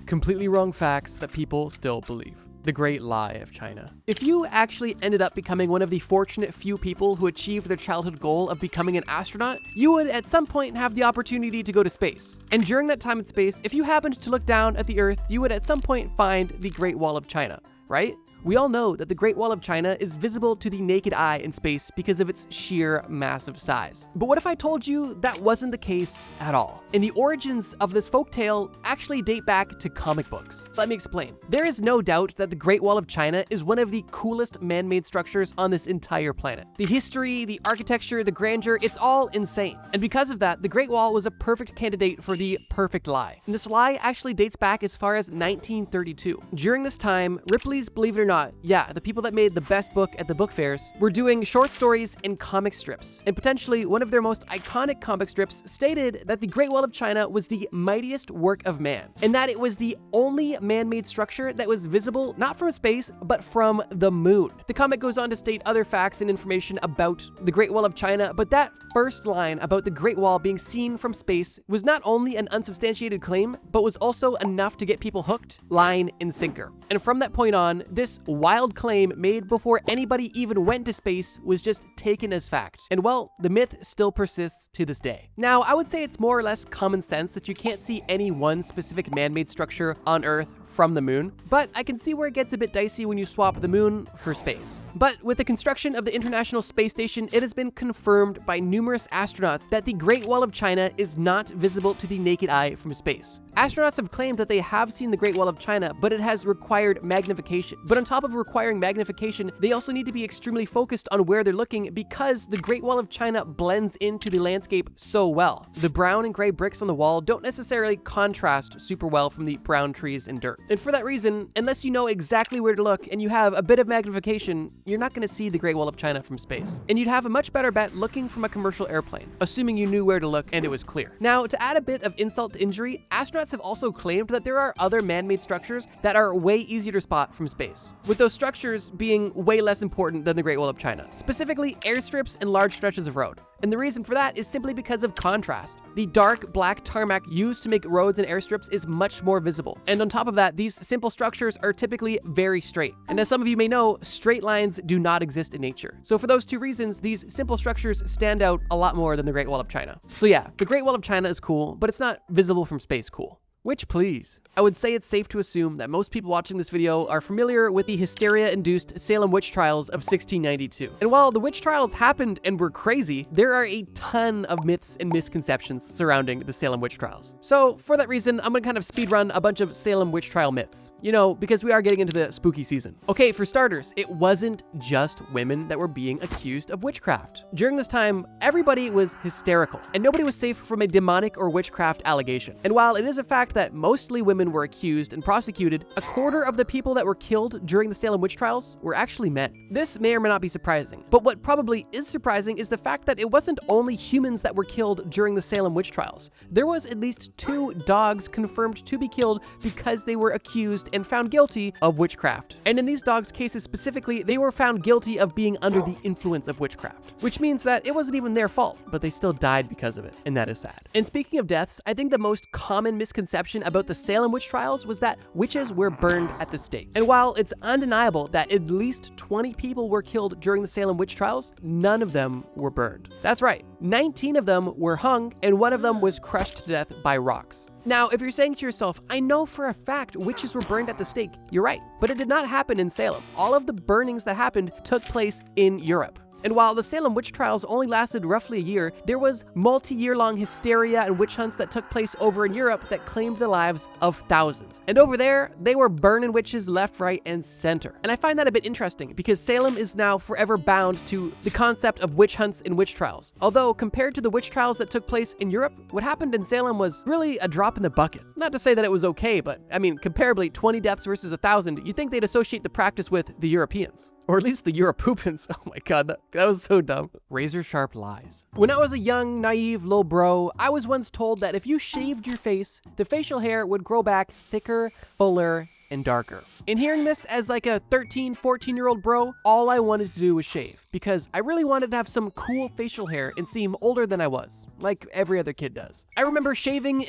completely wrong facts that people still believe. The Great Lie of China. If you actually ended up becoming one of the fortunate few people who achieved their childhood goal of becoming an astronaut, you would at some point have the opportunity to go to space. And during that time in space, if you happened to look down at the Earth, you would at some point find the Great Wall of China, right? We all know that the Great Wall of China is visible to the naked eye in space because of its sheer massive size. But what if I told you that wasn't the case at all? And the origins of this folktale actually date back to comic books. Let me explain. There is no doubt that the Great Wall of China is one of the coolest man-made structures on this entire planet. The history, the architecture, the grandeur, it's all insane. And because of that, the Great Wall was a perfect candidate for the perfect lie. And this lie actually dates back as far as 1932. During this time, Ripley's Believe It or Not, yeah, the people that made the best book at the book fairs, were doing short stories and comic strips. And potentially one of their most iconic comic strips stated that the Great Wall of China was the mightiest work of man, and that it was the only man-made structure that was visible not from space, but from the moon. The comic goes on to state other facts and information about the Great Wall of China, but that first line about the Great Wall being seen from space was not only an unsubstantiated claim, but was also enough to get people hooked, line and sinker. And from that point on, this wild claim made before anybody even went to space was just taken as fact. And well, the myth still persists to this day. Now, I would say it's more or less common sense that you can't see any one specific man-made structure on Earth from the moon, but I can see where it gets a bit dicey when you swap the moon for space. But with the construction of the International Space Station, it has been confirmed by numerous astronauts that the Great Wall of China is not visible to the naked eye from space. Astronauts have claimed that they have seen the Great Wall of China, but it has required magnification. But on top of requiring magnification, they also need to be extremely focused on where they're looking because the Great Wall of China blends into the landscape so well. The brown and gray bricks on the wall don't necessarily contrast super well from the brown trees and dirt. And for that reason, unless you know exactly where to look and you have a bit of magnification, you're not going to see the Great Wall of China from space. And you'd have a much better bet looking from a commercial airplane, assuming you knew where to look and it was clear. Now, to add a bit of insult to injury, astronauts have also claimed that there are other man-made structures that are way easier to spot from space, with those structures being way less important than the Great Wall of China, specifically airstrips and large stretches of road. And the reason for that is simply because of contrast. The dark black tarmac used to make roads and airstrips is much more visible. And on top of that, these simple structures are typically very straight. And as some of you may know, straight lines do not exist in nature. So for those two reasons, these simple structures stand out a lot more than the Great Wall of China. So yeah, the Great Wall of China is cool, but it's not visible from space cool. Which, please. I would say it's safe to assume that most people watching this video are familiar with the hysteria-induced Salem witch trials of 1692. And while the witch trials happened and were crazy, there are a ton of myths and misconceptions surrounding the Salem witch trials. So for that reason, I'm gonna kind of speedrun a bunch of Salem witch trial myths. You know, because we are getting into the spooky season. Okay, for starters, it wasn't just women that were being accused of witchcraft. During this time, everybody was hysterical, and nobody was safe from a demonic or witchcraft allegation. And while it is a fact that mostly women were accused and prosecuted, a quarter of the people that were killed during the Salem witch trials were actually men. This may or may not be surprising, but what probably is surprising is the fact that it wasn't only humans that were killed during the Salem witch trials. There was at least 2 dogs confirmed to be killed because they were accused and found guilty of witchcraft. And in these dogs' cases specifically, they were found guilty of being under the influence of witchcraft, which means that it wasn't even their fault, but they still died because of it, and that is sad. And speaking of deaths, I think the most common misconception about the Salem witch trials was that witches were burned at the stake. And while it's undeniable that at least 20 people were killed during the Salem witch trials, none of them were burned. That's right, 19 of them were hung, and 1 of them was crushed to death by rocks. Now, if you're saying to yourself, I know for a fact witches were burned at the stake, you're right, but it did not happen in Salem. All of the burnings that happened took place in Europe. And while the Salem witch trials only lasted roughly a year, there was multi-year-long hysteria and witch hunts that took place over in Europe that claimed the lives of thousands. And over there, they were burning witches left, right, and center. And I find that a bit interesting because Salem is now forever bound to the concept of witch hunts and witch trials. Although, compared to the witch trials that took place in Europe, what happened in Salem was really a drop in the bucket. Not to say that it was okay, but I mean, comparably, 20 deaths versus 1,000, you'd think they'd associate the practice with the Europeans. Or at least the Europoopans. Oh my god, that was so dumb. Razor sharp lies. When I was a young, naive little bro, I was once told that if you shaved your face, the facial hair would grow back thicker, fuller, and darker. And hearing this as like a 13, 14-year-old bro, all I wanted to do was shave because I really wanted to have some cool facial hair and seem older than I was, like every other kid does. I remember shaving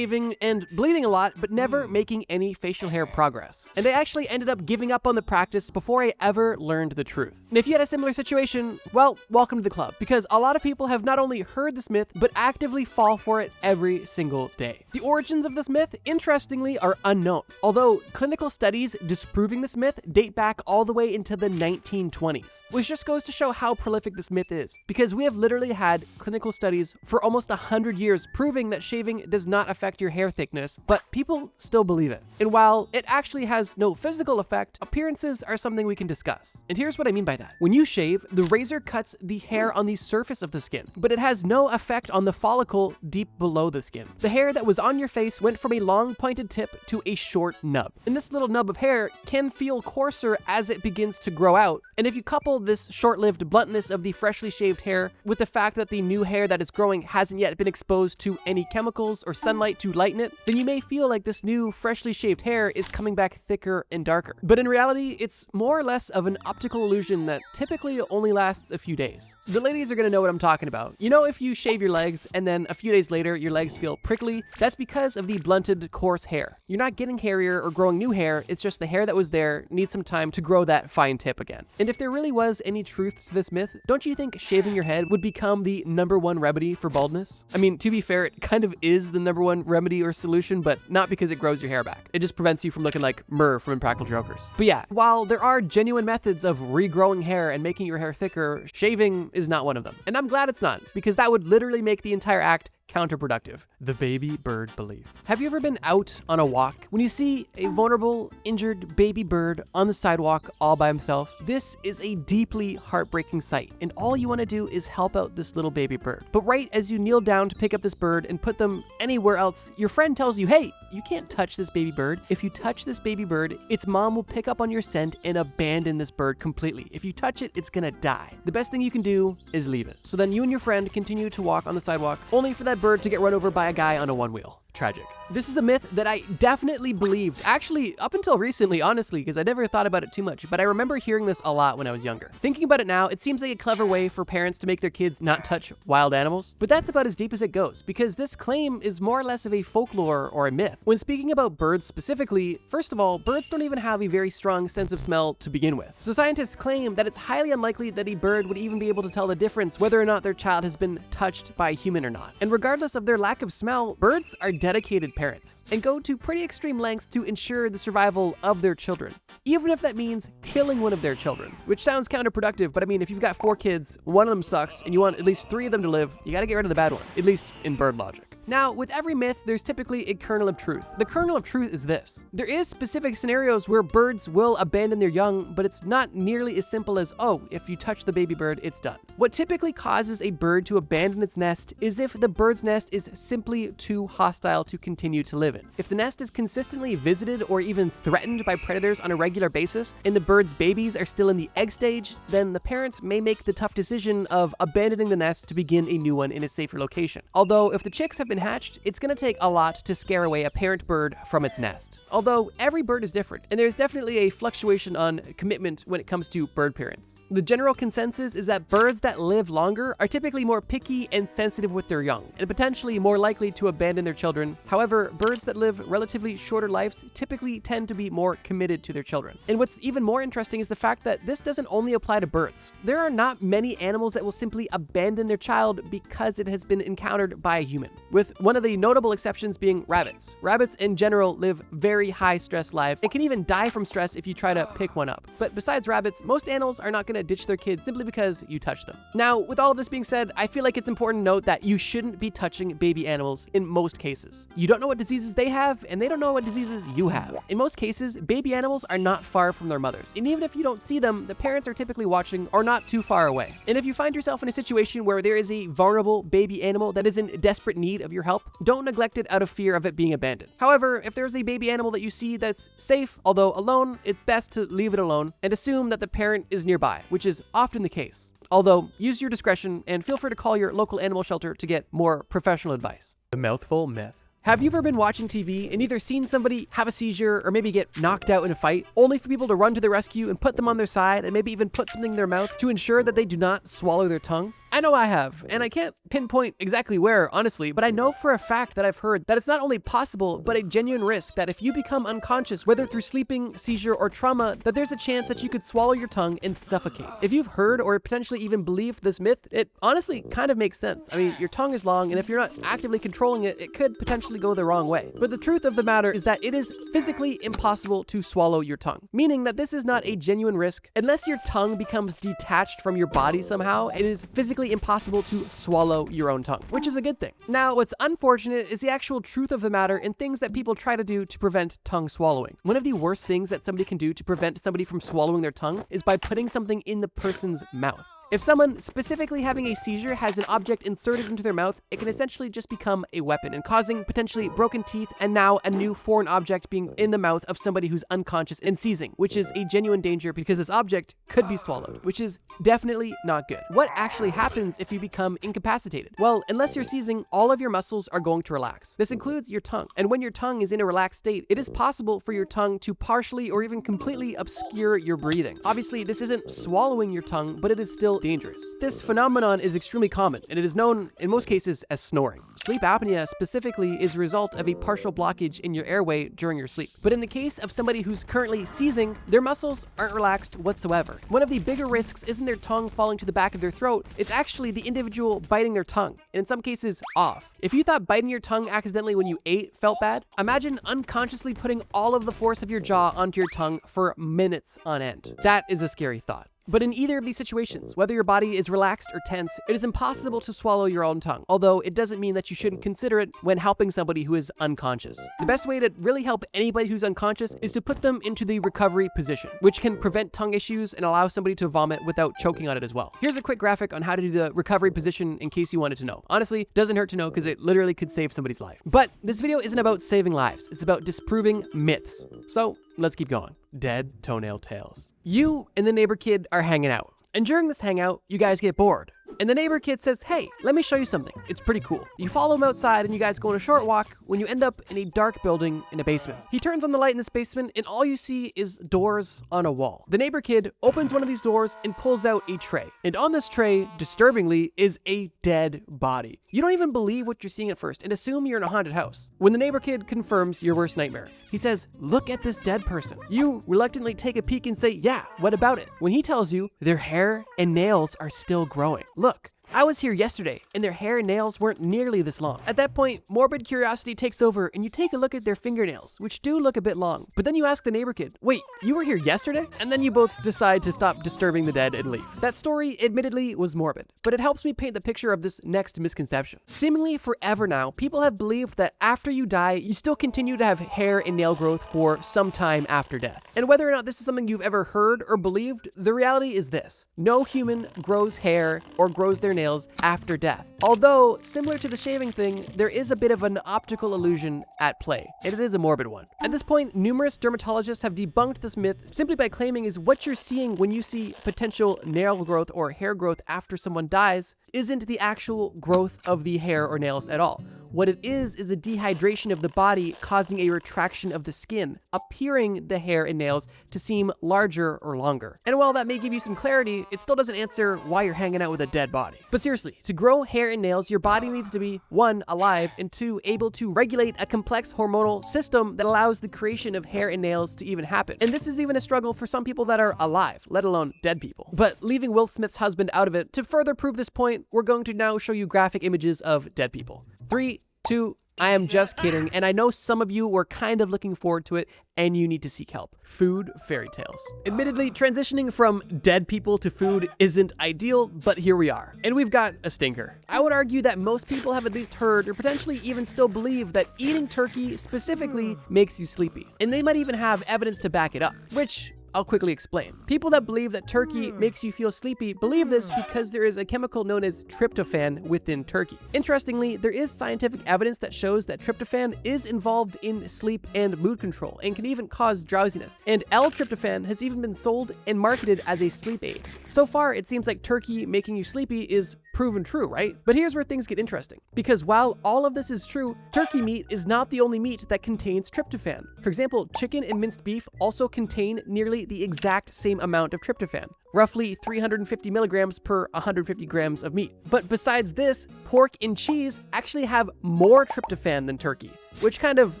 and bleeding a lot, but never making any facial hair progress. And I actually ended up giving up on the practice before I ever learned the truth. And if you had a similar situation, well, welcome to the club, because a lot of people have not only heard this myth, but actively fall for it every single day. The origins of this myth, interestingly, are unknown, although clinical studies disproving this myth date back all the way into the 1920s, which just goes to show how prolific this myth is, because we have literally had clinical studies for almost 100 years proving that shaving does not affect your hair thickness, but people still believe it. And while it actually has no physical effect, appearances are something we can discuss. And here's what I mean by that. When you shave, the razor cuts the hair on the surface of the skin, but it has no effect on the follicle deep below the skin. The hair that was on your face went from a long pointed tip to a short nub. And this little nub of hair can feel coarser as it begins to grow out. And if you couple this short-lived bluntness of the freshly shaved hair with the fact that the new hair that is growing hasn't yet been exposed to any chemicals or sunlight to lighten it, then you may feel like this new freshly shaved hair is coming back thicker and darker. But in reality, it's more or less of an optical illusion that typically only lasts a few days. The ladies are gonna know what I'm talking about. You know, if you shave your legs and then a few days later your legs feel prickly, that's because of the blunted, coarse hair. You're not getting hairier or growing new hair, it's just the hair that was there needs some time to grow that fine tip again. And if there really was any truth to this myth, don't you think shaving your head would become the #1 remedy for baldness? I mean, to be fair, it kind of is the #1 remedy or solution, but not because it grows your hair back. It just prevents you from looking like Murr from Impractical Jokers. But yeah, while there are genuine methods of regrowing hair and making your hair thicker, shaving is not one of them. And I'm glad it's not, because that would literally make the entire act counterproductive. The baby bird belief. Have you ever been out on a walk? When you see a vulnerable, injured baby bird on the sidewalk all by himself, this is a deeply heartbreaking sight, and all you want to do is help out this little baby bird. But right as you kneel down to pick up this bird and put them anywhere else, your friend tells you, hey, you can't touch this baby bird. If you touch this baby bird, its mom will pick up on your scent and abandon this bird completely. If you touch it, it's gonna die. The best thing you can do is leave it. So then you and your friend continue to walk on the sidewalk, only for that bird to get run over by a guy on a one wheel. Tragic. This is a myth that I definitely believed, actually up until recently, honestly, because I never thought about it too much, but I remember hearing this a lot when I was younger. Thinking about it now, it seems like a clever way for parents to make their kids not touch wild animals, but that's about as deep as it goes, because this claim is more or less of a folklore or a myth. When speaking about birds specifically, first of all, birds don't even have a very strong sense of smell to begin with. So scientists claim that it's highly unlikely that a bird would even be able to tell the difference whether or not their child has been touched by a human or not. And regardless of their lack of smell, birds are dedicated parents and go to pretty extreme lengths to ensure the survival of their children, even if that means killing one of their children, which sounds counterproductive, but I mean, if you've got 4 kids, one of them sucks, and you want at least 3 of them to live, you gotta get rid of the bad one, at least in bird logic. Now, with every myth, there's typically a kernel of truth. The kernel of truth is this. There is specific scenarios where birds will abandon their young, but it's not nearly as simple as, oh, if you touch the baby bird, it's done. What typically causes a bird to abandon its nest is if the bird's nest is simply too hostile to continue to live in. If the nest is consistently visited or even threatened by predators on a regular basis, and the bird's babies are still in the egg stage, then the parents may make the tough decision of abandoning the nest to begin a new one in a safer location. Although, if the chicks have been hatched, it's going to take a lot to scare away a parent bird from its nest. Although every bird is different, and there's definitely a fluctuation on commitment when it comes to bird parents. The general consensus is that birds that live longer are typically more picky and sensitive with their young, and potentially more likely to abandon their children. However, birds that live relatively shorter lives typically tend to be more committed to their children. And what's even more interesting is the fact that this doesn't only apply to birds. There are not many animals that will simply abandon their child because it has been encountered by a human, with one of the notable exceptions being rabbits. Rabbits in general live very high stress lives and can even die from stress if you try to pick one up. But besides rabbits, most animals are not going to ditch their kids simply because you touch them. Now, with all of this being said, I feel like it's important to note that you shouldn't be touching baby animals in most cases. You don't know what diseases they have, and they don't know what diseases you have. In most cases, baby animals are not far from their mothers, and even if you don't see them, the parents are typically watching or not too far away. And if you find yourself in a situation where there is a vulnerable baby animal that is in desperate need of your help, don't neglect it out of fear of it being abandoned. However, if there's a baby animal that you see that's safe, although alone, it's best to leave it alone and assume that the parent is nearby, which is often the case. Although, use your discretion and feel free to call your local animal shelter to get more professional advice. The mouthful myth. Have you ever been watching TV and either seen somebody have a seizure or maybe get knocked out in a fight, only for people to run to the rescue and put them on their side and maybe even put something in their mouth to ensure that they do not swallow their tongue? I know I have, and I can't pinpoint exactly where, honestly, but I know for a fact that I've heard that it's not only possible, but a genuine risk that if you become unconscious, whether through sleeping, seizure, or trauma, that there's a chance that you could swallow your tongue and suffocate. If you've heard or potentially even believed this myth, it honestly kind of makes sense. I mean, your tongue is long, and if you're not actively controlling it, it could potentially go the wrong way. But the truth of the matter is that it is physically impossible to swallow your tongue, meaning that this is not a genuine risk. Unless your tongue becomes detached from your body somehow, it is physically impossible to swallow your own tongue, which is a good thing. Now, what's unfortunate is the actual truth of the matter and things that people try to do to prevent tongue swallowing. One of the worst things that somebody can do to prevent somebody from swallowing their tongue is by putting something in the person's mouth. If someone specifically having a seizure has an object inserted into their mouth, it can essentially just become a weapon and causing potentially broken teeth and now a new foreign object being in the mouth of somebody who's unconscious and seizing, which is a genuine danger because this object could be swallowed, which is definitely not good. What actually happens if you become incapacitated? Well, unless you're seizing, all of your muscles are going to relax. This includes your tongue. And when your tongue is in a relaxed state, it is possible for your tongue to partially or even completely obscure your breathing. Obviously, this isn't swallowing your tongue, but it is still dangerous. This phenomenon is extremely common, and it is known in most cases as snoring. Sleep apnea specifically is a result of a partial blockage in your airway during your sleep. But in the case of somebody who's currently seizing, their muscles aren't relaxed whatsoever. One of the bigger risks isn't their tongue falling to the back of their throat, it's actually the individual biting their tongue, and in some cases off. If you thought biting your tongue accidentally when you ate felt bad, imagine unconsciously putting all of the force of your jaw onto your tongue for minutes on end. That is a scary thought. But in either of these situations, whether your body is relaxed or tense, it is impossible to swallow your own tongue, although it doesn't mean that you shouldn't consider it when helping somebody who is unconscious. The best way to really help anybody who's unconscious is to put them into the recovery position, which can prevent tongue issues and allow somebody to vomit without choking on it as well. Here's a quick graphic on how to do the recovery position in case you wanted to know. Honestly, doesn't hurt to know because it literally could save somebody's life. But this video isn't about saving lives, it's about disproving myths. So let's keep going. Dead toenail tails. You and the neighbor kid are hanging out. And during this hangout, you guys get bored. And the neighbor kid says, hey, let me show you something. It's pretty cool. You follow him outside and you guys go on a short walk when you end up in a dark building in a basement. He turns on the light in this basement and all you see is doors on a wall. The neighbor kid opens one of these doors and pulls out a tray. And on this tray, disturbingly, is a dead body. You don't even believe what you're seeing at first and assume you're in a haunted house. When the neighbor kid confirms your worst nightmare, he says, look at this dead person. You reluctantly take a peek and say, yeah, what about it? When he tells you their hair and nails are still growing. Look, I was here yesterday and their hair and nails weren't nearly this long. At that point, morbid curiosity takes over and you take a look at their fingernails, which do look a bit long. But then you ask the neighbor kid, wait, you were here yesterday? And then you both decide to stop disturbing the dead and leave. That story admittedly was morbid, but it helps me paint the picture of this next misconception. Seemingly forever now, people have believed that after you die, you still continue to have hair and nail growth for some time after death. And whether or not this is something you've ever heard or believed, the reality is this. No human grows hair or grows their nails after death. Although, similar to the shaving thing, there is a bit of an optical illusion at play, and it is a morbid one. At this point, numerous dermatologists have debunked this myth simply by claiming is what you're seeing when you see potential nail growth or hair growth after someone dies isn't the actual growth of the hair or nails at all. What it is a dehydration of the body causing a retraction of the skin, appearing the hair and nails to seem larger or longer. And while that may give you some clarity, it still doesn't answer why you're hanging out with a dead body. But seriously, to grow hair and nails, your body needs to be 1, alive, and 2, able to regulate a complex hormonal system that allows the creation of hair and nails to even happen. And this is even a struggle for some people that are alive, let alone dead people. But leaving Will Smith's husband out of it, to further prove this point, we're going to now show you graphic images of dead people. 3, 2, I am just kidding, and I know some of you were kind of looking forward to it, and you need to seek help. Food fairy tales. Admittedly, transitioning from dead people to food isn't ideal, but here we are. And we've got a stinker. I would argue that most people have at least heard, or potentially even still believe, that eating turkey specifically makes you sleepy. And they might even have evidence to back it up, which I'll quickly explain. People that believe that turkey makes you feel sleepy believe this because there is a chemical known as tryptophan within turkey. Interestingly, there is scientific evidence that shows that tryptophan is involved in sleep and mood control and can even cause drowsiness. And L-tryptophan has even been sold and marketed as a sleep aid. So far, it seems like turkey making you sleepy is proven true, right? But here's where things get interesting. Because while all of this is true, turkey meat is not the only meat that contains tryptophan. For example, chicken and minced beef also contain nearly the exact same amount of tryptophan, roughly 350 milligrams per 150 grams of meat. But besides this, pork and cheese actually have more tryptophan than turkey, which kind of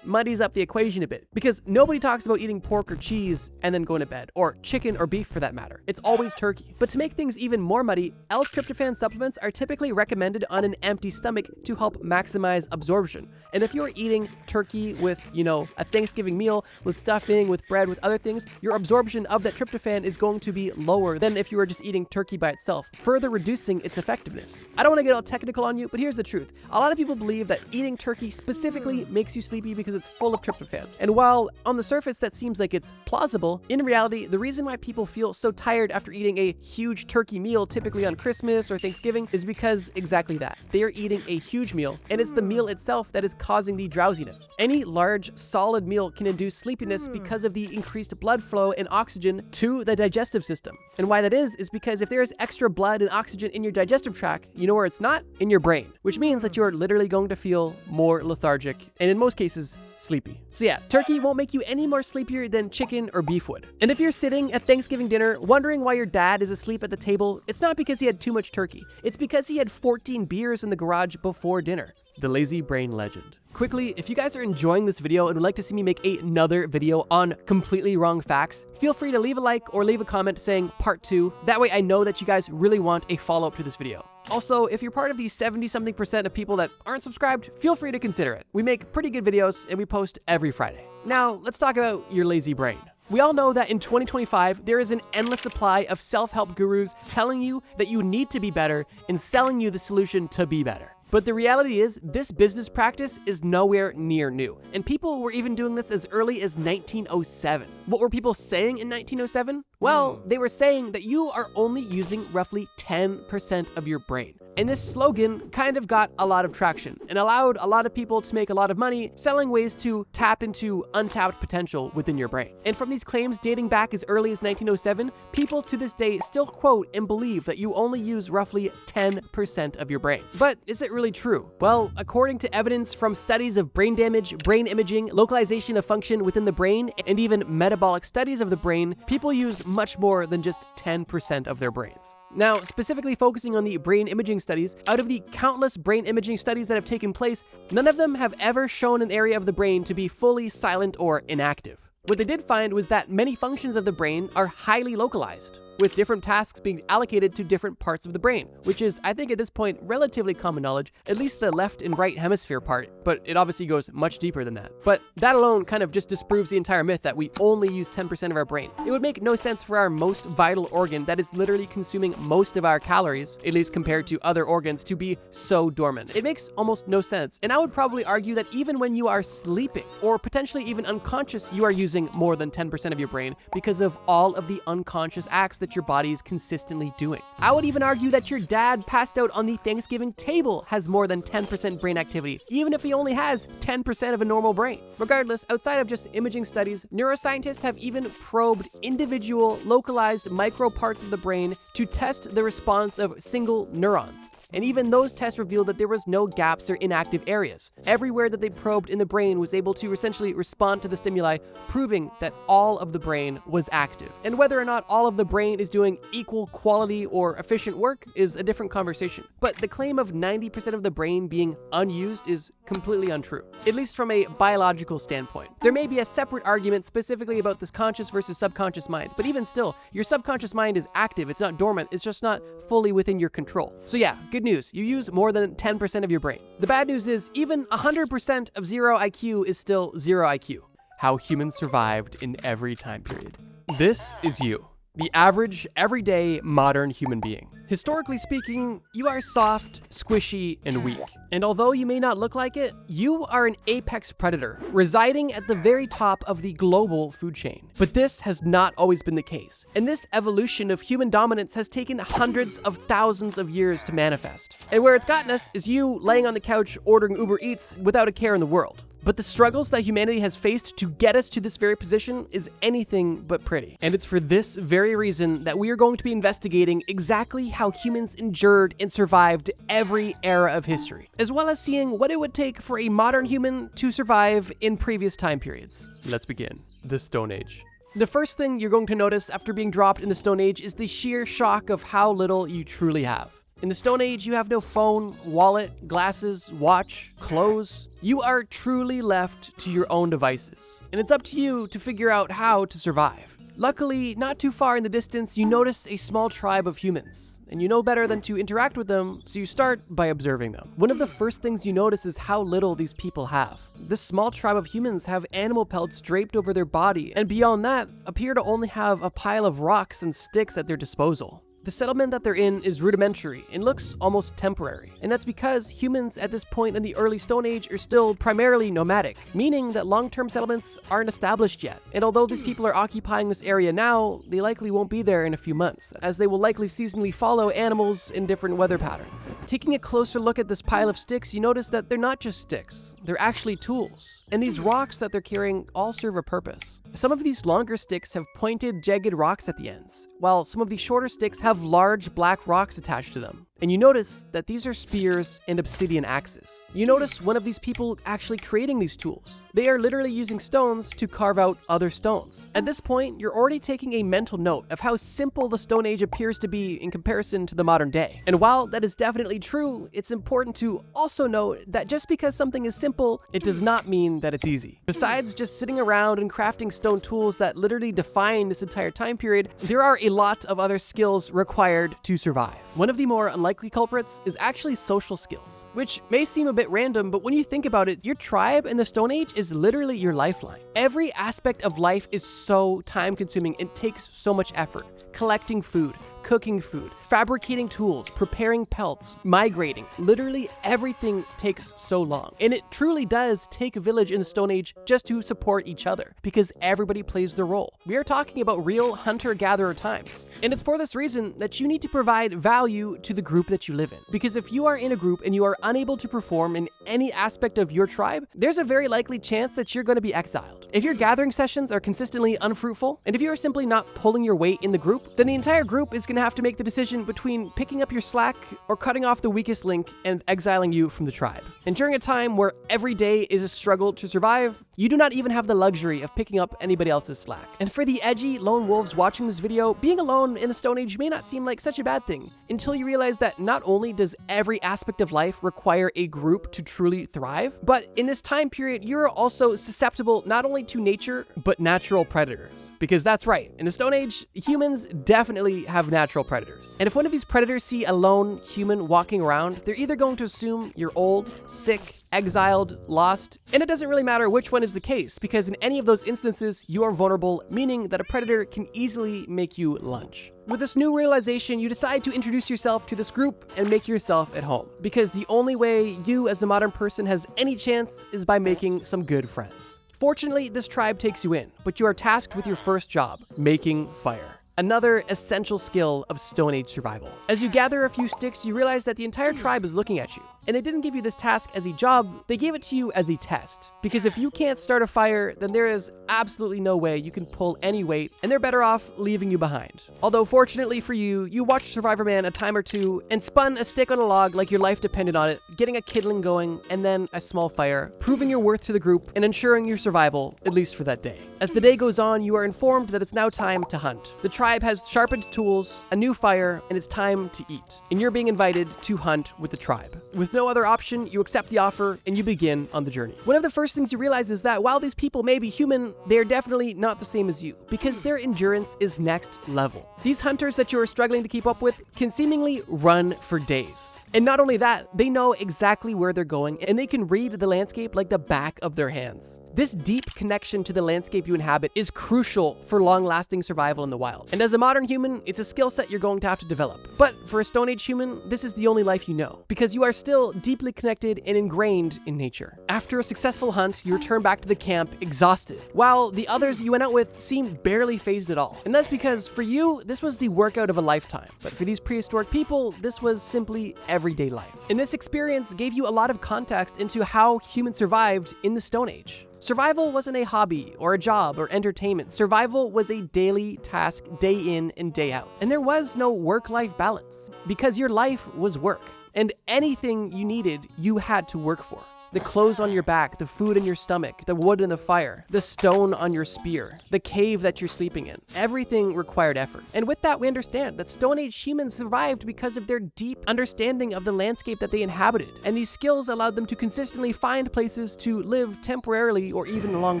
muddies up the equation a bit, because nobody talks about eating pork or cheese and then going to bed, or chicken or beef for that matter. It's always turkey. But to make things even more muddy, L-tryptophan supplements are typically recommended on an empty stomach to help maximize absorption. And if you're eating turkey with, a Thanksgiving meal, with stuffing, with bread, with other things, your absorption of that tryptophan is going to be lower than if you were just eating turkey by itself, further reducing its effectiveness. I don't want to get all technical on you, but here's the truth. A lot of people believe that eating turkey specifically makes you sleepy because it's full of tryptophan. And while on the surface that seems like it's plausible, in reality, the reason why people feel so tired after eating a huge turkey meal, typically on Christmas or Thanksgiving, is because exactly that. They are eating a huge meal, and it's the meal itself that is causing the drowsiness. Any large, solid meal can induce sleepiness because of the increased blood flow and oxygen to the digestive system. And why that is because if there is extra blood and oxygen in your digestive tract, you know where it's not? In your brain, which means that you're literally going to feel more lethargic, and in most cases, sleepy. So yeah, turkey won't make you any more sleepier than chicken or beef would. And if you're sitting at Thanksgiving dinner wondering why your dad is asleep at the table, it's not because he had too much turkey. It's because he had 14 beers in the garage before dinner. The lazy brain legend. Quickly, if you guys are enjoying this video and would like to see me make another video on completely wrong facts, feel free to leave a like or leave a comment saying part 2. That way I know that you guys really want a follow-up to this video. Also, if you're part of the 70-something% of people that aren't subscribed, feel free to consider it. We make pretty good videos and we post every Friday. Now, let's talk about your lazy brain. We all know that in 2025, there is an endless supply of self-help gurus telling you that you need to be better and selling you the solution to be better. But the reality is, this business practice is nowhere near new, and people were even doing this as early as 1907. What were people saying in 1907? Well, they were saying that you are only using roughly 10% of your brain. And this slogan kind of got a lot of traction and allowed a lot of people to make a lot of money selling ways to tap into untapped potential within your brain. And from these claims dating back as early as 1907, people to this day still quote and believe that you only use roughly 10% of your brain. But is it really true? Well, according to evidence from studies of brain damage, brain imaging, localization of function within the brain, and even metabolic studies of the brain, people use much more than just 10% of their brains. Now, specifically focusing on the brain imaging studies, out of the countless brain imaging studies that have taken place, none of them have ever shown an area of the brain to be fully silent or inactive. What they did find was that many functions of the brain are highly localized, with different tasks being allocated to different parts of the brain, which is, I think at this point, relatively common knowledge, at least the left and right hemisphere part, but it obviously goes much deeper than that. But that alone kind of just disproves the entire myth that we only use 10% of our brain. It would make no sense for our most vital organ that is literally consuming most of our calories, at least compared to other organs, to be so dormant. It makes almost no sense, and I would probably argue that even when you are sleeping, or potentially even unconscious, you are using more than 10% of your brain because of all of the unconscious acts that your body is consistently doing. I would even argue that your dad passed out on the Thanksgiving table has more than 10% brain activity, even if he only has 10% of a normal brain. Regardless, outside of just imaging studies, neuroscientists have even probed individual, localized micro parts of the brain to test the response of single neurons. And even those tests revealed that there was no gaps or inactive areas. Everywhere that they probed in the brain was able to essentially respond to the stimuli, proving that all of the brain was active. And whether or not all of the brain is doing equal quality or efficient work is a different conversation. But the claim of 90% of the brain being unused is completely untrue, at least from a biological standpoint. There may be a separate argument specifically about this conscious versus subconscious mind, but even still, your subconscious mind is active, it's not dormant, it's just not fully within your control. So yeah, good news, you use more than 10% of your brain. The bad news is even 100% of zero IQ is still zero IQ. How humans survived in every time period. This is you. The average, everyday, modern human being. Historically speaking, you are soft, squishy, and weak. And although you may not look like it, you are an apex predator, residing at the very top of the global food chain. But this has not always been the case. And this evolution of human dominance has taken hundreds of thousands of years to manifest. And where it's gotten us is you laying on the couch ordering Uber Eats without a care in the world. But the struggles that humanity has faced to get us to this very position is anything but pretty. And it's for this very reason that we are going to be investigating exactly how humans endured and survived every era of history, as well as seeing what it would take for a modern human to survive in previous time periods. Let's begin. The Stone Age. The first thing you're going to notice after being dropped in the Stone Age is the sheer shock of how little you truly have. In the Stone Age, you have no phone, wallet, glasses, watch, clothes. You are truly left to your own devices, and it's up to you to figure out how to survive. Luckily, not too far in the distance, you notice a small tribe of humans, and you know better than to interact with them, so you start by observing them. One of the first things you notice is how little these people have. This small tribe of humans have animal pelts draped over their body, and beyond that, appear to only have a pile of rocks and sticks at their disposal. The settlement that they're in is rudimentary and looks almost temporary, and that's because humans at this point in the early Stone Age are still primarily nomadic, meaning that long-term settlements aren't established yet. And although these people are occupying this area now, they likely won't be there in a few months, as they will likely seasonally follow animals in different weather patterns. Taking a closer look at this pile of sticks, you notice that they're not just sticks, they're actually tools. And these rocks that they're carrying all serve a purpose. Some of these longer sticks have pointed, jagged rocks at the ends, while some of these shorter sticks have large black rocks attached to them. And you notice that these are spears and obsidian axes. You notice one of these people actually creating these tools. They are literally using stones to carve out other stones. At this point, you're already taking a mental note of how simple the Stone Age appears to be in comparison to the modern day. And while that is definitely true, it's important to also note that just because something is simple, it does not mean that it's easy. Besides just sitting around and crafting stone tools that literally define this entire time period, there are a lot of other skills required to survive. One of the more unlikely culprits is actually social skills, which may seem a bit random, but when you think about it, your tribe in the Stone Age is literally your lifeline. Every aspect of life is so time-consuming and takes so much effort. Collecting food, cooking food, fabricating tools, preparing pelts, migrating. Literally everything takes so long. And it truly does take a village in the Stone Age just to support each other, because everybody plays their role. We are talking about real hunter-gatherer times. And it's for this reason that you need to provide value to the group that you live in. Because if you are in a group and you are unable to perform in any aspect of your tribe, there's a very likely chance that you're going to be exiled. If your gathering sessions are consistently unfruitful, and if you are simply not pulling your weight in the group, then the entire group is going to have to make the decision between picking up your slack or cutting off the weakest link and exiling you from the tribe. And during a time where every day is a struggle to survive, you do not even have the luxury of picking up anybody else's slack. And for the edgy lone wolves watching this video, being alone in the Stone Age may not seem like such a bad thing, until you realize that not only does every aspect of life require a group to truly thrive, but in this time period, you're also susceptible not only to nature, but natural predators. Because that's right, in the Stone Age, humans definitely have natural predators. And if one of these predators see a lone human walking around, they're either going to assume you're old, sick, exiled, lost, and it doesn't really matter which one is the case, because in any of those instances, you are vulnerable, meaning that a predator can easily make you lunch. With this new realization, you decide to introduce yourself to this group and make yourself at home, because the only way you as a modern person has any chance is by making some good friends. Fortunately, this tribe takes you in, but you are tasked with your first job, making fire. Another essential skill of Stone Age survival. As you gather a few sticks, you realize that the entire tribe is looking at you. And they didn't give you this task as a job, they gave it to you as a test. Because if you can't start a fire, then there is absolutely no way you can pull any weight, and they're better off leaving you behind. Although fortunately for you, you watched Survivor Man a time or two and spun a stick on a log like your life depended on it, getting a kindling going, and then a small fire, proving your worth to the group and ensuring your survival, at least for that day. As the day goes on, you are informed that it's now time to hunt. The tribe has sharpened tools, a new fire, and it's time to eat. And you're being invited to hunt with the tribe. With no other option, you accept the offer and you begin on the journey. One of the first things you realize is that while these people may be human, they are definitely not the same as you, because their endurance is next level. These hunters that you are struggling to keep up with can seemingly run for days. And not only that, they know exactly where they're going and they can read the landscape like the back of their hands. This deep connection to the landscape you inhabit is crucial for long-lasting survival in the wild. And as a modern human, it's a skill set you're going to have to develop. But for a Stone Age human, this is the only life you know, because you are still deeply connected and ingrained in nature. After a successful hunt, you return back to the camp exhausted, while the others you went out with seem barely phased at all. And that's because for you, this was the workout of a lifetime. But for these prehistoric people, this was simply everything. everyday life. And this experience gave you a lot of context into how humans survived in the Stone Age. Survival wasn't a hobby or a job or entertainment. Survival was a daily task, day in and day out. And there was no work-life balance because your life was work. And anything you needed, you had to work for. The clothes on your back, the food in your stomach, the wood in the fire, the stone on your spear, the cave that you're sleeping in. Everything required effort. And with that, we understand that Stone Age humans survived because of their deep understanding of the landscape that they inhabited. And these skills allowed them to consistently find places to live temporarily or even long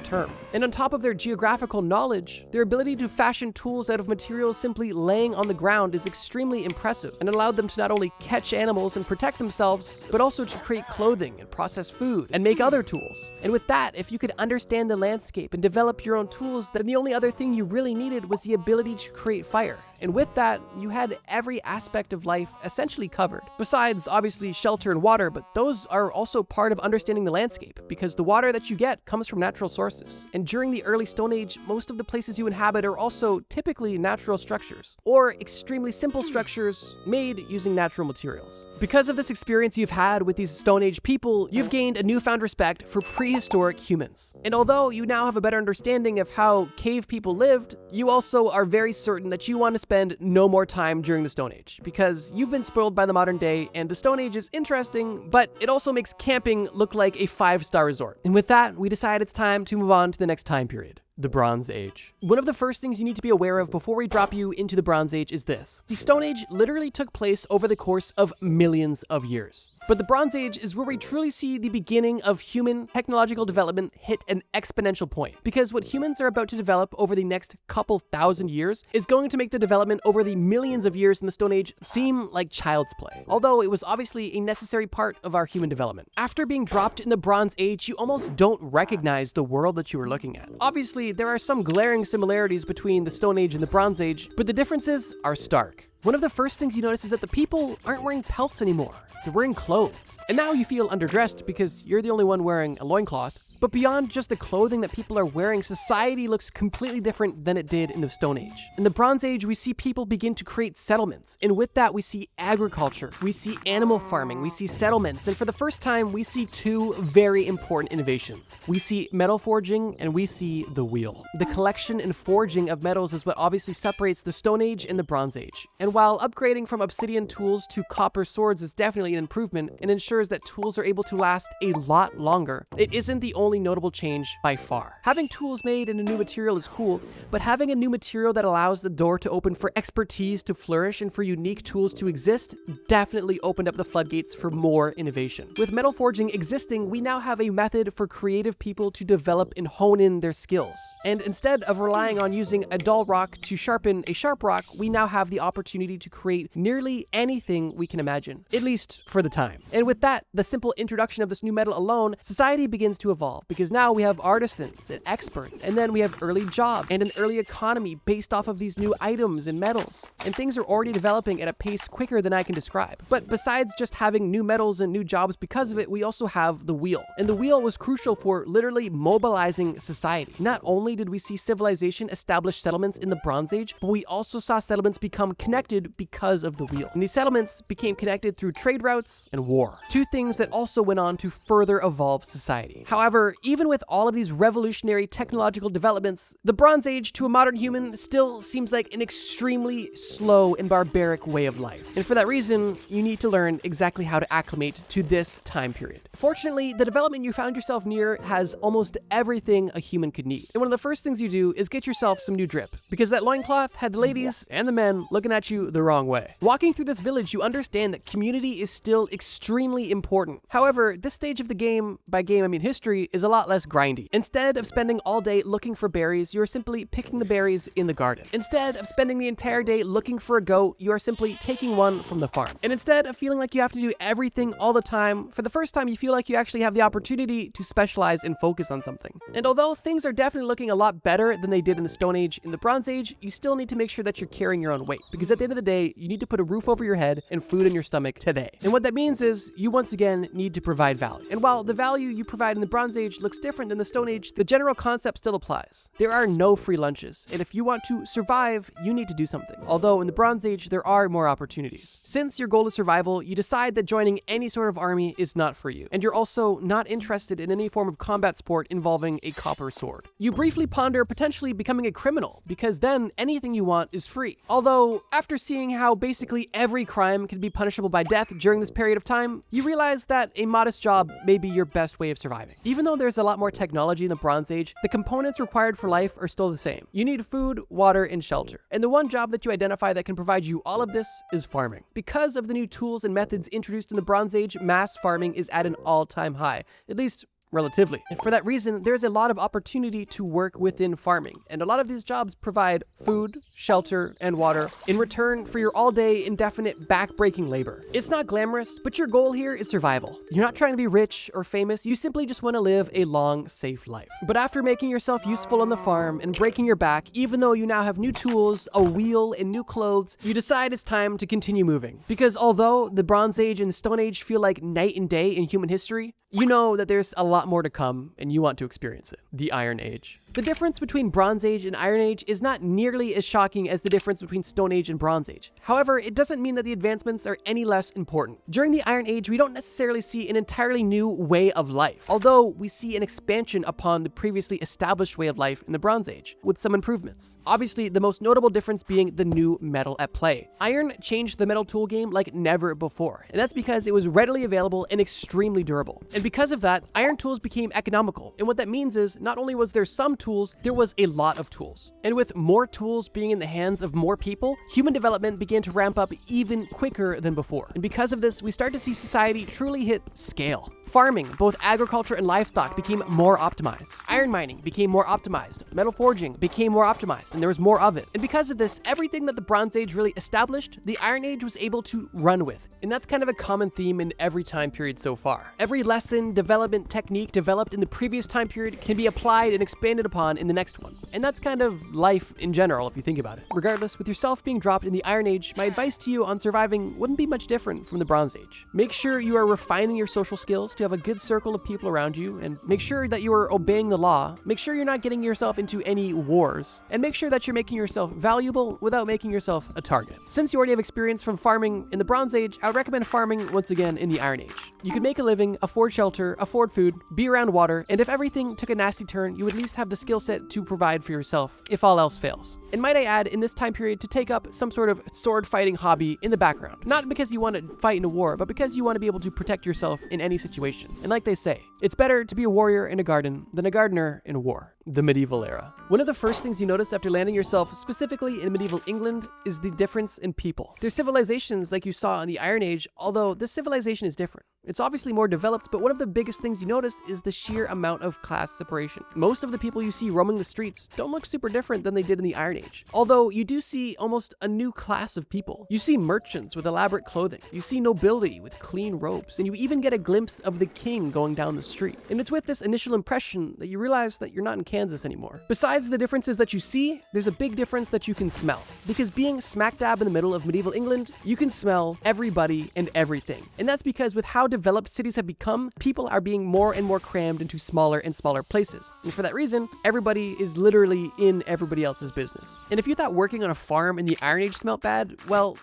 term. And on top of their geographical knowledge, their ability to fashion tools out of materials simply laying on the ground is extremely impressive and allowed them to not only catch animals and protect themselves, but also to create clothing and process food and make other tools. And with that, if you could understand the landscape and develop your own tools, then the only other thing you really needed was the ability to create fire. And with that, you had every aspect of life essentially covered. Besides, obviously, shelter and water, but those are also part of understanding the landscape, because the water that you get comes from natural sources. And during the early Stone Age, most of the places you inhabit are also typically natural structures, or extremely simple structures made using natural materials. Because of this experience you've had with these Stone Age people, you've gained a newfound respect for prehistoric humans. And although you now have a better understanding of how cave people lived, you also are very certain that you want to spend no more time during the Stone Age, because you've been spoiled by the modern day, and the Stone Age is interesting, but it also makes camping look like a 5-star resort. And with that, we decide it's time to move on to the next time period. The Bronze Age. One of the first things you need to be aware of before we drop you into the Bronze Age is this. The Stone Age literally took place over the course of millions of years. But the Bronze Age is where we truly see the beginning of human technological development hit an exponential point. Because what humans are about to develop over the next couple thousand years is going to make the development over the millions of years in the Stone Age seem like child's play. Although it was obviously a necessary part of our human development. After being dropped in the Bronze Age, you almost don't recognize the world that you were looking at. Obviously, there are some glaring similarities between the Stone Age and the Bronze Age, but the differences are stark. One of the first things you notice is that the people aren't wearing pelts anymore. They're wearing clothes. And now you feel underdressed because you're the only one wearing a loincloth. But beyond just the clothing that people are wearing, society looks completely different than it did in the Stone Age. In the Bronze Age, we see people begin to create settlements. And with that, we see agriculture, we see animal farming, we see settlements. And for the first time, we see two very important innovations. We see metal forging and we see the wheel. The collection and forging of metals is what obviously separates the Stone Age and the Bronze Age. And while upgrading from obsidian tools to copper swords is definitely an improvement and ensures that tools are able to last a lot longer, it isn't the only notable change by far. Having tools made in a new material is cool, but having a new material that allows the door to open for expertise to flourish and for unique tools to exist definitely opened up the floodgates for more innovation. With metal forging existing, we now have a method for creative people to develop and hone in their skills. And instead of relying on using a dull rock to sharpen a sharp rock, we now have the opportunity to create nearly anything we can imagine, at least for the time. And with that, the simple introduction of this new metal alone, society begins to evolve. Because now we have artisans and experts, and then we have early jobs and an early economy based off of these new items and metals. And things are already developing at a pace quicker than I can describe. But besides just having new metals and new jobs because of it, we also have the wheel. And the wheel was crucial for literally mobilizing society. Not only did we see civilization establish settlements in the Bronze Age, but we also saw settlements become connected because of the wheel. And these settlements became connected through trade routes and war. Two things that also went on to further evolve society. However, even with all of these revolutionary technological developments, the Bronze Age to a modern human still seems like an extremely slow and barbaric way of life. And for that reason, you need to learn exactly how to acclimate to this time period. Fortunately, the development you found yourself near has almost everything a human could need. And one of the first things you do is get yourself some new drip, because that loincloth had the ladies and the men looking at you the wrong way. Walking through this village, you understand that community is still extremely important. However, this stage of the game, by game I mean history, is a lot less grindy. Instead of spending all day looking for berries, you're simply picking the berries in the garden. Instead of spending the entire day looking for a goat, you are simply taking one from the farm. And instead of feeling like you have to do everything all the time, for the first time you feel like you actually have the opportunity to specialize and focus on something. And although things are definitely looking a lot better than they did in the Stone Age, in the Bronze Age, you still need to make sure that you're carrying your own weight, because at the end of the day, you need to put a roof over your head and food in your stomach today. And what that means is you once again need to provide value. And while the value you provide in the Bronze Age Age looks different than the Stone Age, the general concept still applies. There are no free lunches, and if you want to survive, you need to do something. Although in the Bronze Age, there are more opportunities. Since your goal is survival, you decide that joining any sort of army is not for you, and you're also not interested in any form of combat sport involving a copper sword. You briefly ponder potentially becoming a criminal, because then anything you want is free. Although, after seeing how basically every crime can be punishable by death during this period of time, you realize that a modest job may be your best way of surviving. Even though there's a lot more technology in the Bronze Age, the components required for life are still the same. You need food, water, and shelter. And the one job that you identify that can provide you all of this is farming. Because of the new tools and methods introduced in the Bronze Age, mass farming is at an all-time high, at least relatively. And for that reason, there's a lot of opportunity to work within farming. And a lot of these jobs provide food, shelter, and water in return for your all-day, indefinite, back-breaking labor. It's not glamorous, but your goal here is survival. You're not trying to be rich or famous, you simply just want to live a long, safe life. But after making yourself useful on the farm and breaking your back, even though you now have new tools, a wheel, and new clothes, you decide it's time to continue moving. Because although the Bronze Age and Stone Age feel like night and day in human history, you know that there's a lot more to come and you want to experience it. The Iron Age. The difference between Bronze Age and Iron Age is not nearly as shocking as the difference between Stone Age and Bronze Age. However, it doesn't mean that the advancements are any less important. During the Iron Age, we don't necessarily see an entirely new way of life, although we see an expansion upon the previously established way of life in the Bronze Age, with some improvements. Obviously, the most notable difference being the new metal at play. Iron changed the metal tool game like never before, and that's because it was readily available and extremely durable. And because of that, iron tools became economical, and what that means is not only was there some tools, there was a lot of tools. And with more tools being in the hands of more people, human development began to ramp up even quicker than before. And because of this, we start to see society truly hit scale. Farming, both agriculture and livestock, became more optimized. Iron mining became more optimized. Metal forging became more optimized, and there was more of it. And because of this, everything that the Bronze Age really established, the Iron Age was able to run with. And that's kind of a common theme in every time period so far. Every lesson, development, technique developed in the previous time period can be applied and expanded upon in the next one. And that's kind of life in general, if you think about it. Regardless, with yourself being dropped in the Iron Age, my advice to you on surviving wouldn't be much different from the Bronze Age. Make sure you are refining your social skills to have a good circle of people around you, and make sure that you are obeying the law. Make sure you're not getting yourself into any wars, and make sure that you're making yourself valuable without making yourself a target. Since you already have experience from farming in the Bronze Age, I would recommend farming once again in the Iron Age. You could make a living, afford shelter, afford food, be around water, and if everything took a nasty turn, you would at least have the skill set to provide for yourself if all else fails. And might I add, in this time period, to take up some sort of sword fighting hobby in the background. Not because you want to fight in a war, but because you want to be able to protect yourself in any situation. And like they say, it's better to be a warrior in a garden than a gardener in a war. The medieval era. One of the first things you notice after landing yourself specifically in medieval England is the difference in people. There's civilizations like you saw in the Iron Age, although this civilization is different. It's obviously more developed, but one of the biggest things you notice is the sheer amount of class separation. Most of the people you see roaming the streets don't look super different than they did in the Iron Age. Although you do see almost a new class of people. You see merchants with elaborate clothing. You see nobility with clean robes, and you even get a glimpse of the king going down the street. And it's with this initial impression that you realize that you're not in Kansas anymore. Besides the differences that you see, there's a big difference that you can smell. Because being smack dab in the middle of medieval England, you can smell everybody and everything. And that's because with how developed cities have become, people are being more and more crammed into smaller and smaller places. And for that reason, everybody is literally in everybody else's business. And if you thought working on a farm in the Iron Age smelled bad, well,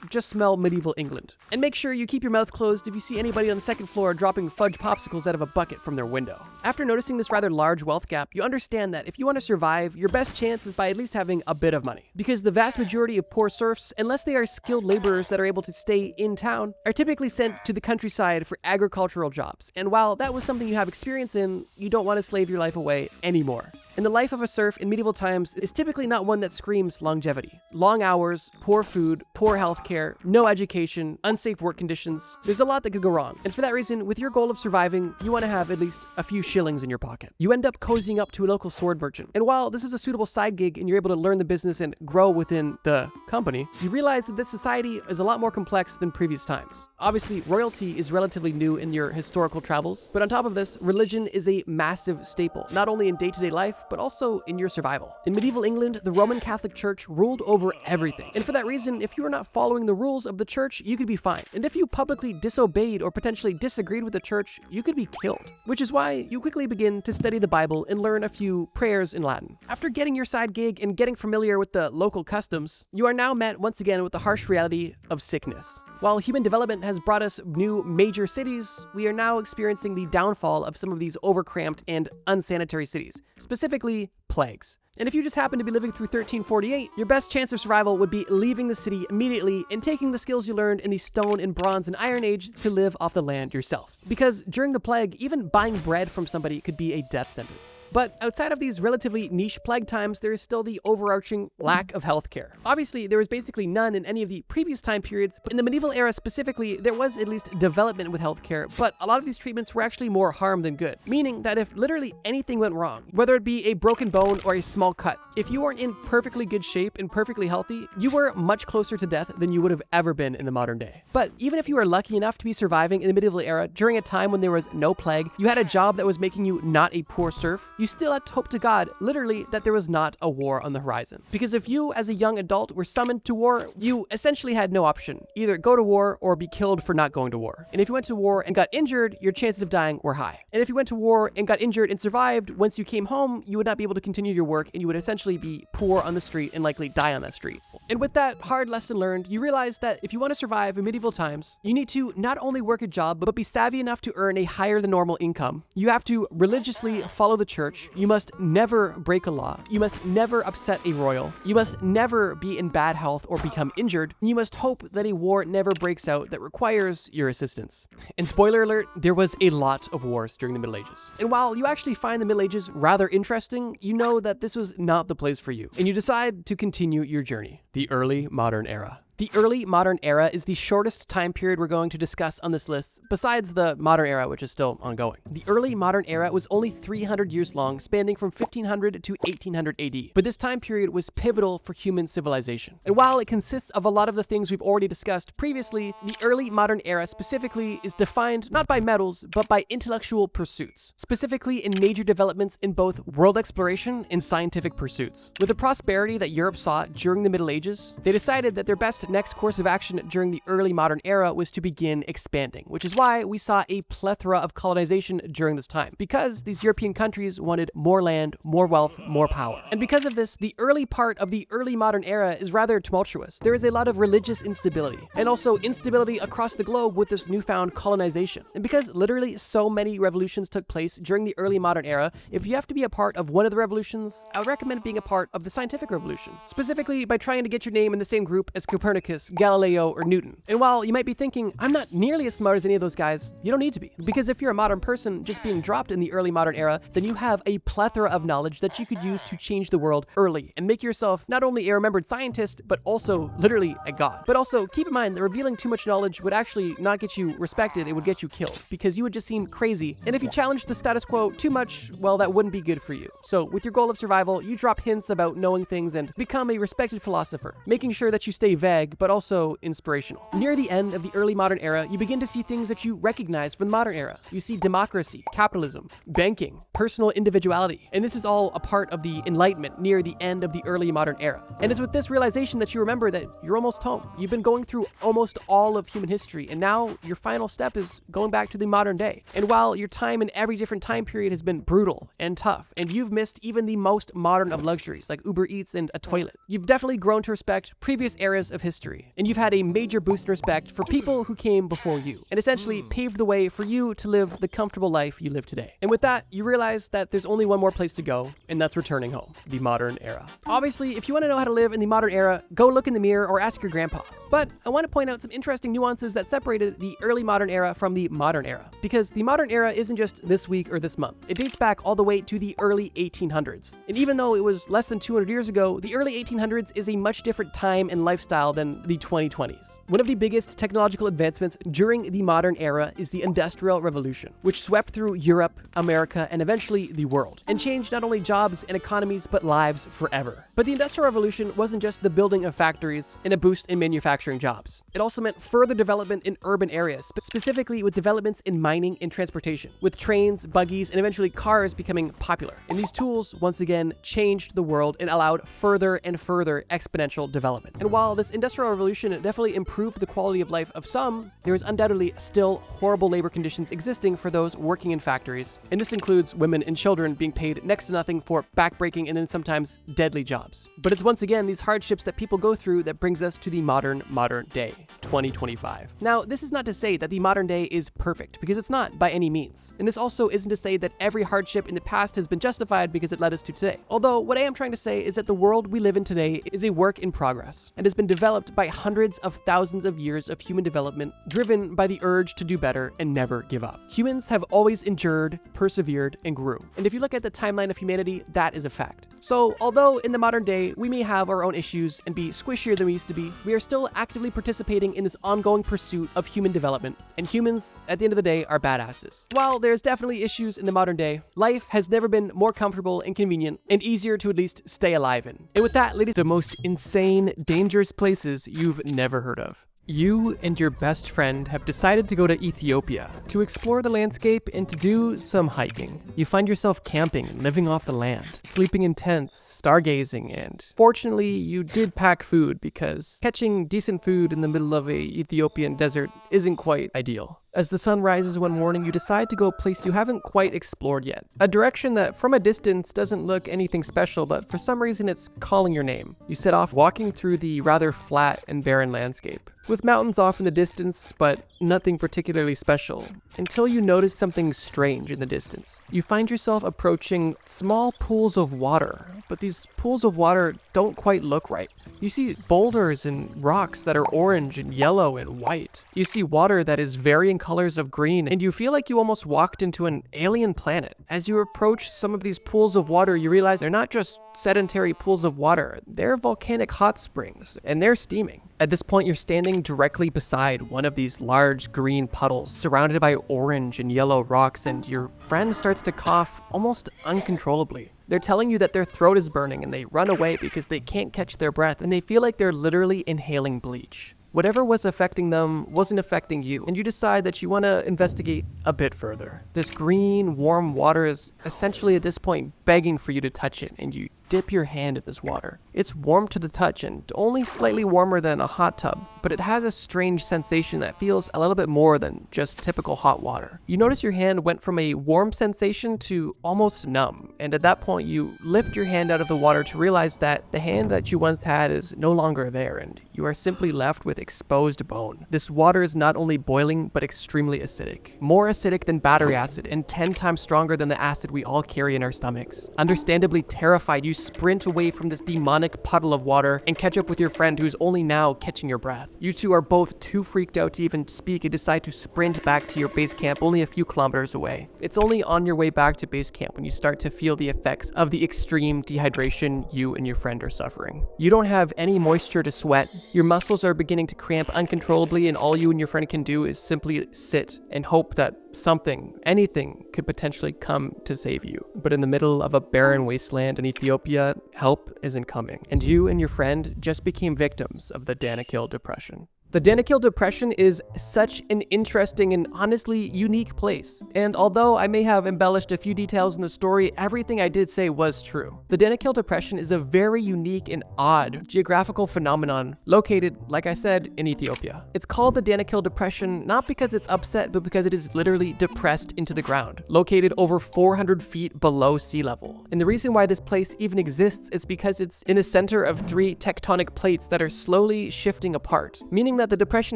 just smell medieval England. And make sure you keep your mouth closed if you see anybody on the second floor dropping fudge popsicles out of a bucket from their window. After noticing this rather large wealth gap, you understand that if you want to survive, your best chance is by at least having a bit of money. Because the vast majority of poor serfs, unless they are skilled laborers that are able to stay in town, are typically sent to the countryside for agricultural jobs. And while that was something you have experience in, you don't want to slave your life away anymore. And the life of a serf in medieval times is typically not one that screams longevity. Long hours, poor food, poor healthcare, no education, unsafe work conditions. There's a lot that could go wrong. And for that reason, with your goal of surviving, you want to have at least a few shillings in your pocket. You end up cozying up to a local sword merchant. And while this is a suitable side gig and you're able to learn the business and grow within the company, you realize that this society is a lot more complex than previous times. Obviously, royalty is relatively new in your historical travels, but on top of this, religion is a massive staple, not only in day-to-day life, but also in your survival. In medieval England, the Roman Catholic Church ruled over everything. And for that reason, if you are not following following the rules of the church, you could be fine. And if you publicly disobeyed or potentially disagreed with the church, you could be killed. Which is why you quickly begin to study the Bible and learn a few prayers in Latin. After getting your side gig and getting familiar with the local customs, you are now met once again with the harsh reality of sickness. While human development has brought us new major cities, we are now experiencing the downfall of some of these overcramped and unsanitary cities, specifically plagues. And if you just happen to be living through 1348, your best chance of survival would be leaving the city immediately and taking the skills you learned in the Stone and Bronze and Iron Age to live off the land yourself. Because during the plague, even buying bread from somebody could be a death sentence. But outside of these relatively niche plague times, there is still the overarching lack of healthcare. Obviously, there was basically none in any of the previous time periods, but in the medieval era specifically, there was at least development with healthcare, but a lot of these treatments were actually more harm than good, meaning that if literally anything went wrong, whether it be a broken bone or a small cut, if you weren't in perfectly good shape and perfectly healthy, you were much closer to death than you would have ever been in the modern day. But even if you were lucky enough to be surviving in the medieval era during a time when there was no plague, you had a job that was making you not a poor serf, you still had to hope to God, literally, that there was not a war on the horizon. Because if you, as a young adult, were summoned to war, you essentially had no option. Either go to war or be killed for not going to war. And if you went to war and got injured, your chances of dying were high. And if you went to war and got injured and survived, once you came home, you would not be able to continue your work and you would essentially be poor on the street and likely die on that street. And with that hard lesson learned, you realize that if you want to survive in medieval times, you need to not only work a job, but be savvy enough to earn a higher than normal income. You have to religiously follow the church. You must never break a law. You must never upset a royal. You must never be in bad health or become injured. You must hope that a war never breaks out that requires your assistance. And spoiler alert, there was a lot of wars during the Middle Ages. And while you actually find the Middle Ages rather interesting, you know that this was not the place for you. And you decide to continue your journey. The early modern era. The early modern era is the shortest time period we're going to discuss on this list, besides the modern era, which is still ongoing. The early modern era was only 300 years long, spanning from 1500 to 1800 AD. But this time period was pivotal for human civilization. And while it consists of a lot of the things we've already discussed previously, the early modern era specifically is defined not by metals, but by intellectual pursuits, specifically in major developments in both world exploration and scientific pursuits. With the prosperity that Europe saw during the Middle Ages, they decided that their best next course of action during the early modern era was to begin expanding, which is why we saw a plethora of colonization during this time, because these European countries wanted more land, more wealth, more power. And because of this, the early part of the early modern era is rather tumultuous. There is a lot of religious instability, and also instability across the globe with this newfound colonization. And because literally so many revolutions took place during the early modern era, if you have to be a part of one of the revolutions, I would recommend being a part of the scientific revolution, specifically by trying to get your name in the same group as Copernicus, Galileo, or Newton. And while you might be thinking, I'm not nearly as smart as any of those guys, you don't need to be. Because if you're a modern person just being dropped in the early modern era, then you have a plethora of knowledge that you could use to change the world early and make yourself not only a remembered scientist, but also literally a god. But also keep in mind that revealing too much knowledge would actually not get you respected, it would get you killed, because you would just seem crazy. And if you challenge the status quo too much, well, that wouldn't be good for you. So with your goal of survival, you drop hints about knowing things and become a respected philosopher, making sure that you stay vague, but also inspirational. Near the end of the early modern era, you begin to see things that you recognize from the modern era. You see democracy, capitalism, banking, personal individuality, and this is all a part of the Enlightenment near the end of the early modern era. And it's with this realization that you remember that you're almost home. You've been going through almost all of human history, and now your final step is going back to the modern day. And while your time in every different time period has been brutal and tough, and you've missed even the most modern of luxuries like Uber Eats and a toilet, you've definitely grown to respect previous eras of history, and you've had a major boost in respect for people who came before you, and essentially paved the way for you to live the comfortable life you live today. And with that, you realize that there's only one more place to go, and that's returning home, the modern era. Obviously, if you want to know how to live in the modern era, go look in the mirror or ask your grandpa. But I want to point out some interesting nuances that separated the early modern era from the modern era, because the modern era isn't just this week or this month. It dates back all the way to the early 1800s. And even though it was less than 200 years ago, the early 1800s is a much different time and lifestyle than the 2020s. One of the biggest technological advancements during the modern era is the Industrial Revolution, which swept through Europe, America, and eventually the world, and changed not only jobs and economies, but lives forever. But the Industrial Revolution wasn't just the building of factories and a boost in manufacturing. manufacturing jobs. It also meant further development in urban areas, specifically with developments in mining and transportation, with trains, buggies, and eventually cars becoming popular. And these tools, once again, changed the world and allowed further and further exponential development. And while this Industrial Revolution definitely improved the quality of life of some, there is undoubtedly still horrible labor conditions existing for those working in factories. And this includes women and children being paid next to nothing for backbreaking and then sometimes deadly jobs. But it's once again these hardships that people go through that brings us to the modern day, 2025. Now, this is not to say that the modern day is perfect, because it's not by any means. And this also isn't to say that every hardship in the past has been justified because it led us to today. Although, what I am trying to say is that the world we live in today is a work in progress and has been developed by hundreds of thousands of years of human development, driven by the urge to do better and never give up. Humans have always endured, persevered, and grew. And if you look at the timeline of humanity, that is a fact. So, although in the modern day we may have our own issues and be squishier than we used to be, we are still actively participating in this ongoing pursuit of human development. And humans, at the end of the day, are badasses. While there's definitely issues in the modern day, life has never been more comfortable and convenient and easier to at least stay alive in. And with that, ladies, the most insane, dangerous places you've never heard of. You and your best friend have decided to go to Ethiopia to explore the landscape and to do some hiking. You find yourself camping and living off the land, sleeping in tents, stargazing, and fortunately you did pack food because catching decent food in the middle of a Ethiopian desert isn't quite ideal. As the sun rises one morning, you decide to go a place you haven't quite explored yet. A direction that from a distance doesn't look anything special, but for some reason it's calling your name. You set off walking through the rather flat and barren landscape, with mountains off in the distance, but nothing particularly special, until you notice something strange in the distance. You find yourself approaching small pools of water, but these pools of water don't quite look right. You see boulders and rocks that are orange and yellow and white. You see water that is varying colors of green, and you feel like you almost walked into an alien planet. As you approach some of these pools of water, you realize they're not just sedentary pools of water, they're volcanic hot springs, and they're steaming. At this point, you're standing directly beside one of these large green puddles surrounded by orange and yellow rocks, and your friend starts to cough almost uncontrollably. They're telling you that their throat is burning and they run away because they can't catch their breath and they feel like they're literally inhaling bleach. Whatever was affecting them wasn't affecting you, and you decide that you want to investigate a bit further. This green, warm water is essentially at this point begging for you to touch it, and you dip your hand in this water. It's warm to the touch and only slightly warmer than a hot tub, but it has a strange sensation that feels a little bit more than just typical hot water. You notice your hand went from a warm sensation to almost numb, and at that point you lift your hand out of the water to realize that the hand that you once had is no longer there, and you are simply left with exposed bone. This water is not only boiling, but extremely acidic. More acidic than battery acid and 10 times stronger than the acid we all carry in our stomachs. Understandably terrified, you sprint away from this demonic puddle of water and catch up with your friend who's only now catching your breath. You two are both too freaked out to even speak and decide to sprint back to your base camp only a few kilometers away. It's only on your way back to base camp when you start to feel the effects of the extreme dehydration you and your friend are suffering. You don't have any moisture to sweat. Your muscles are beginning to cramp uncontrollably, and all you and your friend can do is simply sit and hope that something, anything, could potentially come to save you. But in the middle of a barren wasteland in Ethiopia, help isn't coming, and you and your friend just became victims of the Danakil Depression. The Danakil Depression is such an interesting and honestly unique place, and although I may have embellished a few details in the story, everything I did say was true. The Danakil Depression is a very unique and odd geographical phenomenon located, like I said, in Ethiopia. It's called the Danakil Depression not because it's upset, but because it is literally depressed into the ground, located over 400 feet below sea level. And the reason why this place even exists is because it's in the center of 3 tectonic plates that are slowly shifting apart, meaning that the depression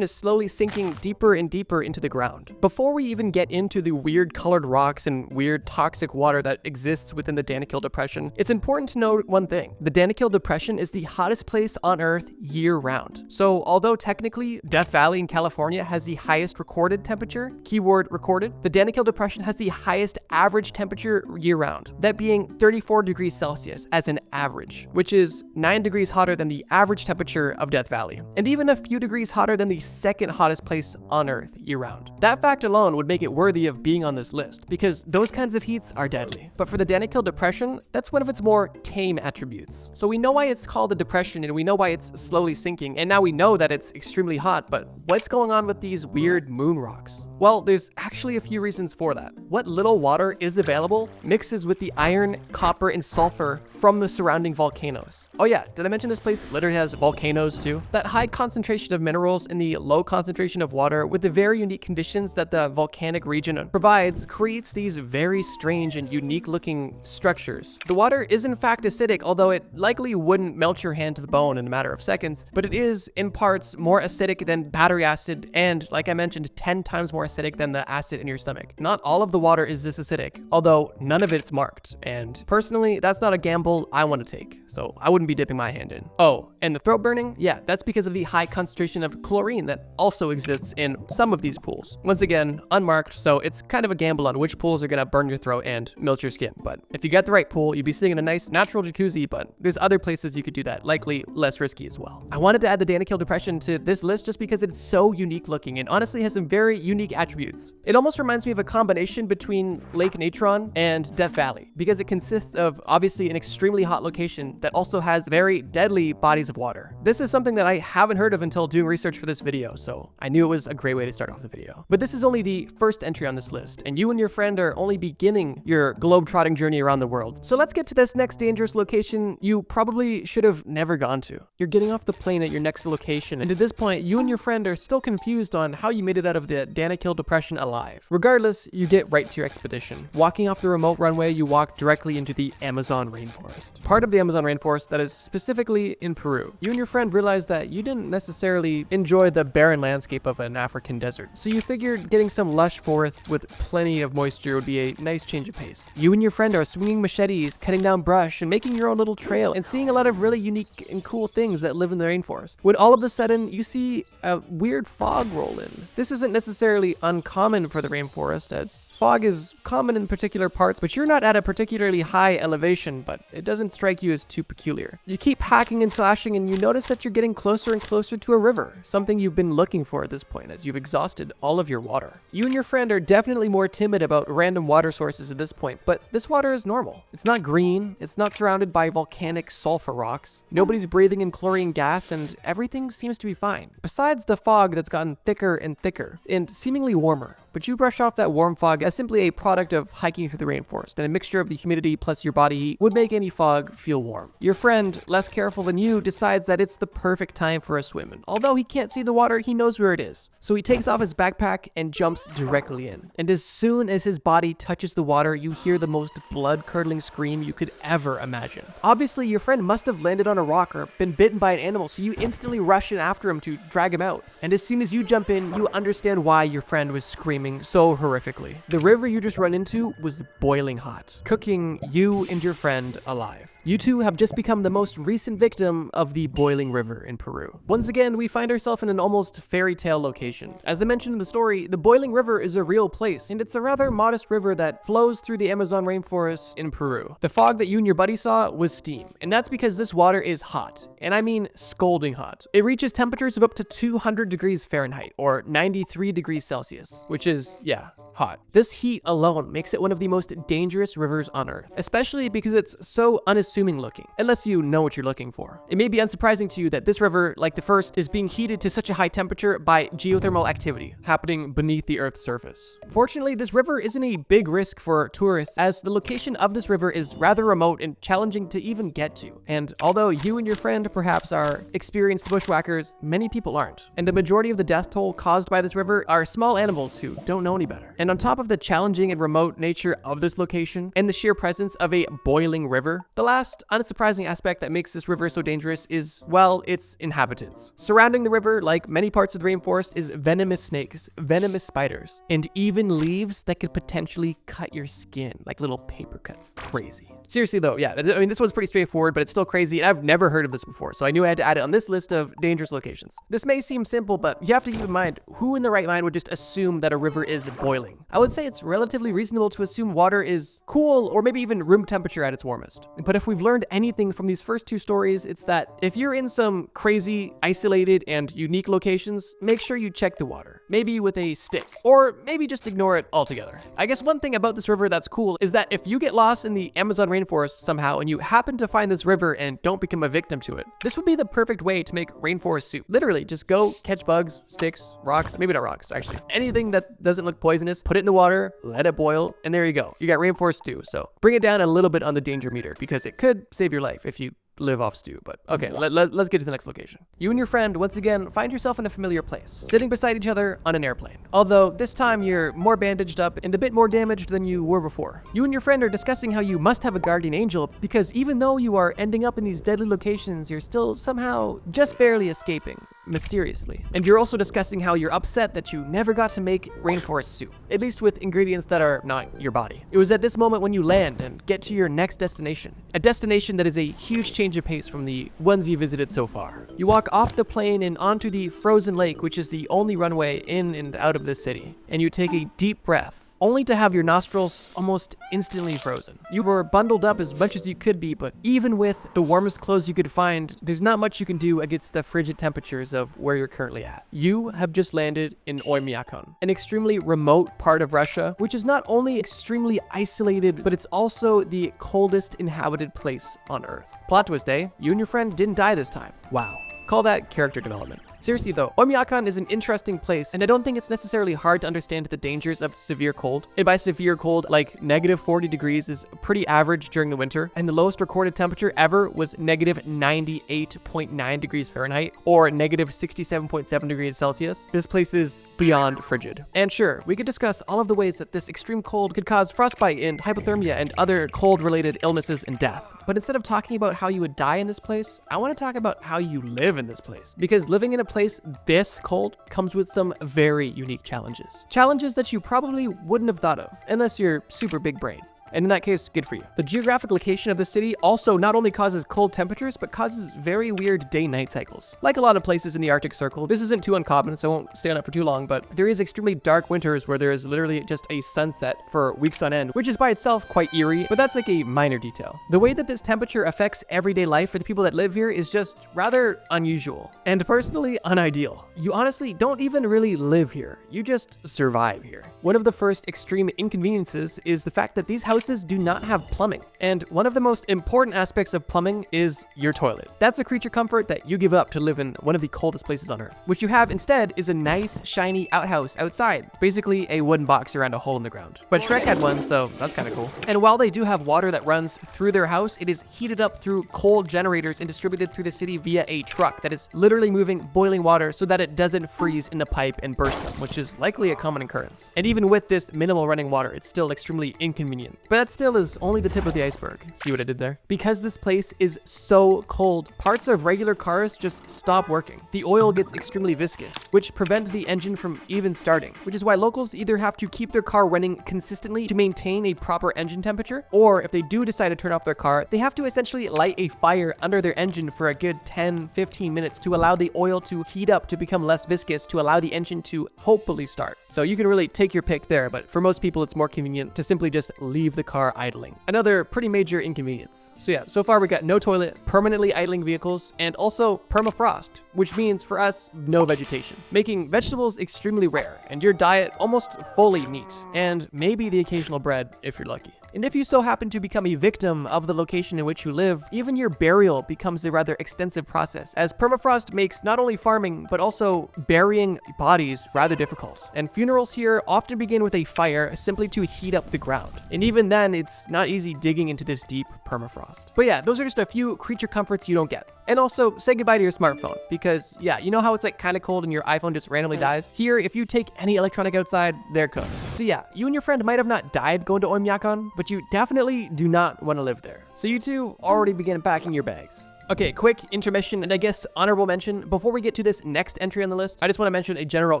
is slowly sinking deeper and deeper into the ground. Before we even get into the weird colored rocks and weird toxic water that exists within the Danakil Depression, it's important to note one thing. The Danakil Depression is the hottest place on Earth year-round. So although technically Death Valley in California has the highest recorded temperature, keyword recorded, the Danakil Depression has the highest average temperature year-round, that being 34 degrees Celsius as an average, which is 9 degrees hotter than the average temperature of Death Valley, and even a few degrees hotter hotter than the second hottest place on Earth year-round. That fact alone would make it worthy of being on this list, because those kinds of heats are deadly. But for the Danakil Depression, that's one of its more tame attributes. So we know why it's called a depression, and we know why it's slowly sinking, and now we know that it's extremely hot, but what's going on with these weird moon rocks? Well, there's actually a few reasons for that. What little water is available mixes with the iron, copper, and sulfur from the surrounding volcanoes. Oh yeah, did I mention this place literally has volcanoes too? That high concentration of minerals and the low concentration of water with the very unique conditions that the volcanic region provides creates these very strange and unique looking structures. The water is in fact acidic, although it likely wouldn't melt your hand to the bone in a matter of seconds, but it is in parts more acidic than battery acid and, like I mentioned, 10 times more acidic than the acid in your stomach. Not all of the water is this acidic, although none of it's marked, and personally, that's not a gamble I want to take, so I wouldn't be dipping my hand in. Oh, and the throat burning? Yeah, that's because of the high concentration of chlorine that also exists in some of these pools. Once again, unmarked, so it's kind of a gamble on which pools are gonna burn your throat and melt your skin, but if you get the right pool, you'd be sitting in a nice natural jacuzzi, but there's other places you could do that, likely less risky as well. I wanted to add the Danakil Depression to this list just because it's so unique looking and honestly has some very unique attributes. It almost reminds me of a combination between Lake Natron and Death Valley, because it consists of obviously an extremely hot location that also has very deadly bodies of water. This is something that I haven't heard of until doing research for this video, so I knew it was a great way to start off the video. But this is only the first entry on this list, and you and your friend are only beginning your globe-trotting journey around the world. So let's get to this next dangerous location you probably should have never gone to. You're getting off the plane at your next location, and at this point, you and your friend are still confused on how you made it out of the Danakil Depression alive. Regardless, you get right to your expedition. Walking off the remote runway, you walk directly into the Amazon rainforest. Part of the Amazon rainforest that is specifically in Peru. You and your friend realized that you didn't necessarily enjoy the barren landscape of an African desert, so you figured getting some lush forests with plenty of moisture would be a nice change of pace. You and your friend are swinging machetes, cutting down brush, and making your own little trail, and seeing a lot of really unique and cool things that live in the rainforest. When all of a sudden, you see a weird fog roll in. This isn't necessarily uncommon for the rainforest, as fog is common in particular parts, but you're not at a particularly high elevation, but it doesn't strike you as too peculiar. You keep hacking and slashing, and you notice that you're getting closer and closer to a river, something you've been looking for at this point as you've exhausted all of your water. You and your friend are definitely more timid about random water sources at this point, but this water is normal. It's not green, it's not surrounded by volcanic sulfur rocks, nobody's breathing in chlorine gas, and everything seems to be fine. Besides the fog that's gotten thicker and thicker, and seemingly warmer. But you brush off that warm fog as simply a product of hiking through the rainforest, and a mixture of the humidity plus your body heat would make any fog feel warm. Your friend, less careful than you, decides that it's the perfect time for a swim, and although he can't see the water, he knows where it is. So he takes off his backpack and jumps directly in. And as soon as his body touches the water, you hear the most blood-curdling scream you could ever imagine. Obviously, your friend must have landed on a rock or been bitten by an animal, so you instantly rush in after him to drag him out. And as soon as you jump in, you understand why your friend was screaming so horrifically. The river you just run into was boiling hot, cooking you and your friend alive. You two have just become the most recent victim of the boiling river in Peru. Once again, we find ourselves in an almost fairy tale location. As I mentioned in the story, the boiling river is a real place, and it's a rather modest river that flows through the Amazon rainforest in Peru. The fog that you and your buddy saw was steam, and that's because this water is hot, and I mean scalding hot. It reaches temperatures of up to 200 degrees Fahrenheit, or 93 degrees Celsius, which is, yeah, hot. This heat alone makes it one of the most dangerous rivers on Earth, especially because it's so unassuming looking, unless you know what you're looking for. It may be unsurprising to you that this river, like the first, is being heated to such a high temperature by geothermal activity happening beneath the Earth's surface. Fortunately, this river isn't a big risk for tourists, as the location of this river is rather remote and challenging to even get to. And although you and your friend perhaps are experienced bushwhackers, many people aren't. And the majority of the death toll caused by this river are small animals who don't know any better. And on top of the challenging and remote nature of this location and the sheer presence of a boiling river, the last unsurprising aspect that makes this river so dangerous is, well, its inhabitants. Surrounding the river, like many parts of the rainforest, is venomous snakes, venomous spiders, and even leaves that could potentially cut your skin, like little paper cuts. Crazy. Seriously though, yeah, I mean, this one's pretty straightforward, but it's still crazy, and I've never heard of this before, so I knew I had to add it on this list of dangerous locations. This may seem simple, but you have to keep in mind, who in the right mind would just assume that a river is boiling? freezing. I would say it's relatively reasonable to assume water is cool or maybe even room temperature at its warmest. But if we've learned anything from these first two stories, it's that if you're in some crazy, isolated, and unique locations, make sure you check the water. Maybe with a stick, or maybe just ignore it altogether. I guess one thing about this river that's cool is that if you get lost in the Amazon rainforest somehow and you happen to find this river and don't become a victim to it, this would be the perfect way to make rainforest soup. Literally, just go catch bugs, sticks, rocks, maybe not rocks, actually. Anything that doesn't look poisonous, put it in the water, let it boil, and there you go. You got rainforest stew. So bring it down a little bit on the danger meter because it could save your life if you live off stew. But okay, let's get to the next location. You and your friend once again find yourself in a familiar place, sitting beside each other on an airplane. Although this time you're more bandaged up and a bit more damaged than you were before. You and your friend are discussing how you must have a guardian angel because even though you are ending up in these deadly locations, you're still somehow just barely escaping, mysteriously. And you're also discussing how you're upset that you never got to make rainforest soup, at least with ingredients that are not your body. It was at this moment when you land and get to your next destination, a destination that is a huge change of pace from the ones you visited so far. You walk off the plane and onto the frozen lake, which is the only runway in and out of this city, and you take a deep breath, only to have your nostrils almost instantly frozen. You were bundled up as much as you could be, but even with the warmest clothes you could find, there's not much you can do against the frigid temperatures of where you're currently at. You have just landed in Oymyakon, an extremely remote part of Russia, which is not only extremely isolated, but it's also the coldest inhabited place on Earth. Plot twist, eh? You and your friend didn't die this time. Wow. Call that character development. Seriously though, Oymyakon is an interesting place, and I don't think it's necessarily hard to understand the dangers of severe cold. And by severe cold, like -40 degrees is pretty average during the winter, and the lowest recorded temperature ever was -98.9 degrees Fahrenheit, or -67.7 degrees Celsius. This place is beyond frigid. And sure, we could discuss all of the ways that this extreme cold could cause frostbite and hypothermia and other cold-related illnesses and death. But instead of talking about how you would die in this place, I want to talk about how you live in this place. Because living in a place this cold comes with some very unique challenges. Challenges that you probably wouldn't have thought of, unless you're super big brain. And in that case, good for you. The geographic location of the city also not only causes cold temperatures, but causes very weird day-night cycles. Like a lot of places in the Arctic Circle, this isn't too uncommon, so I won't stay on it for too long, but there is extremely dark winters where there is literally just a sunset for weeks on end, which is by itself quite eerie, but that's like a minor detail. The way that this temperature affects everyday life for the people that live here is just rather unusual, and personally unideal. You honestly don't even really live here, you just survive here. One of the first extreme inconveniences is the fact that these houses do not have plumbing. And one of the most important aspects of plumbing is your toilet. That's a creature comfort that you give up to live in one of the coldest places on Earth. What you have instead is a nice, shiny outhouse outside. Basically a wooden box around a hole in the ground. But Shrek had one, so that's kind of cool. And while they do have water that runs through their house, it is heated up through cold generators and distributed through the city via a truck that is literally moving boiling water so that it doesn't freeze in the pipe and burst them, which is likely a common occurrence. And even with this minimal running water, it's still extremely inconvenient. But that still is only the tip of the iceberg. See what I did there? Because this place is so cold, parts of regular cars just stop working. The oil gets extremely viscous, which prevent the engine from even starting, which is why locals either have to keep their car running consistently to maintain a proper engine temperature, or if they do decide to turn off their car, they have to essentially light a fire under their engine for a good 10-15 minutes to allow the oil to heat up to become less viscous to allow the engine to hopefully start. So you can really take your pick there, but for most people it's more convenient to simply just leave the car idling. Another pretty major inconvenience. So yeah, so far we got no toilet, permanently idling vehicles, and also permafrost, which means for us, no vegetation, making vegetables extremely rare, and your diet almost fully meat, and maybe the occasional bread if you're lucky. And if you so happen to become a victim of the location in which you live, even your burial becomes a rather extensive process, as permafrost makes not only farming, but also burying bodies rather difficult. And funerals here often begin with a fire simply to heat up the ground. And even then, it's not easy digging into this deep permafrost. But yeah, those are just a few creature comforts you don't get. And also, say goodbye to your smartphone, because yeah, you know how it's like kind of cold and your iPhone just randomly dies? Here, if you take any electronic outside, they're cooked. So yeah, you and your friend might have not died going to Oymyakon, but you definitely do not want to live there. So you two already begin packing your bags. Okay, quick intermission and I guess honorable mention. Before we get to this next entry on the list, I just want to mention a general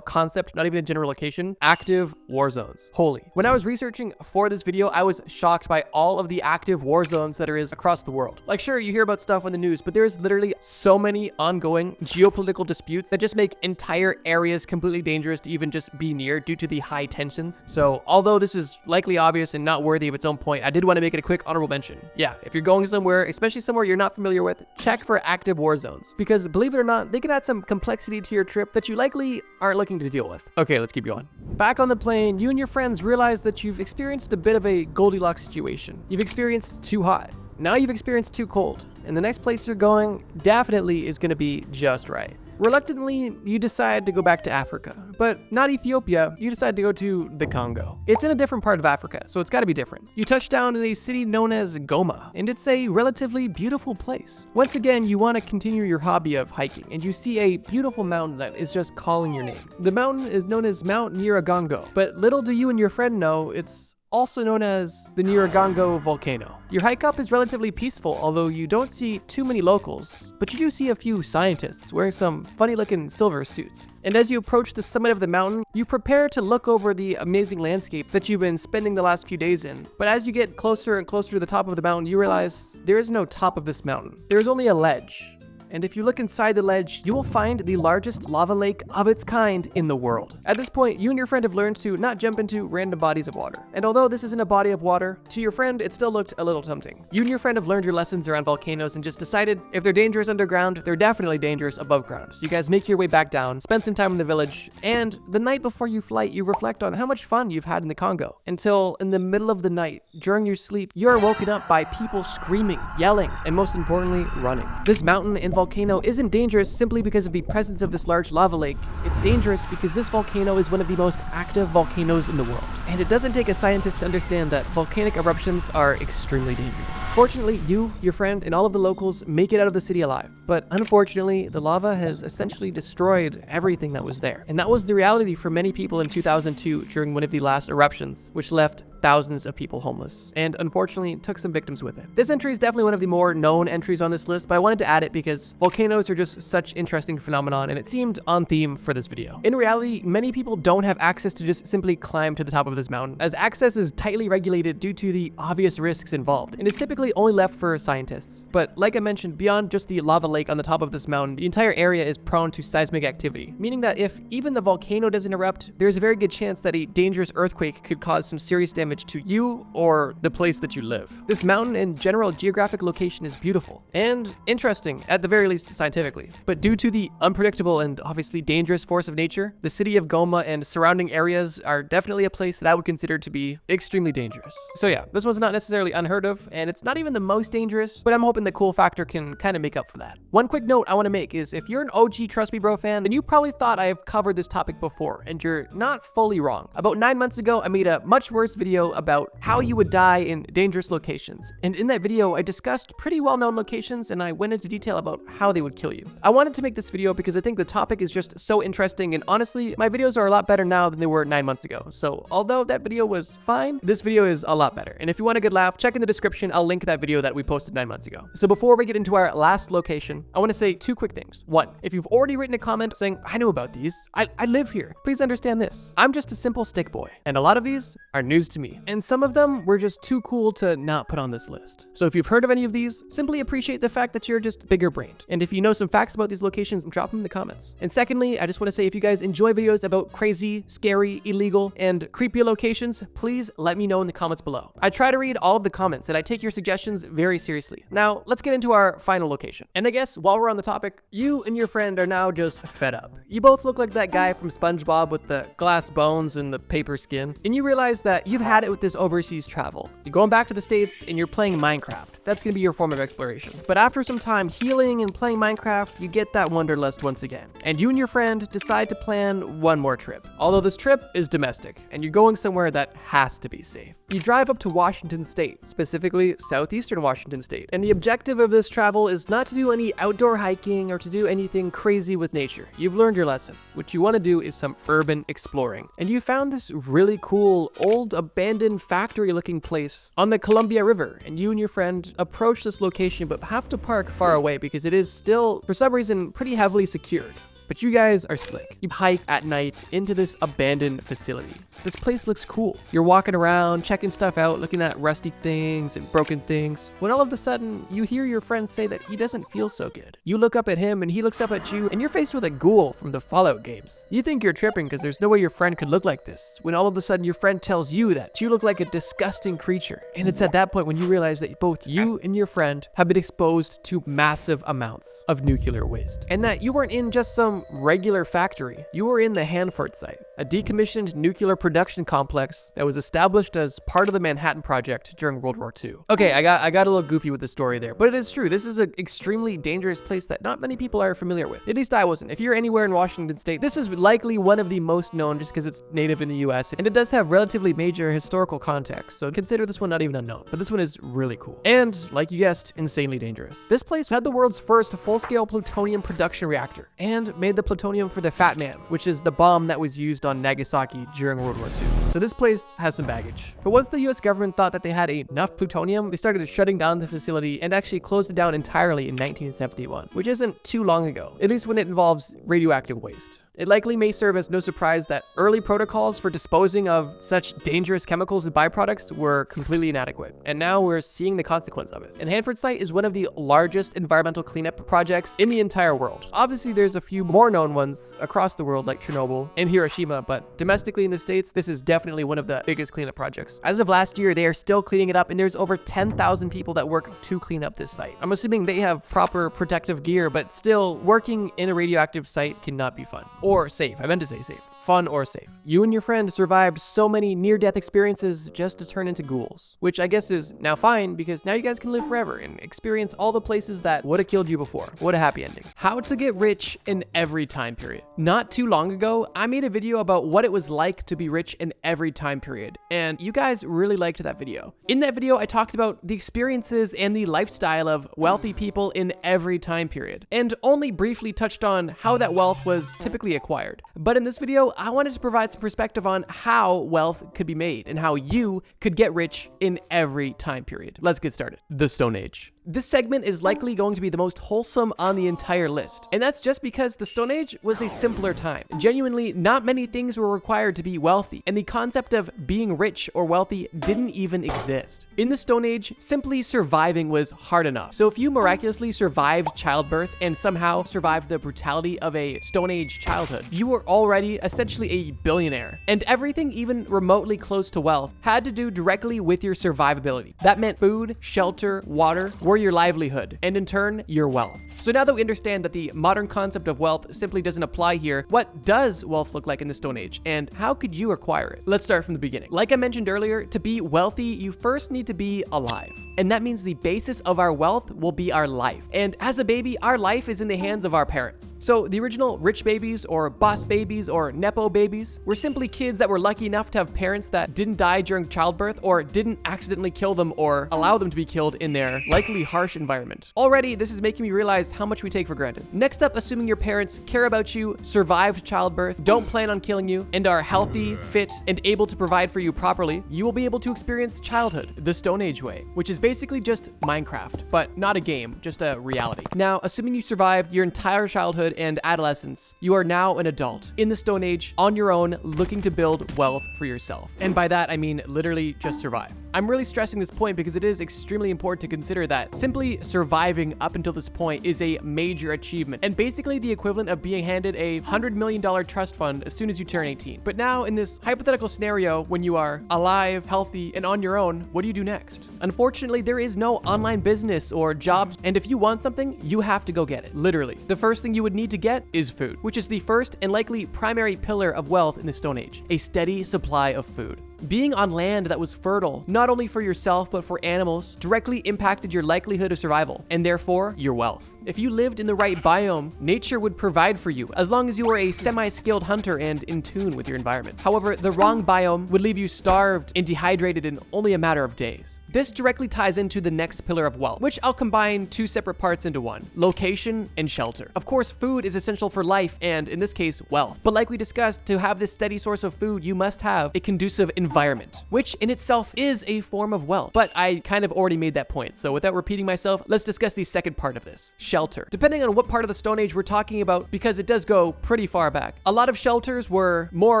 concept, not even a general location: active war zones. Holy. When I was researching for this video, I was shocked by all of the active war zones that there is across the world. Like, sure, you hear about stuff on the news, but there's literally so many ongoing geopolitical disputes that just make entire areas completely dangerous to even just be near due to the high tensions. So although this is likely obvious and not worthy of its own point, I did want to make it a quick honorable mention. Yeah, if you're going somewhere, especially somewhere you're not familiar with, check for active war zones, because believe it or not, they can add some complexity to your trip that you likely aren't looking to deal with. Okay, let's keep going. Back on the plane, you and your friends realize that you've experienced a bit of a Goldilocks situation. You've experienced too hot. Now you've experienced too cold. And the next place you're going definitely is going to be just right. Reluctantly, you decide to go back to Africa, but not Ethiopia. You decide to go to the Congo. It's in a different part of Africa, so it's got to be different. You touch down in a city known as Goma, and it's a relatively beautiful place. Once again, you want to continue your hobby of hiking, and you see a beautiful mountain that is just calling your name. The mountain is known as Mount Nyiragongo, but little do you and your friend know, it's also known as the Nyiragongo volcano. Your hike up is relatively peaceful, although you don't see too many locals, but you do see a few scientists wearing some funny looking silver suits. And as you approach the summit of the mountain, you prepare to look over the amazing landscape that you've been spending the last few days in. But as you get closer and closer to the top of the mountain, you realize there is no top of this mountain. There is only a ledge. And if you look inside the ledge, you will find the largest lava lake of its kind in the world. At this point, you and your friend have learned to not jump into random bodies of water. And although this isn't a body of water, to your friend, it still looked a little tempting. You and your friend have learned your lessons around volcanoes and just decided if they're dangerous underground, they're definitely dangerous above ground. So you guys make your way back down, spend some time in the village, and the night before you flight, you reflect on how much fun you've had in the Congo. Until in the middle of the night, during your sleep, you are woken up by people screaming, yelling, and most importantly, running. This mountain and volcano isn't dangerous simply because of the presence of this large lava lake. It's dangerous because this volcano is one of the most active volcanoes in the world. And it doesn't take a scientist to understand that volcanic eruptions are extremely dangerous. Fortunately, you, your friend, and all of the locals make it out of the city alive. But unfortunately, the lava has essentially destroyed everything that was there. And that was the reality for many people in 2002 during one of the last eruptions, which left thousands of people homeless, and unfortunately took some victims with it. This entry is definitely one of the more known entries on this list, but I wanted to add it because volcanoes are just such interesting phenomenon, and it seemed on theme for this video. In reality, many people don't have access to just simply climb to the top of this mountain, as access is tightly regulated due to the obvious risks involved, and is typically only left for scientists. But like I mentioned, beyond just the lava lake on the top of this mountain, the entire area is prone to seismic activity, meaning that if even the volcano doesn't erupt, there's a very good chance that a dangerous earthquake could cause some serious damage to you or the place that you live. This mountain and general geographic location is beautiful and interesting, at the very least scientifically. But due to the unpredictable and obviously dangerous force of nature, the city of Goma and surrounding areas are definitely a place that I would consider to be extremely dangerous. So yeah, this one's not necessarily unheard of, and it's not even the most dangerous, but I'm hoping the cool factor can kind of make up for that. One quick note I want to make is if you're an OG Trust Me Bro fan, then you probably thought I have covered this topic before, and you're not fully wrong. About 9 months ago, I made a much worse video about how you would die in dangerous locations. And in that video, I discussed pretty well-known locations and I went into detail about how they would kill you. I wanted to make this video because I think the topic is just so interesting, and honestly, my videos are a lot better now than they were 9 months ago. So although that video was fine, this video is a lot better. And if you want a good laugh, check in the description. I'll link that video that we posted 9 months ago. So before we get into our last location, I want to say 2 quick things. 1, if you've already written a comment saying, I know about these, I live here, please understand this. I'm just a simple stick boy, and a lot of these are news to me. And some of them were just too cool to not put on this list. So if you've heard of any of these, simply appreciate the fact that you're just bigger brained. And if you know some facts about these locations, drop them in the comments. And secondly, I just want to say if you guys enjoy videos about crazy, scary, illegal, and creepy locations, please let me know in the comments below. I try to read all of the comments and I take your suggestions very seriously. Now, let's get into our final location. And I guess while we're on the topic, you and your friend are now just fed up. You both look like that guy from SpongeBob with the glass bones and the paper skin. And you realize that you've had it with this overseas travel. You're going back to the States and you're playing Minecraft. That's gonna be your form of exploration. But after some time healing and playing Minecraft, you get that wanderlust once again. And you and your friend decide to plan one more trip. Although this trip is domestic and you're going somewhere that has to be safe. You drive up to Washington State, specifically southeastern Washington State. And the objective of this travel is not to do any outdoor hiking or to do anything crazy with nature. You've learned your lesson. What you want to do is some urban exploring. And you found this really cool old abandoned abandoned factory-looking place on the Columbia River, and you and your friend approach this location but have to park far away because it is still, for some reason, pretty heavily secured. But you guys are slick. You hike at night into this abandoned facility. This place looks cool. You're walking around, checking stuff out, looking at rusty things and broken things, when all of a sudden, you hear your friend say that he doesn't feel so good. You look up at him and he looks up at you, and you're faced with a ghoul from the Fallout games. You think you're tripping because there's no way your friend could look like this, when all of a sudden your friend tells you that you look like a disgusting creature. And it's at that point when you realize that both you and your friend have been exposed to massive amounts of nuclear waste, and that you weren't in just some regular factory. You were in the Hanford site, a decommissioned nuclear production complex that was established as part of the Manhattan Project during World War II. Okay, I got a little goofy with the story there, but it is true. This is an extremely dangerous place that not many people are familiar with. At least I wasn't. If you're anywhere in Washington State, this is likely one of the most known just because it's native in the US, and it does have relatively major historical context, so consider this one not even unknown. But this one is really cool. And, like you guessed, insanely dangerous. This place had the world's first full-scale plutonium production reactor, and made the plutonium for the Fat Man, which is the bomb that was used on Nagasaki during World War II. So this place has some baggage. But once the US government thought that they had enough plutonium, they started shutting down the facility and actually closed it down entirely in 1971, which isn't too long ago, at least when it involves radioactive waste. It likely may serve as no surprise that early protocols for disposing of such dangerous chemicals and byproducts were completely inadequate, and now we're seeing the consequence of it. And Hanford site is one of the largest environmental cleanup projects in the entire world. Obviously, there's a few more known ones across the world like Chernobyl and Hiroshima, but domestically in the States, this is definitely one of the biggest cleanup projects. As of last year, they are still cleaning it up, and there's over 10,000 people that work to clean up this site. I'm assuming they have proper protective gear, but still, working in a radioactive site cannot be fun. Or safe. I meant to say safe. Fun or safe. You and your friend survived so many near-death experiences just to turn into ghouls, which I guess is now fine because now you guys can live forever and experience all the places that would have killed you before. What a happy ending. How to get rich in every time period. Not too long ago, I made a video about what it was like to be rich in every time period, and you guys really liked that video. In that video, I talked about the experiences and the lifestyle of wealthy people in every time period, and only briefly touched on how that wealth was typically acquired. But in this video, I wanted to provide some perspective on how wealth could be made and how you could get rich in every time period. Let's get started. The Stone Age. This segment is likely going to be the most wholesome on the entire list, and that's just because the Stone Age was a simpler time. Genuinely, not many things were required to be wealthy, and the concept of being rich or wealthy didn't even exist. In the Stone Age, simply surviving was hard enough. So if you miraculously survived childbirth and somehow survived the brutality of a Stone Age childhood, you were already essentially a billionaire. And everything even remotely close to wealth had to do directly with your survivability. That meant food, shelter, water, were your livelihood, and in turn, your wealth. So now that we understand that the modern concept of wealth simply doesn't apply here, what does wealth look like in the Stone Age, and how could you acquire it? Let's start from the beginning. Like I mentioned earlier, to be wealthy, you first need to be alive. And that means the basis of our wealth will be our life. And as a baby, our life is in the hands of our parents. So the original rich babies or boss babies or Nepo babies were simply kids that were lucky enough to have parents that didn't die during childbirth or didn't accidentally kill them or allow them to be killed in their likely harsh environment. Already, this is making me realize how much we take for granted. Next up, assuming your parents care about you, survived childbirth, don't plan on killing you, and are healthy, fit, and able to provide for you properly, you will be able to experience childhood the Stone Age way, which is basically just Minecraft, but not a game, just a reality. Now, assuming you survived your entire childhood and adolescence, you are now an adult in the Stone Age on your own, looking to build wealth for yourself. And by that, I mean literally just survive. I'm really stressing this point because it is extremely important to consider that simply surviving up until this point is a major achievement and basically the equivalent of being handed a $100 million trust fund as soon as you turn 18. But now in this hypothetical scenario, when you are alive, healthy, and on your own, what do you do next? Unfortunately, there is no online business or jobs, and if you want something, you have to go get it. Literally. The first thing you would need to get is food, which is the first and likely primary pillar of wealth in the Stone Age, a steady supply of food. Being on land that was fertile, not only for yourself but for animals, directly impacted your likelihood of survival, and therefore, your wealth. If you lived in the right biome, nature would provide for you, as long as you were a semi-skilled hunter and in tune with your environment. However, the wrong biome would leave you starved and dehydrated in only a matter of days. This directly ties into the next pillar of wealth, which I'll combine two separate parts into one: location and shelter. Of course, food is essential for life and, in this case, wealth. But like we discussed, to have this steady source of food, you must have a conducive environment environment, which in itself is a form of wealth. But I kind of already made that point, so without repeating myself, let's discuss the second part of this, shelter. Depending on what part of the Stone Age we're talking about, because it does go pretty far back, a lot of shelters were more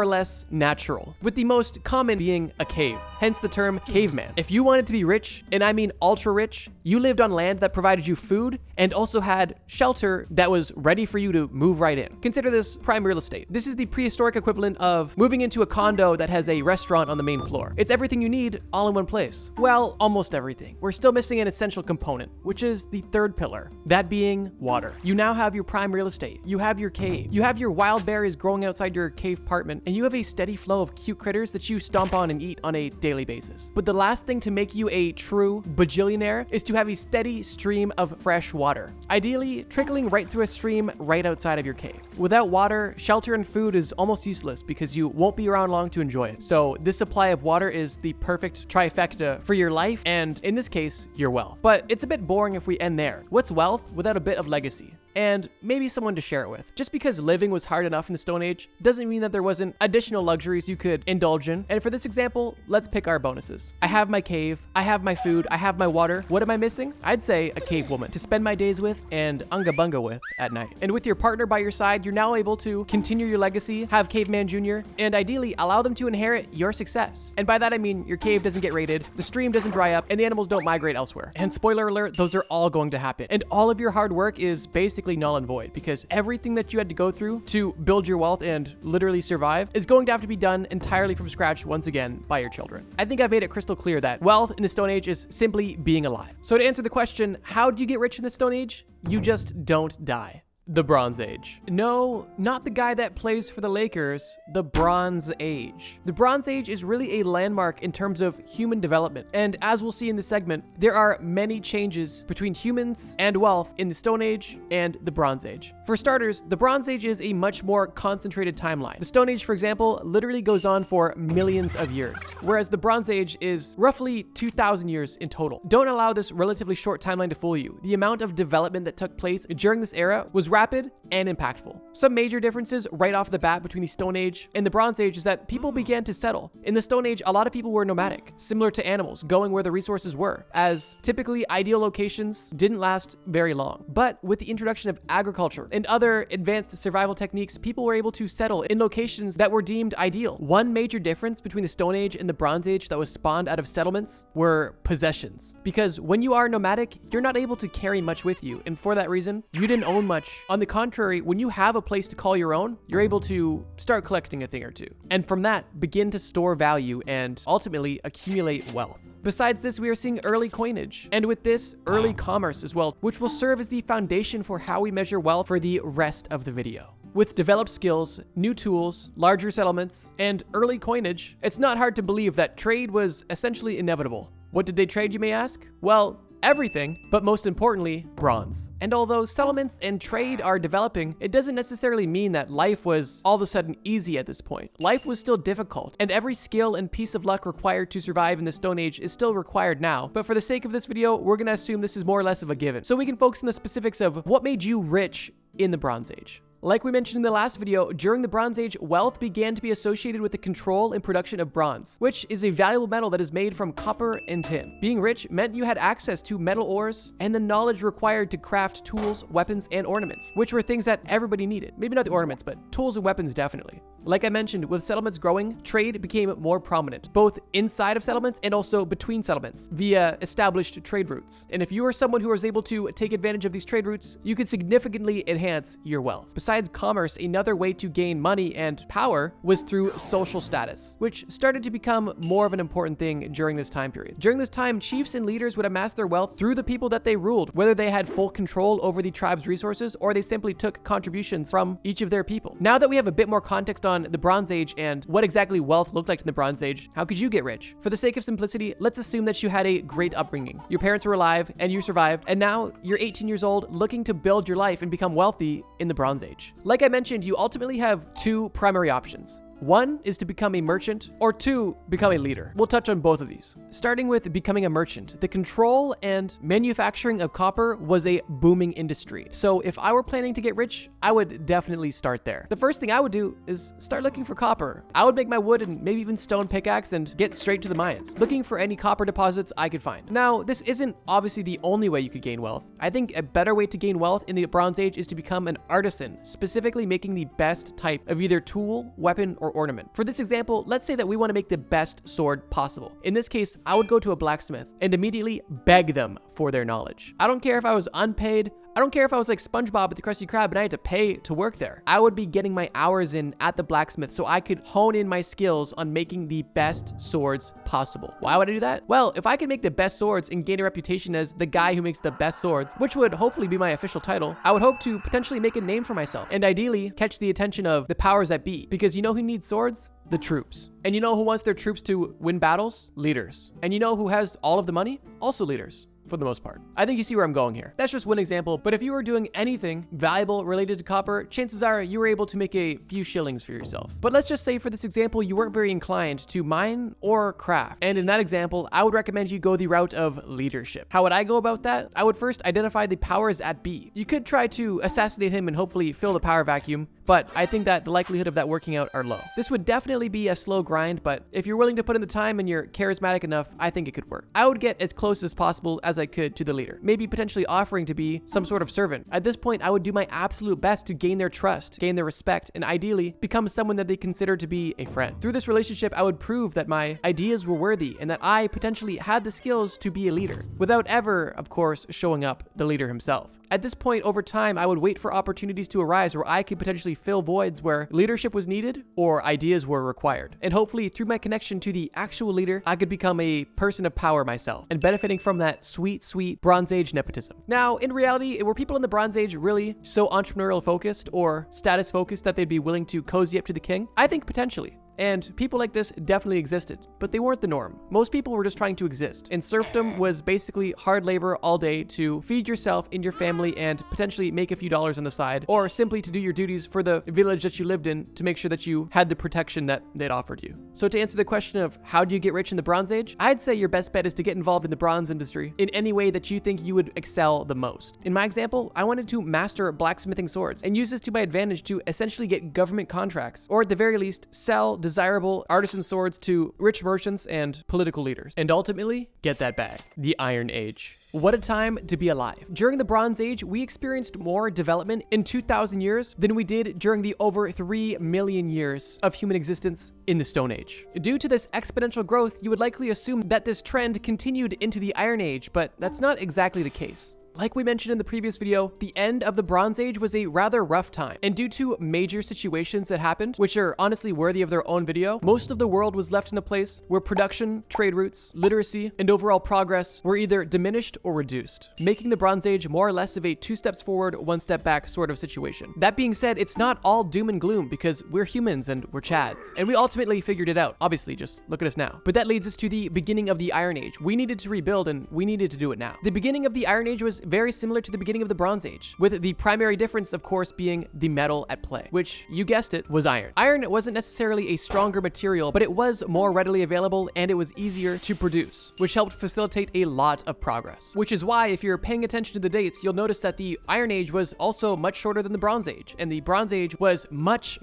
or less natural, with the most common being a cave, hence the term caveman. If you wanted to be rich, and I mean ultra rich, you lived on land that provided you food and also had shelter that was ready for you to move right in. Consider this prime real estate. This is the prehistoric equivalent of moving into a condo that has a restaurant on the main floor. It's everything you need all in one place. Well, almost everything. We're still missing an essential component, which is the third pillar, that being water. You now have your prime real estate. You have your cave. You have your wild berries growing outside your cave apartment, and you have a steady flow of cute critters that you stomp on and eat on a daily basis. But the last thing to make you a true bajillionaire is to have a steady stream of fresh water, ideally trickling right through a stream right outside of your cave. Without water, shelter and food is almost useless because you won't be around long to enjoy it. So this supply of water is the perfect trifecta for your life and, in this case, your wealth. But it's a bit boring if we end there. What's wealth without a bit of legacy? And maybe someone to share it with. Just because living was hard enough in the Stone Age doesn't mean that there wasn't additional luxuries you could indulge in. And for this example, let's pick our bonuses. I have my cave, I have my food, I have my water. What am I missing? I'd say a cave woman to spend my days with and unga bunga with at night. And with your partner by your side, you're now able to continue your legacy, have Caveman Jr., and ideally allow them to inherit your success. And by that I mean your cave doesn't get raided, the stream doesn't dry up, and the animals don't migrate elsewhere. And spoiler alert, those are all going to happen. And all of your hard work is basically null and void because everything that you had to go through to build your wealth and literally survive is going to have to be done entirely from scratch once again by your children. I think I've made it crystal clear that wealth in the Stone Age is simply being alive. So to answer the question, how do you get rich in the Stone Age? You just don't die. The Bronze Age. No, not the guy that plays for the Lakers, the Bronze Age. The Bronze Age is really a landmark in terms of human development. And as we'll see in this segment, there are many changes between humans and wealth in the Stone Age and the Bronze Age. For starters, the Bronze Age is a much more concentrated timeline. The Stone Age, for example, literally goes on for millions of years, whereas the Bronze Age is roughly 2,000 years in total. Don't allow this relatively short timeline to fool you. The amount of development that took place during this era was rapid and impactful. Some major differences right off the bat between the Stone Age and the Bronze Age is that people began to settle. In the Stone Age, a lot of people were nomadic, similar to animals, going where the resources were, as typically ideal locations didn't last very long. But with the introduction of agriculture and other advanced survival techniques, people were able to settle in locations that were deemed ideal. One major difference between the Stone Age and the Bronze Age that was spawned out of settlements were possessions. Because when you are nomadic, you're not able to carry much with you, and for that reason, you didn't own much. On the contrary, when you have a place to call your own, you're able to start collecting a thing or two. And from that, begin to store value and ultimately accumulate wealth. Besides this, we are seeing early coinage, and with this, early commerce as well, which will serve as the foundation for how we measure wealth for the rest of the video. With developed skills, new tools, larger settlements, and early coinage, it's not hard to believe that trade was essentially inevitable. What did they trade, you may ask? Well, everything, but most importantly, bronze. And although settlements and trade are developing, it doesn't necessarily mean that life was all of a sudden easy at this point. Life was still difficult, and every skill and piece of luck required to survive in the Stone Age is still required now. But for the sake of this video, we're gonna assume this is more or less of a given, so we can focus on the specifics of what made you rich in the Bronze Age. Like we mentioned in the last video, during the Bronze Age, wealth began to be associated with the control and production of bronze, which is a valuable metal that is made from copper and tin. Being rich meant you had access to metal ores and the knowledge required to craft tools, weapons, and ornaments, which were things that everybody needed. Maybe not the ornaments, but tools and weapons definitely. Like I mentioned, with settlements growing, trade became more prominent, both inside of settlements and also between settlements via established trade routes. And if you were someone who was able to take advantage of these trade routes, you could significantly enhance your wealth. Besides commerce, another way to gain money and power was through social status, which started to become more of an important thing during this time period. During this time, chiefs and leaders would amass their wealth through the people that they ruled, whether they had full control over the tribe's resources or they simply took contributions from each of their people. Now that we have a bit more context on the Bronze Age and what exactly wealth looked like in the Bronze Age, how could you get rich? For the sake of simplicity, let's assume that you had a great upbringing. Your parents were alive and you survived, and now you're 18 years old looking to build your life and become wealthy in the Bronze Age. Like I mentioned, you ultimately have two primary options. One is to become a merchant, or two, become a leader. We'll touch on both of these. Starting with becoming a merchant, the control and manufacturing of copper was a booming industry. So if I were planning to get rich, I would definitely start there. The first thing I would do is start looking for copper. I would make my wood and maybe even stone pickaxe and get straight to the mines, looking for any copper deposits I could find. Now, this isn't obviously the only way you could gain wealth. I think a better way to gain wealth in the Bronze Age is to become an artisan, specifically making the best type of either tool, weapon, or ornament. For this example, let's say that we want to make the best sword possible. In this case, I would go to a blacksmith and immediately beg them for their knowledge. I don't care if I was unpaid. I don't care if I was like SpongeBob with the Krusty Krab and I had to pay to work there. I would be getting my hours in at the blacksmith so I could hone in my skills on making the best swords possible. Why would I do that? Well, if I could make the best swords and gain a reputation as the guy who makes the best swords, which would hopefully be my official title, I would hope to potentially make a name for myself and ideally catch the attention of the powers that be. Because you know who needs swords? The troops. And you know who wants their troops to win battles? Leaders. And you know who has all of the money? Also leaders. For the most part. I think you see where I'm going here. That's just one example, but if you were doing anything valuable related to copper, chances are you were able to make a few shillings for yourself. But let's just say for this example, you weren't very inclined to mine or craft. And in that example, I would recommend you go the route of leadership. How would I go about that? I would first identify the powers at be. You could try to assassinate him and hopefully fill the power vacuum, but I think that the likelihood of that working out are low. This would definitely be a slow grind, but if you're willing to put in the time and you're charismatic enough, I think it could work. I would get as close as possible as I could to the leader, maybe potentially offering to be some sort of servant. At this point, I would do my absolute best to gain their trust, gain their respect, and ideally become someone that they consider to be a friend. Through this relationship, I would prove that my ideas were worthy and that I potentially had the skills to be a leader, without ever, of course, showing up the leader himself. At this point, over time, I would wait for opportunities to arise where I could potentially fill voids where leadership was needed or ideas were required. And hopefully, through my connection to the actual leader, I could become a person of power myself and benefiting from that sweet, sweet Bronze Age nepotism. Now, in reality, were people in the Bronze Age really so entrepreneurial focused or status focused that they'd be willing to cozy up to the king? I think potentially. And people like this definitely existed, but they weren't the norm. Most people were just trying to exist. And serfdom was basically hard labor all day to feed yourself and your family and potentially make a few dollars on the side, or simply to do your duties for the village that you lived in to make sure that you had the protection that they'd offered you. So to answer the question of how do you get rich in the Bronze Age, I'd say your best bet is to get involved in the bronze industry in any way that you think you would excel the most. In my example, I wanted to master blacksmithing swords and use this to my advantage to essentially get government contracts, or at the very least, sell desirable artisan swords to rich merchants and political leaders, and ultimately get that bag. The Iron Age. What a time to be alive. During the Bronze Age, we experienced more development in 2,000 years than we did during the over 3 million years of human existence in the Stone Age. Due to this exponential growth, you would likely assume that this trend continued into the Iron Age, but that's not exactly the case. Like we mentioned in the previous video, the end of the Bronze Age was a rather rough time, and due to major situations that happened, which are honestly worthy of their own video, most of the world was left in a place where production, trade routes, literacy, and overall progress were either diminished or reduced, making the Bronze Age more or less of a 2 steps forward, 1 step back sort of situation. That being said, it's not all doom and gloom because we're humans and we're chads, and we ultimately figured it out. Obviously, just look at us now. But that leads us to the beginning of the Iron Age. We needed to rebuild, and we needed to do it now. The beginning of the Iron Age was very similar to the beginning of the Bronze Age, with the primary difference, of course, being the metal at play, which, you guessed it, was iron. Iron wasn't necessarily a stronger material, but it was more readily available and it was easier to produce, which helped facilitate a lot of progress. Which is why, if you're paying attention to the dates, you'll notice that the Iron Age was also much shorter than the Bronze Age, and the Bronze Age was much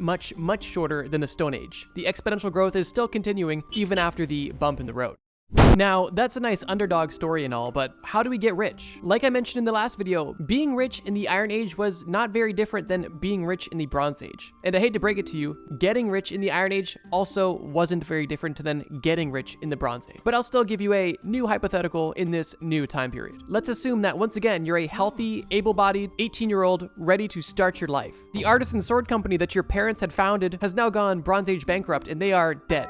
shorter than the Stone Age. The exponential growth is still continuing even after the bump in the road. Now, that's a nice underdog story and all, but how do we get rich? Like I mentioned in the last video, being rich in the Iron Age was not very different than being rich in the Bronze Age. And I hate to break it to you, getting rich in the Iron Age also wasn't very different than getting rich in the Bronze Age. But I'll still give you a new hypothetical in this new time period. Let's assume that once again, you're a healthy, able-bodied 18-year-old ready to start your life. The artisan sword company that your parents had founded has now gone Bronze Age bankrupt and they are dead.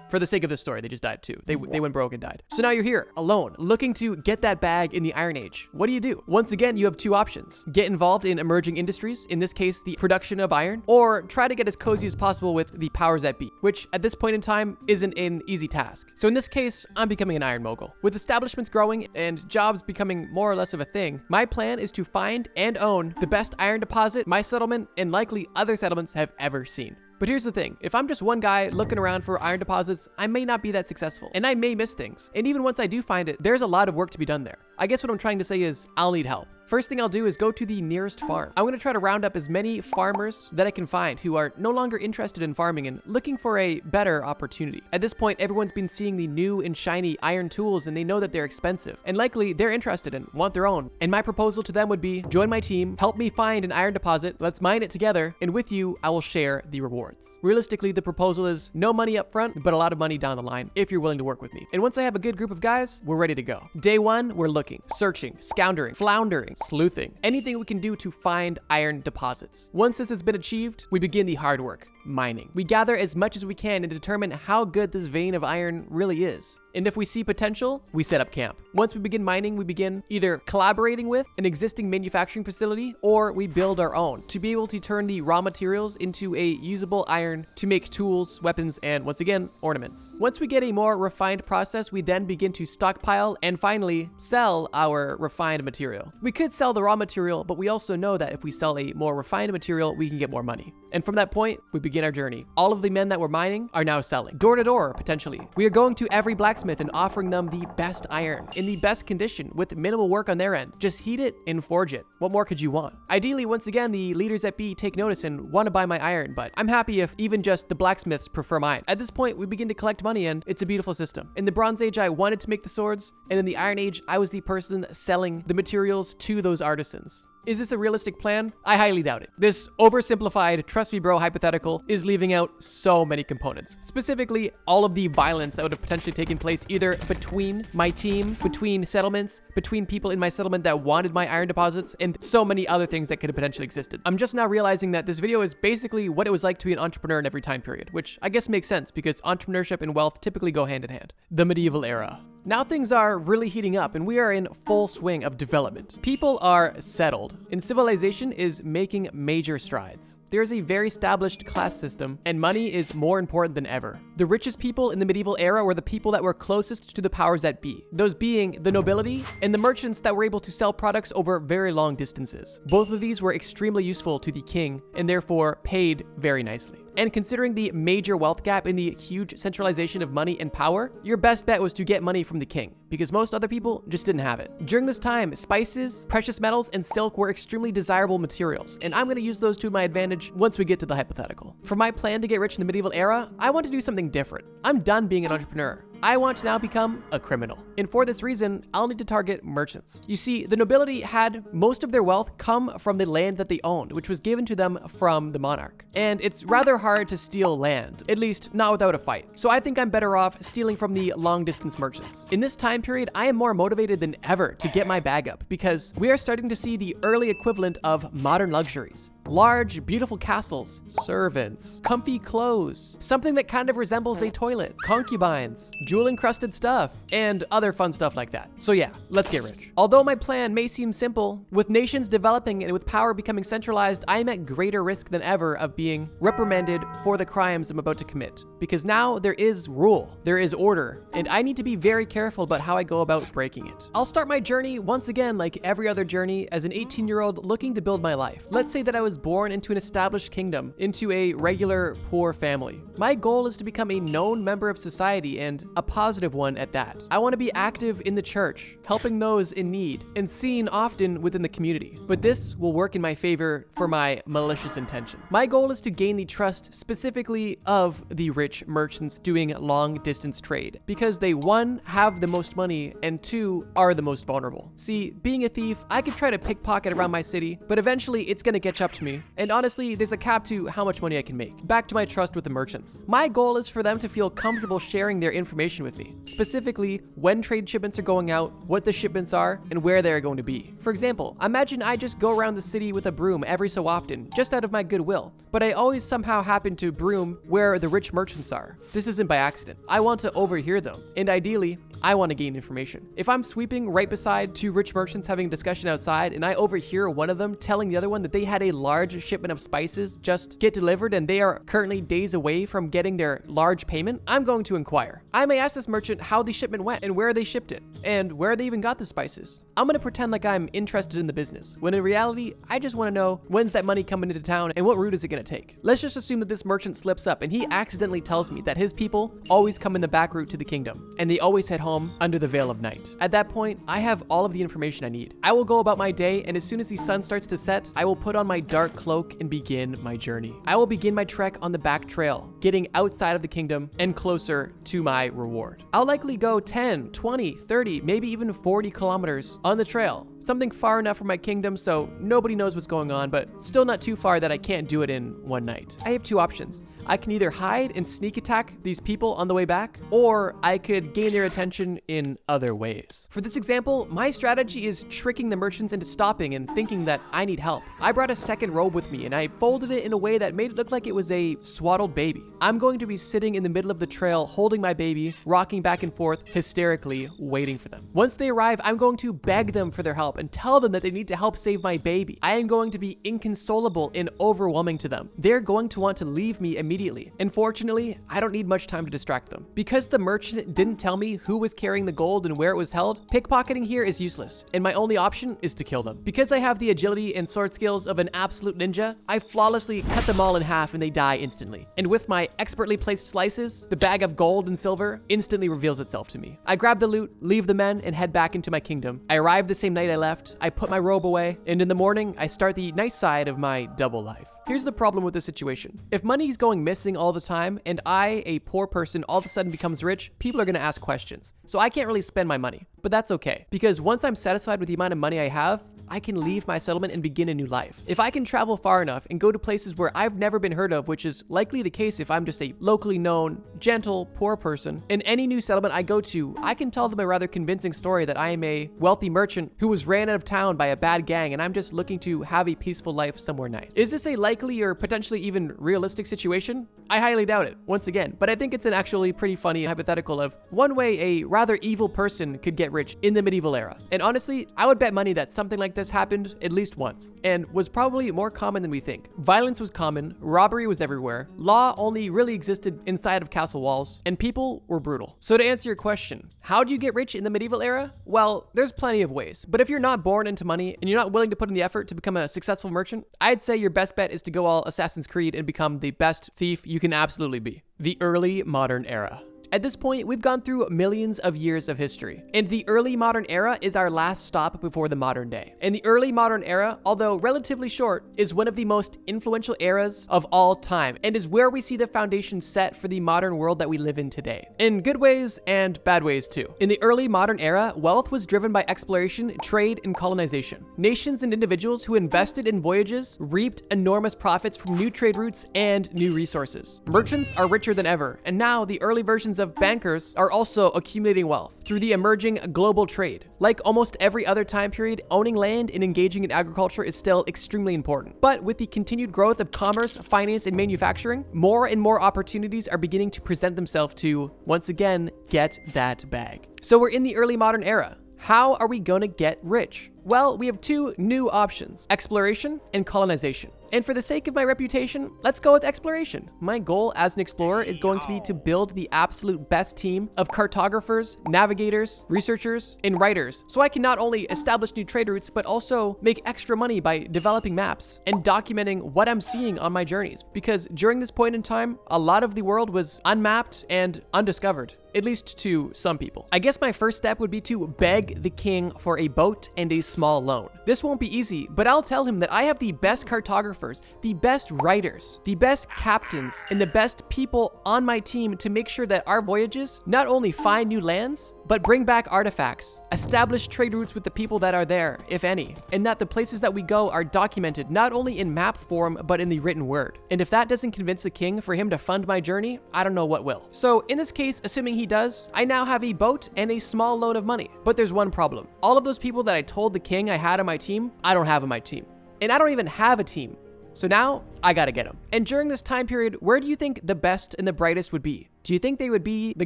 For the sake of this story, they just died too. They went broke and died. So now you're here, alone, looking to get that bag in the Iron Age. What do? Once again, you have 2 options. Get involved in emerging industries, in this case, the production of iron, or try to get as cozy as possible with the powers that be, which at this point in time isn't an easy task. So in this case, I'm becoming an iron mogul. With establishments growing and jobs becoming more or less of a thing, my plan is to find and own the best iron deposit my settlement and likely other settlements have ever seen. But here's the thing, if I'm just one guy looking around for iron deposits, I may not be that successful, and I may miss things. And even once I do find it, there's a lot of work to be done there. I guess what I'm trying to say is I'll need help. First thing I'll do is go to the nearest farm. I'm going to try to round up as many farmers that I can find who are no longer interested in farming and looking for a better opportunity. At this point, everyone's been seeing the new and shiny iron tools and they know that they're expensive. And likely they're interested and want their own. And my proposal to them would be, join my team, help me find an iron deposit, let's mine it together, and with you, I will share the rewards. Realistically, the proposal is no money up front, but a lot of money down the line if you're willing to work with me. And once I have a good group of guys, we're ready to go. Day one, we're looking, searching, scoundering, floundering, sleuthing, anything we can do to find iron deposits. Once this has been achieved, we begin the hard work, mining. We gather as much as we can and determine how good this vein of iron really is. And if we see potential, we set up camp. Once we begin mining, we begin either collaborating with an existing manufacturing facility or we build our own to be able to turn the raw materials into a usable iron to make tools, weapons, and once again, ornaments. Once we get a more refined process, we then begin to stockpile and finally sell our refined material. We could sell the raw material, but we also know that if we sell a more refined material, we can get more money. And from that point, we begin our journey. All of the men that were mining are now selling. Door to door, potentially. We are going to every blacksmith and offering them the best iron in the best condition with minimal work on their end. Just heat it and forge it. What more could you want? Ideally, once again, the leaders at B take notice and want to buy my iron, but I'm happy if even just the blacksmiths prefer mine. At this point, we begin to collect money and it's a beautiful system. In the Bronze Age, I wanted to make the swords, and in the Iron Age, I was the person selling the materials to those artisans. Is this a realistic plan? I highly doubt it. This oversimplified, trust me bro hypothetical is leaving out so many components. Specifically, all of the violence that would have potentially taken place either between my team, between settlements, between people in my settlement that wanted my iron deposits, and so many other things that could have potentially existed. I'm just now realizing that this video is basically what it was like to be an entrepreneur in every time period, which I guess makes sense because entrepreneurship and wealth typically go hand in hand. The medieval era. Now things are really heating up and we are in full swing of development. People are settled and civilization is making major strides. There's a very established class system and money is more important than ever. The richest people in the medieval era were the people that were closest to the powers that be, those being the nobility and the merchants that were able to sell products over very long distances. Both of these were extremely useful to the king and therefore paid very nicely. And considering the major wealth gap in the huge centralization of money and power, your best bet was to get money from the king, because most other people just didn't have it. During this time, spices, precious metals, and silk were extremely desirable materials, and I'm going to use those to my advantage once we get to the hypothetical. For my plan to get rich in the medieval era, I want to do something different. I'm done being an entrepreneur. I want to now become a criminal. And for this reason, I'll need to target merchants. You see, the nobility had most of their wealth come from the land that they owned, which was given to them from the monarch. And it's rather hard to steal land, at least not without a fight. So I think I'm better off stealing from the long distance merchants. In this time period, I am more motivated than ever to get my bag up because we are starting to see the early equivalent of modern luxuries. Large, beautiful castles, servants, comfy clothes, something that kind of resembles a toilet, concubines, jewel-encrusted stuff, and other fun stuff like that. So yeah, let's get rich. Although my plan may seem simple, with nations developing and with power becoming centralized, I am at greater risk than ever of being reprimanded for the crimes I'm about to commit. Because now there is rule, there is order, and I need to be very careful about how I go about breaking it. I'll start my journey once again like every other journey as an 18-year-old looking to build my life. Let's say that I was born into an established kingdom, into a regular poor family. My goal is to become a known member of society and a positive one at that. I want to be active in the church, helping those in need, and seen often within the community. But this will work in my favor for my malicious intention. My goal is to gain the trust specifically of the rich merchants doing long distance trade, because they 1, have the most money, and 2, are the most vulnerable. See, being a thief, I could try to pickpocket around my city, but eventually it's gonna catch up to me. And honestly, there's a cap to how much money I can make. Back to my trust with the merchants. My goal is for them to feel comfortable sharing their information with me, specifically when trade shipments are going out, what the shipments are, and where they're going to be. For example, imagine I just go around the city with a broom every so often, just out of my goodwill, but I always somehow happen to broom where the rich merchants are. This isn't by accident. I want to overhear them, and ideally, I want to gain information. If I'm sweeping right beside 2 rich merchants having a discussion outside and I overhear one of them telling the other one that they had a large shipment of spices just get delivered and they are currently days away from getting their large payment, I'm going to inquire. I may ask this merchant how the shipment went and where they shipped it. and where they even got the spices. I'm gonna pretend like I'm interested in the business, when in reality, I just wanna know when's that money coming into town and what route is it gonna take. Let's just assume that this merchant slips up and he accidentally tells me that his people always come in the back route to the kingdom, and they always head home under the veil of night. At that point, I have all of the information I need. I will go about my day, and as soon as the sun starts to set, I will put on my dark cloak and begin my journey. I will begin my trek on the back trail, getting outside of the kingdom and closer to my reward. I'll likely go 10, 20, 30, maybe even 40 kilometers on the trail. Something far enough from my kingdom so nobody knows what's going on, but still not too far that I can't do it in one night. I have two options. I can either hide and sneak attack these people on the way back, or I could gain their attention in other ways. For this example, my strategy is tricking the merchants into stopping and thinking that I need help. I brought a second robe with me and I folded it in a way that made it look like it was a swaddled baby. I'm going to be sitting in the middle of the trail holding my baby, rocking back and forth, hysterically waiting for them. Once they arrive, I'm going to beg them for their help and tell them that they need to help save my baby. I am going to be inconsolable and overwhelming to them. They're going to want to leave me immediately. Unfortunately, I don't need much time to distract them. Because the merchant didn't tell me who was carrying the gold and where it was held, pickpocketing here is useless, and my only option is to kill them. Because I have the agility and sword skills of an absolute ninja, I flawlessly cut them all in half and they die instantly. And with my expertly placed slices, the bag of gold and silver instantly reveals itself to me. I grab the loot, leave the men, and head back into my kingdom. I arrive the same night I left, I put my robe away, and in the morning, I start the nice side of my double life. Here's the problem with this situation. If money's going missing all the time, and I, a poor person, all of a sudden becomes rich, people are gonna ask questions. So I can't really spend my money, but that's okay. Because once I'm satisfied with the amount of money I have, I can leave my settlement and begin a new life. If I can travel far enough and go to places where I've never been heard of, which is likely the case if I'm just a locally known, gentle, poor person, in any new settlement I go to, I can tell them a rather convincing story that I am a wealthy merchant who was ran out of town by a bad gang and I'm just looking to have a peaceful life somewhere nice. Is this a likely or potentially even realistic situation? I highly doubt it, once again, but I think it's an actually pretty funny hypothetical of one way a rather evil person could get rich in the medieval era. And honestly, I would bet money that something like this happened at least once, and was probably more common than we think. Violence was common, robbery was everywhere, law only really existed inside of castle walls, and people were brutal. So to answer your question, how do you get rich in the medieval era? Well, there's plenty of ways, but if you're not born into money and you're not willing to put in the effort to become a successful merchant, I'd say your best bet is to go all Assassin's Creed and become the best thief you can absolutely be. The early modern era. At this point, we've gone through millions of years of history, and the early modern era is our last stop before the modern day. And the early modern era, although relatively short, is one of the most influential eras of all time, and is where we see the foundation set for the modern world that we live in today. In good ways and bad ways too. In the early modern era, wealth was driven by exploration, trade, and colonization. Nations and individuals who invested in voyages reaped enormous profits from new trade routes and new resources. Merchants are richer than ever, and now the early versions of bankers are also accumulating wealth through the emerging global trade. Like almost every other time period, owning land and engaging in agriculture is still extremely important. But with the continued growth of commerce, finance, and manufacturing, more and more opportunities are beginning to present themselves to, once again, get that bag. So we're in the early modern era. How are we gonna get rich? Well, we have two new options, exploration and colonization. And for the sake of my reputation, let's go with exploration. My goal as an explorer is going to be to build the absolute best team of cartographers, navigators, researchers, and writers, so I can not only establish new trade routes, but also make extra money by developing maps and documenting what I'm seeing on my journeys. Because during this point in time, a lot of the world was unmapped and undiscovered, at least to some people. I guess my first step would be to beg the king for a boat and a small loan. This won't be easy, but I'll tell him that I have the best cartographers, the best writers, the best captains, and the best people on my team to make sure that our voyages not only find new lands, but bring back artifacts, establish trade routes with the people that are there, if any, and that the places that we go are documented not only in map form, but in the written word. And if that doesn't convince the king for him to fund my journey, I don't know what will. So in this case, assuming he does, I now have a boat and a small loan of money. But there's one problem. All of those people that I told the king I had on my team, I don't have on my team. And I don't even have a team. So now, I gotta get them. And during this time period, where do you think the best and the brightest would be? Do you think they would be the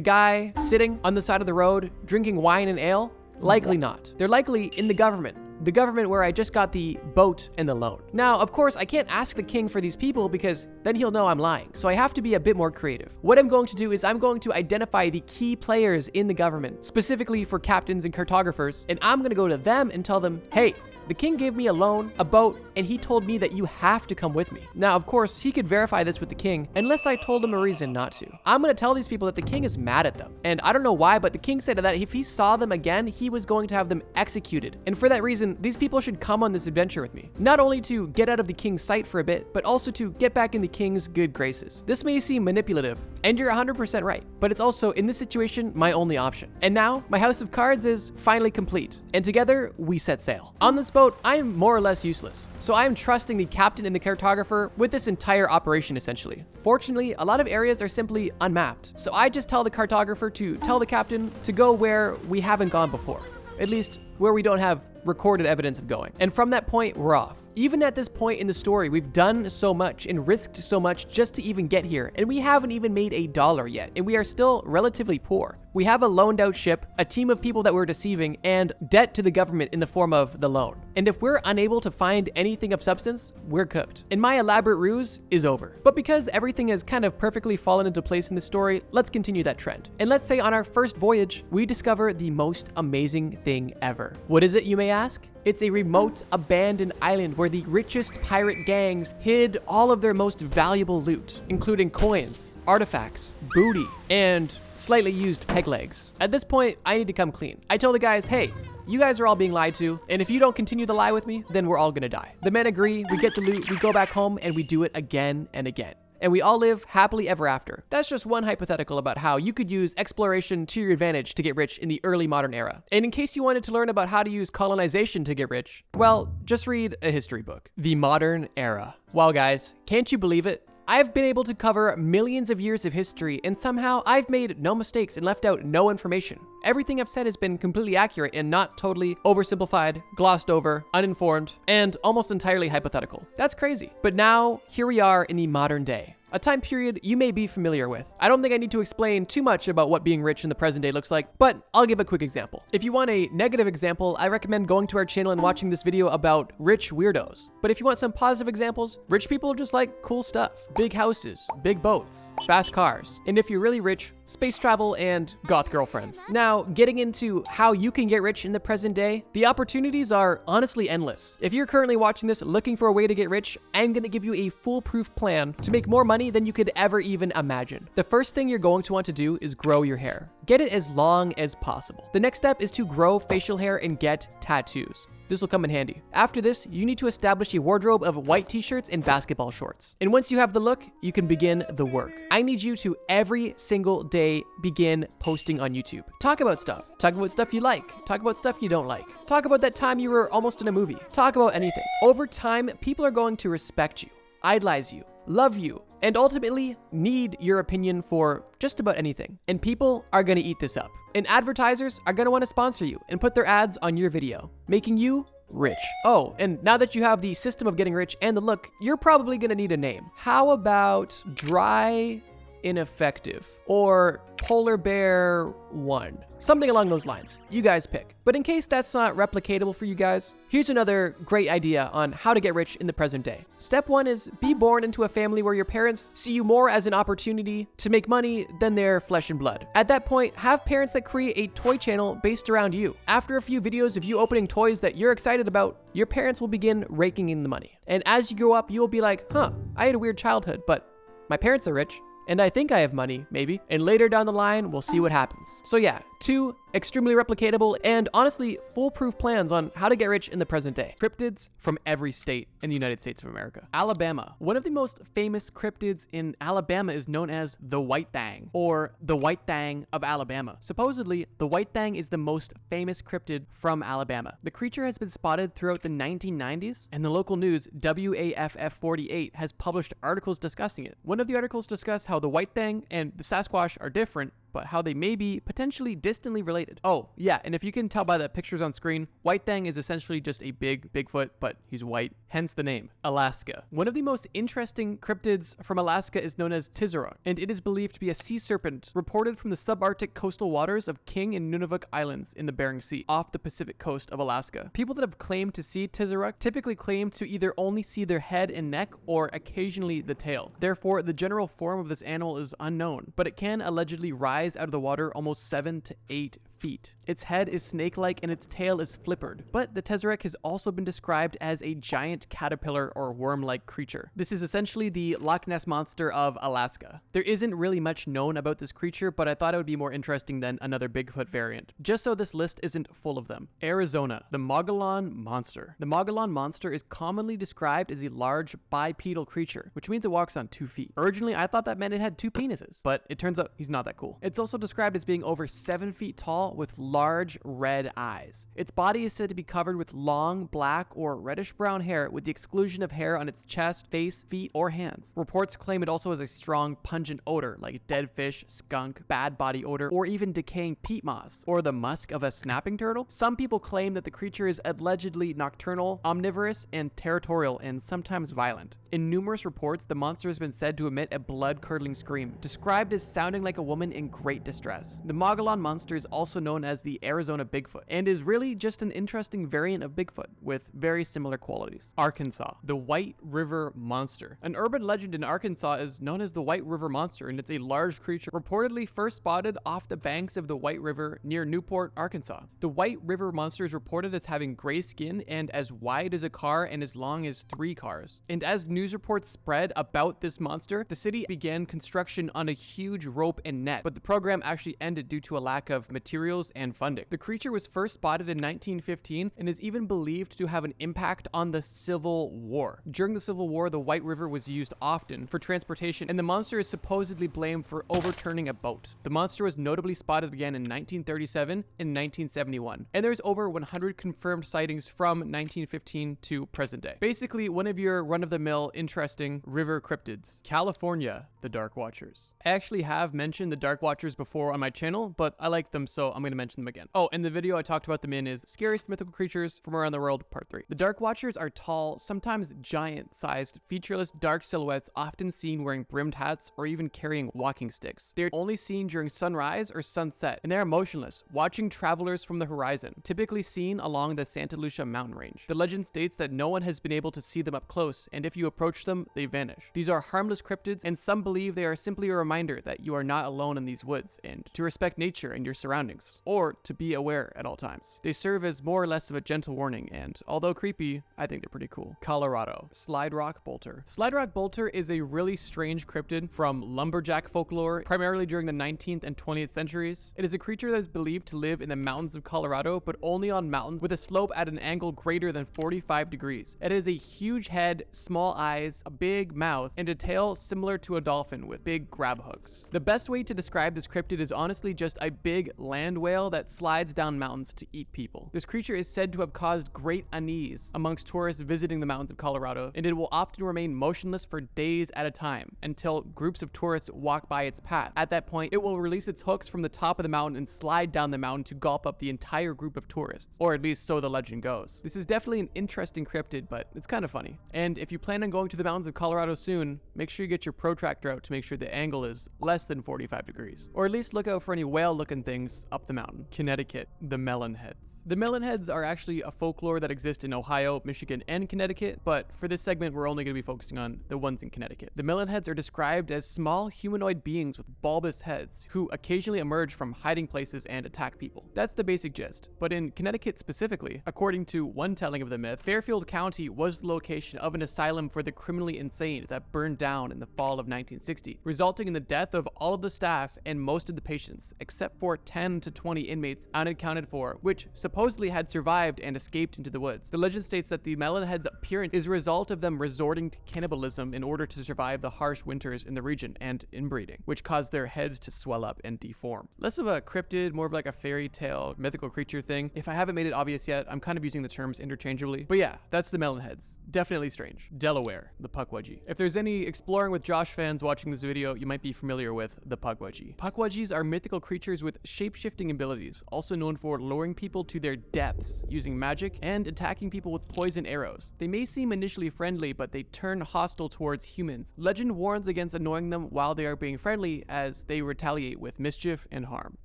guy sitting on the side of the road, drinking wine and ale? Likely not. They're likely in the government, the government where I just got the boat and the loan. Now, of course, I can't ask the king for these people because then he'll know I'm lying. So I have to be a bit more creative. What I'm going to do is I'm going to identify the key players in the government, specifically for captains and cartographers, and I'm going to go to them and tell them, hey, the king gave me a loan, a boat, and he told me that you have to come with me. Now, of course, he could verify this with the king, unless I told him a reason not to. I'm gonna tell these people that the king is mad at them. And I don't know why, but the king said that if he saw them again, he was going to have them executed. And for that reason, these people should come on this adventure with me. Not only to get out of the king's sight for a bit, but also to get back in the king's good graces. This may seem manipulative, and you're 100% right, but it's also, in this situation, my only option. And now, my house of cards is finally complete, and together, we set sail. On this boat, I am more or less useless, so I am trusting the captain and the cartographer with this entire operation essentially. Fortunately, a lot of areas are simply unmapped, so I just tell the cartographer to tell the captain to go where we haven't gone before, at least where we don't have recorded evidence of going. And from that point, we're off. Even at this point in the story, we've done so much and risked so much just to even get here, and we haven't even made $1 yet, and we are still relatively poor. We have a loaned out ship, a team of people that we're deceiving, and debt to the government in the form of the loan. And if we're unable to find anything of substance, we're cooked. And my elaborate ruse is over. But because everything has kind of perfectly fallen into place in the story, let's continue that trend. And let's say on our first voyage, we discover the most amazing thing ever. What is it, you may ask? It's a remote, abandoned island where the richest pirate gangs hid all of their most valuable loot, including coins, artifacts, booty, and slightly used peg legs. At this point, I need to come clean. I tell the guys, hey, you guys are all being lied to, and if you don't continue the lie with me, then we're all gonna die. The men agree, we get the loot, we go back home, and we do it again and again. And we all live happily ever after. That's just one hypothetical about how you could use exploration to your advantage to get rich in the early modern era. And in case you wanted to learn about how to use colonization to get rich, well, just read a history book. The Modern Era. Wow, guys, can't you believe it? I've been able to cover millions of years of history, and somehow I've made no mistakes and left out no information. Everything I've said has been completely accurate and not totally oversimplified, glossed over, uninformed, and almost entirely hypothetical. That's crazy. But now, here we are in the modern day. A time period you may be familiar with. I don't think I need to explain too much about what being rich in the present day looks like, but I'll give a quick example. If you want a negative example, I recommend going to our channel and watching this video about rich weirdos. But if you want some positive examples, rich people just like cool stuff. Big houses, big boats, fast cars. And if you're really rich, space travel and goth girlfriends. Now, getting into how you can get rich in the present day, the opportunities are honestly endless. If you're currently watching this looking for a way to get rich, I'm gonna give you a foolproof plan to make more money than you could ever even imagine. The first thing you're going to want to do is grow your hair. Get it as long as possible. The next step is to grow facial hair and get tattoos. This will come in handy. After this, you need to establish a wardrobe of white t-shirts and basketball shorts. And once you have the look, you can begin the work. I need you to every single day begin posting on YouTube. Talk about stuff. Talk about stuff you like. Talk about stuff you don't like. Talk about that time you were almost in a movie. Talk about anything. Over time, people are going to respect you, idolize you, love you, and ultimately need your opinion for just about anything. And people are gonna eat this up. And advertisers are gonna wanna sponsor you and put their ads on your video, making you rich. Oh, and now that you have the system of getting rich and the look, you're probably gonna need a name. How about Dry Ineffective or Polar Bear 1? Something along those lines. You guys pick. But in case that's not replicatable for you guys, here's another great idea on how to get rich in the present day. Step 1 is be born into a family where your parents see you more as an opportunity to make money than their flesh and blood. At that point, have parents that create a toy channel based around you. After a few videos of you opening toys that you're excited about, your parents will begin raking in the money. And as you grow up, you'll be like, huh, I had a weird childhood, but my parents are rich. And I think I have money, maybe. And later down the line, we'll see what happens. So yeah, 2 extremely replicatable and honestly foolproof plans on how to get rich in the present day. Cryptids from every state in the United States of America. Alabama. One of the most famous cryptids in Alabama is known as the White Thang, or the White Thang of Alabama. Supposedly, the White Thang is the most famous cryptid from Alabama. The creature has been spotted throughout the 1990s, and the local news WAFF48 has published articles discussing it. One of the articles discussed how the White Thang and the Sasquatch are different, but how they may be potentially distantly related. Oh, yeah, and if you can tell by the pictures on screen, White Thang is essentially just a big Bigfoot, but he's white, hence the name, Alaska. One of the most interesting cryptids from Alaska is known as Tizaruk, and it is believed to be a sea serpent reported from the subarctic coastal waters of King and Nunavut Islands in the Bering Sea, off the Pacific coast of Alaska. People that have claimed to see Tizaruk typically claim to either only see their head and neck or occasionally the tail. Therefore, the general form of this animal is unknown, but it can allegedly rise out of the water almost 7 to 8 feet. Its head is snake-like and its tail is flippered, but the Tezerek has also been described as a giant caterpillar or worm-like creature. This is essentially the Loch Ness Monster of Alaska. There isn't really much known about this creature, but I thought it would be more interesting than another Bigfoot variant, just so this list isn't full of them. Arizona, the Mogollon Monster. The Mogollon Monster is commonly described as a large bipedal creature, which means it walks on 2 feet. Originally, I thought that meant it had 2 penises, but it turns out he's not that cool. It's also described as being over 7 feet tall with large red eyes. Its body is said to be covered with long, black, or reddish-brown hair with the exclusion of hair on its chest, face, feet, or hands. Reports claim it also has a strong, pungent odor like dead fish, skunk, bad body odor, or even decaying peat moss, or the musk of a snapping turtle. Some people claim that the creature is allegedly nocturnal, omnivorous, and territorial, and sometimes violent. In numerous reports, the monster has been said to emit a blood-curdling scream, described as sounding like a woman in great distress. The Mogollon Monster is also known as the Arizona Bigfoot, and is really just an interesting variant of Bigfoot with very similar qualities. Arkansas, the White River Monster. An urban legend in Arkansas is known as the White River Monster, and it's a large creature reportedly first spotted off the banks of the White River near Newport, Arkansas. The White River Monster is reported as having gray skin and as wide as a car and as long as 3 cars. And as news reports spread about this monster, the city began construction on a huge rope and net, but the program actually ended due to a lack of materials and funding. The creature was first spotted in 1915 and is even believed to have an impact on the Civil War. During the Civil War, the White River was used often for transportation, and the monster is supposedly blamed for overturning a boat. The monster was notably spotted again in 1937 and 1971, and there's over 100 confirmed sightings from 1915 to present day. Basically, one of your run-of-the-mill interesting river cryptids. California, the Dark Watchers. I actually have mentioned the Dark Watchers before on my channel, but I like them, so I'm going to mention them again. Oh, and the video I talked about them in is Scariest Mythical Creatures from Around the World, Part 3. The Dark Watchers are tall, sometimes giant-sized, featureless dark silhouettes often seen wearing brimmed hats or even carrying walking sticks. They're only seen during sunrise or sunset, and they are motionless, watching travelers from the horizon, typically seen along the Santa Lucia mountain range. The legend states that no one has been able to see them up close, and if you approach them, they vanish. These are harmless cryptids, and some believe they are simply a reminder that you are not alone in these woods, and to respect nature and your surroundings, or to be aware at all times. They serve as more or less of a gentle warning, and although creepy, I think they're pretty cool. Colorado, Slide Rock Bolter. Slide Rock Bolter is a really strange cryptid from lumberjack folklore, primarily during the 19th and 20th centuries. It is a creature that is believed to live in the mountains of Colorado, but only on mountains with a slope at an angle greater than 45 degrees. It has a huge head, small eyes, a big mouth, and a tail similar to a dolphin with big grab hooks. The best way to describe this cryptid is honestly just a big land whale that slides down mountains to eat people. This creature is said to have caused great unease amongst tourists visiting the mountains of Colorado, and it will often remain motionless for days at a time until groups of tourists walk by its path. At that point, it will release its hooks from the top of the mountain and slide down the mountain to gulp up the entire group of tourists, or at least so the legend goes. This is definitely an interesting cryptid, but it's kind of funny. And if you plan on going to the mountains of Colorado soon, make sure you get your protractor out to make sure the angle is less than 45 degrees, or at least look out for any whale-looking things up the mountain. Connecticut, the Melonheads. The Melonheads are actually a folklore that exists in Ohio, Michigan, and Connecticut, but for this segment, we're only going to be focusing on the ones in Connecticut. The Melonheads are described as small humanoid beings with bulbous heads who occasionally emerge from hiding places and attack people. That's the basic gist. But in Connecticut specifically, according to one telling of the myth, Fairfield County was the location of an asylum for the criminally insane that burned down in the fall of 1960, resulting in the death of all of the staff and most of the patients, except for 10 to 20 inmates unaccounted for, which supposedly had survived and escaped into the woods. The legend states that the melonhead's appearance is a result of them resorting to cannibalism in order to survive the harsh winters in the region and inbreeding, which caused their heads to swell up and deform. Less of a cryptid, more of like a fairy tale, mythical creature thing. If I haven't made it obvious yet, I'm kind of using the terms interchangeably. But yeah, that's the melonheads. Definitely strange. Delaware, the Pukwudgie. If there's any Exploring with Josh fans watching this video, you might be familiar with the Pukwudgie. Pukwudgies are mythical creatures with shape-shifting abilities, also known for luring people to their deaths using magic and attacking people with poison arrows. They may seem initially friendly, but they turn hostile towards humans. Legend warns against annoying them while they are being friendly, as they retaliate with mischief and harm.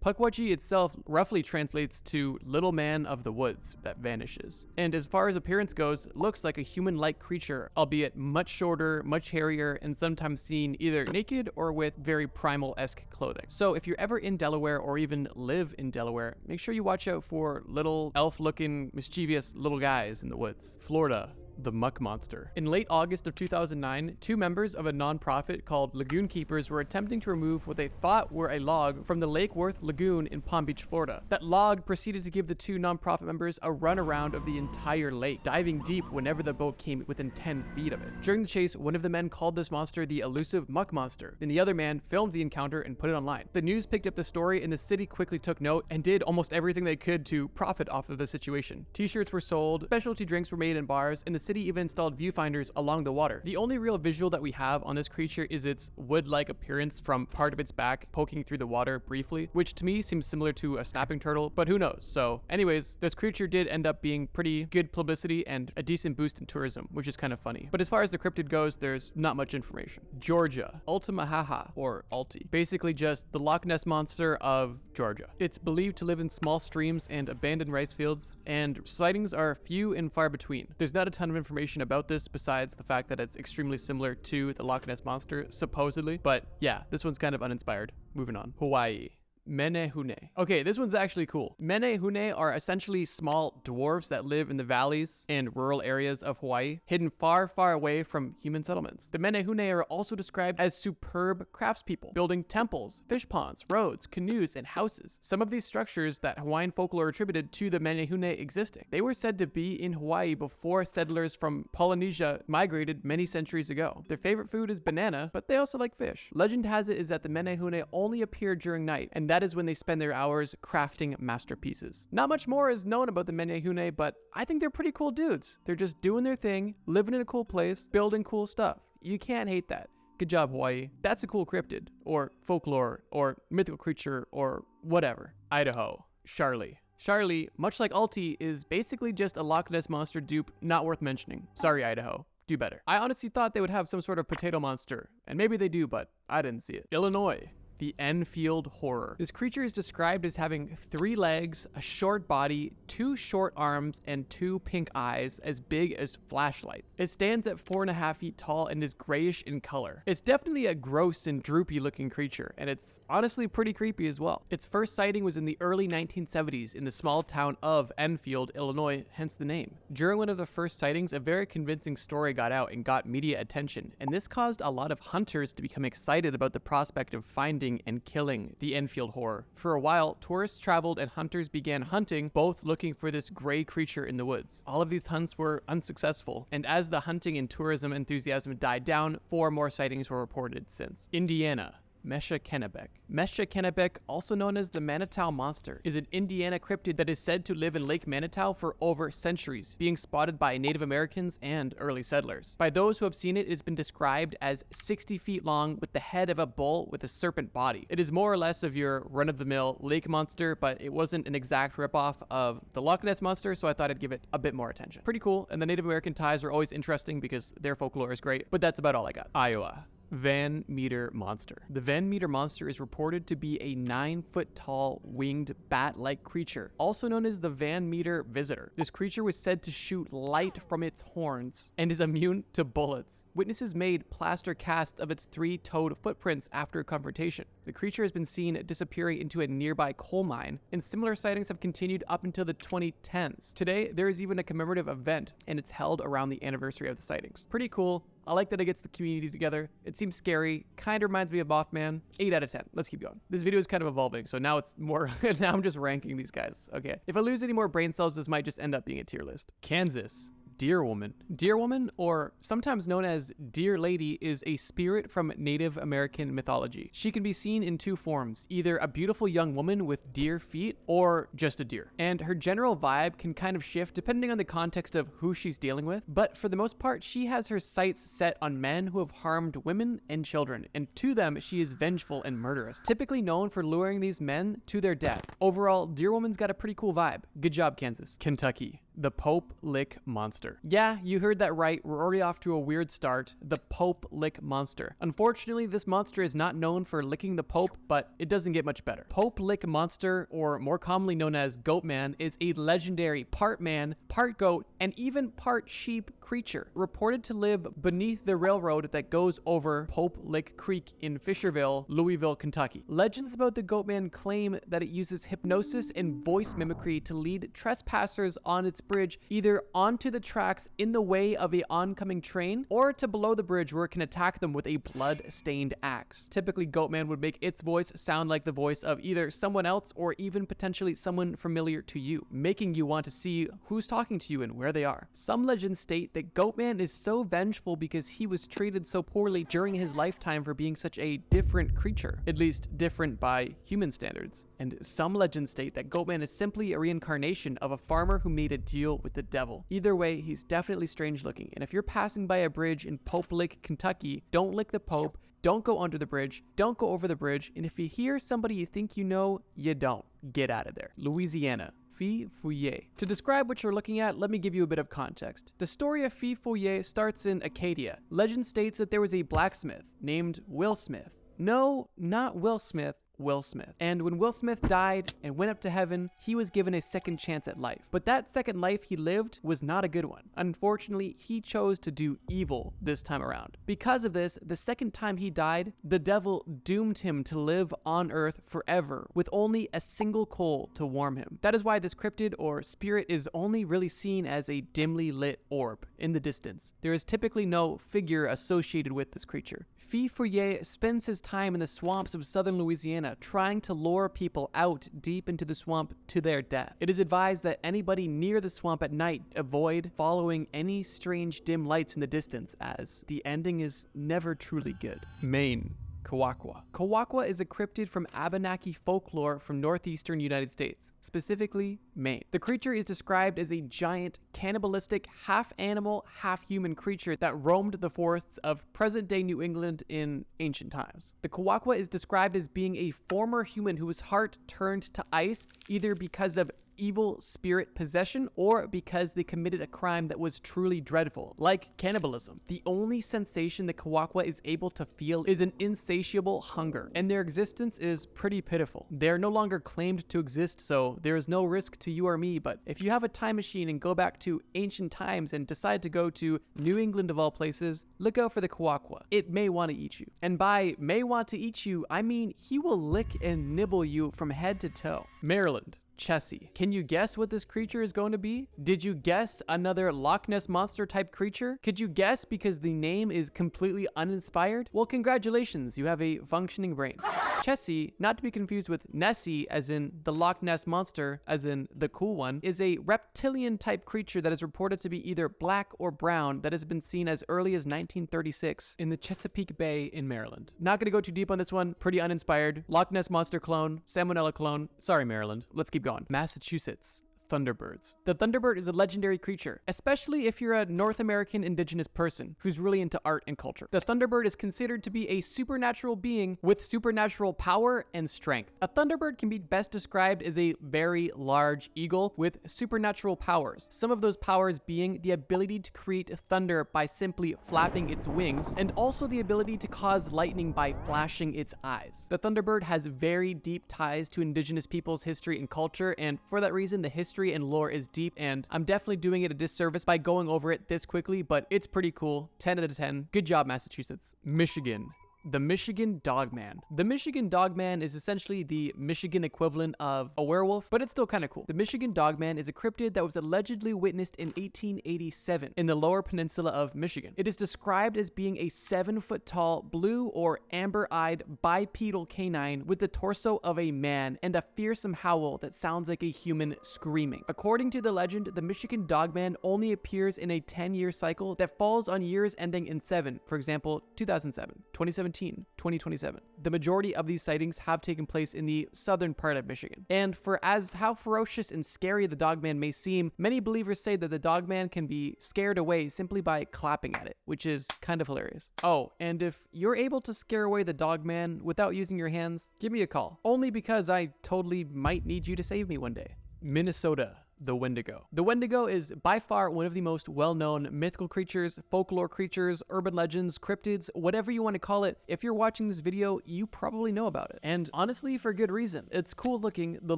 Pukwudgie itself roughly translates to little man of the woods that vanishes. And as far as appearance goes, looks like a human-like creature, albeit much shorter, much hairier, and sometimes seen either naked or with very primal-esque clothing. So if you're ever in Delaware or even live in Delaware, make sure you watch out for little elf-looking, mischievous little guys in the woods. Florida, the muck monster. In late August of 2009, two members of a non-profit called Lagoon Keepers were attempting to remove what they thought were a log from the Lake Worth Lagoon in Palm Beach, Florida. That log proceeded to give the two non-profit members a runaround of the entire lake, diving deep whenever the boat came within 10 feet of it. During the chase, one of the men called this monster the elusive muck monster, and the other man filmed the encounter and put it online. The news picked up the story, and the city quickly took note and did almost everything they could to profit off of the situation. T-shirts were sold, specialty drinks were made in bars, and the city even installed viewfinders along the water. The only real visual that we have on this creature is its wood-like appearance from part of its back poking through the water briefly, which to me seems similar to a snapping turtle, but who knows. So anyways, this creature did end up being pretty good publicity and a decent boost in tourism, which is kind of funny. But as far as the cryptid goes, there's not much information. Georgia, Altamahaha, or Alti. Basically just the Loch Ness monster of Georgia. It's believed to live in small streams and abandoned rice fields, and sightings are few and far between. There's not a ton of information about this besides the fact that it's extremely similar to the Loch Ness monster, supposedly. But yeah, this one's kind of uninspired. Moving on. Hawaii. Menehune. Okay, this one's actually cool. Menehune are essentially small dwarves that live in the valleys and rural areas of Hawaii, hidden far, far away from human settlements. The Menehune are also described as superb craftspeople, building temples, fish ponds, roads, canoes, and houses. Some of these structures that Hawaiian folklore attributed to the Menehune existing. They were said to be in Hawaii before settlers from Polynesia migrated many centuries ago. Their favorite food is banana, but they also like fish. Legend has it is that the Menehune only appear during night, and that is when they spend their hours crafting masterpieces. Not much more is known about the Menehune, but I think they're pretty cool dudes. They're just doing their thing, living in a cool place, building cool stuff. You can't hate that. Good job, Hawaii. That's a cool cryptid, or folklore, or mythical creature, or whatever. Idaho. Charlie. Charlie, much like Alti, is basically just a Loch Ness monster dupe, not worth mentioning. Sorry, Idaho. Do better. I honestly thought they would have some sort of potato monster, and maybe they do, but I didn't see it. Illinois. The Enfield Horror. This creature is described as having 3 legs, a short body, 2 short arms, and 2 pink eyes as big as flashlights. It stands at 4.5 feet tall and is grayish in color. It's definitely a gross and droopy looking creature, and it's honestly pretty creepy as well. Its first sighting was in the early 1970s in the small town of Enfield, Illinois, hence the name. During one of the first sightings, a very convincing story got out and got media attention, and this caused a lot of hunters to become excited about the prospect of finding and killing the Enfield Horror. For a while, tourists traveled and hunters began hunting, both looking for this gray creature in the woods. All of these hunts were unsuccessful, and as the hunting and tourism enthusiasm died down, 4 more sightings were reported since. Indiana. Mesha Kennebec, also known as the Manitou Monster, is an Indiana cryptid that is said to live in Lake Manitou for over centuries, being spotted by Native Americans and early settlers. By those who have seen it, it's been described as 60 feet long with the head of a bull with a serpent body. It is more or less of your run-of-the-mill lake monster, but it wasn't an exact ripoff of the Loch Ness Monster, so I thought I'd give it a bit more attention. Pretty cool, and the Native American ties are always interesting because their folklore is great, but that's about all I got. Iowa. Van Meter Monster. The Van Meter Monster is reported to be a 9-foot-tall winged bat-like creature, also known as the Van Meter Visitor. This creature was said to shoot light from its horns and is immune to bullets. Witnesses made plaster casts of its 3-toed footprints after a confrontation. The creature has been seen disappearing into a nearby coal mine, and similar sightings have continued up until the 2010s. Today, there is even a commemorative event, and it's held around the anniversary of the sightings. Pretty cool, I like that it gets the community together. It seems scary. Kind of reminds me of Mothman. 8 out of 10. Let's keep going. This video is kind of evolving, so now it's more, now I'm just ranking these guys. Okay. If I lose any more brain cells, this might just end up being a tier list. Kansas. Deer Woman. Deer Woman, or sometimes known as Deer Lady, is a spirit from Native American mythology. She can be seen in two forms, either a beautiful young woman with deer feet or just a deer. And her general vibe can kind of shift depending on the context of who she's dealing with, but for the most part, she has her sights set on men who have harmed women and children, and to them, she is vengeful and murderous, typically known for luring these men to their death. Overall, Deer Woman's got a pretty cool vibe. Good job, Kansas. Kentucky. The Pope Lick Monster. Yeah, you heard that right. We're already off to a weird start. The Pope Lick Monster. Unfortunately, this monster is not known for licking the Pope, but it doesn't get much better. Pope Lick Monster, or more commonly known as Goat Man, is a legendary part man, part goat, and even part sheep creature, reported to live beneath the railroad that goes over Pope Lick Creek in Fisherville, Louisville, Kentucky. Legends about the Goat Man claim that it uses hypnosis and voice mimicry to lead trespassers on its bridge either onto the tracks in the way of a oncoming train or to below the bridge where it can attack them with a blood-stained axe. Typically, Goatman would make its voice sound like the voice of either someone else or even potentially someone familiar to you, making you want to see who's talking to you and where they are. Some legends state that Goatman is so vengeful because he was treated so poorly during his lifetime for being such a different creature, at least different by human standards. And some legends state that Goatman is simply a reincarnation of a farmer who made a deal with the devil. Either way, he's definitely strange looking, and if you're passing by a bridge in Pope Lick, Kentucky, don't lick the Pope, don't go under the bridge, don't go over the bridge, and if you hear somebody you think you know, you don't. Get out of there. Louisiana. Fille Fouillée. To describe what you're looking at, let me give you a bit of context. The story of Fille Fouillée starts in Acadia. Legend states that there was a blacksmith named Will Smith. No, not Will Smith. Will Smith. And when Will Smith died and went up to heaven, he was given a second chance at life. But that second life he lived was not a good one. Unfortunately, he chose to do evil this time around. Because of this, the second time he died, the devil doomed him to live on earth forever with only a single coal to warm him. That is why this cryptid or spirit is only really seen as a dimly lit orb in the distance. There is typically no figure associated with this creature. Fille Fouillée spends his time in the swamps of southern Louisiana trying to lure people out deep into the swamp to their death. It is advised that anybody near the swamp at night avoid following any strange dim lights in the distance, as the ending is never truly good. Maine. Kawakwa. Kawakwa is a cryptid from Abenaki folklore from northeastern United States, specifically Maine. The creature is described as a giant, cannibalistic, half-animal, half-human creature that roamed the forests of present-day New England in ancient times. The Kawakwa is described as being a former human whose heart turned to ice, either because of evil spirit possession or because they committed a crime that was truly dreadful, like cannibalism. The only sensation the Kawakwa is able to feel is an insatiable hunger, and their existence is pretty pitiful. They are no longer claimed to exist, so there is no risk to you or me, but if you have a time machine and go back to ancient times and decide to go to New England of all places, look out for the Kawakwa. It may want to eat you. And by may want to eat you, I mean he will lick and nibble you from head to toe. Maryland. Chessie. Can you guess what this creature is going to be? Did you guess another Loch Ness Monster type creature? Could you guess because the name is completely uninspired? Well, congratulations, you have a functioning brain. Chessie, not to be confused with Nessie as in the Loch Ness Monster, as in the cool one, is a reptilian type creature that is reported to be either black or brown that has been seen as early as 1936 in the Chesapeake Bay in Maryland. Not gonna go too deep on this one, pretty uninspired. Loch Ness Monster clone, Salmonella clone. Sorry, Maryland. Let's keep going. Massachusetts. Thunderbirds. The Thunderbird is a legendary creature, especially if you're a North American indigenous person who's really into art and culture. The Thunderbird is considered to be a supernatural being with supernatural power and strength. A Thunderbird can be best described as a very large eagle with supernatural powers. Some of those powers being the ability to create thunder by simply flapping its wings, and also the ability to cause lightning by flashing its eyes. The Thunderbird has very deep ties to indigenous people's history and culture, and for that reason, the history and lore is deep, and I'm definitely doing it a disservice by going over it this quickly, but it's pretty cool. 10 out of 10. Good job, Massachusetts. Michigan. The Michigan Dogman. The Michigan Dogman is essentially the Michigan equivalent of a werewolf, but it's still kind of cool. The Michigan Dogman is a cryptid that was allegedly witnessed in 1887 in the lower peninsula of Michigan. It is described as being a 7-foot-tall, blue or amber-eyed bipedal canine with the torso of a man and a fearsome howl that sounds like a human screaming. According to the legend, the Michigan Dogman only appears in a 10-year cycle that falls on years ending in 7, for example, 2007, 2017, 2027. The majority of these sightings have taken place in the southern part of Michigan. And for as how ferocious and scary the Dogman may seem, many believers say that the Dogman can be scared away simply by clapping at it, which is kind of hilarious. Oh, and if you're able to scare away the Dogman without using your hands, give me a call. Only because I totally might need you to save me one day. Minnesota. The Wendigo. The Wendigo is by far one of the most well-known mythical creatures, folklore creatures, urban legends, cryptids, whatever you want to call it. If you're watching this video, you probably know about it. And honestly, for good reason. It's cool looking, the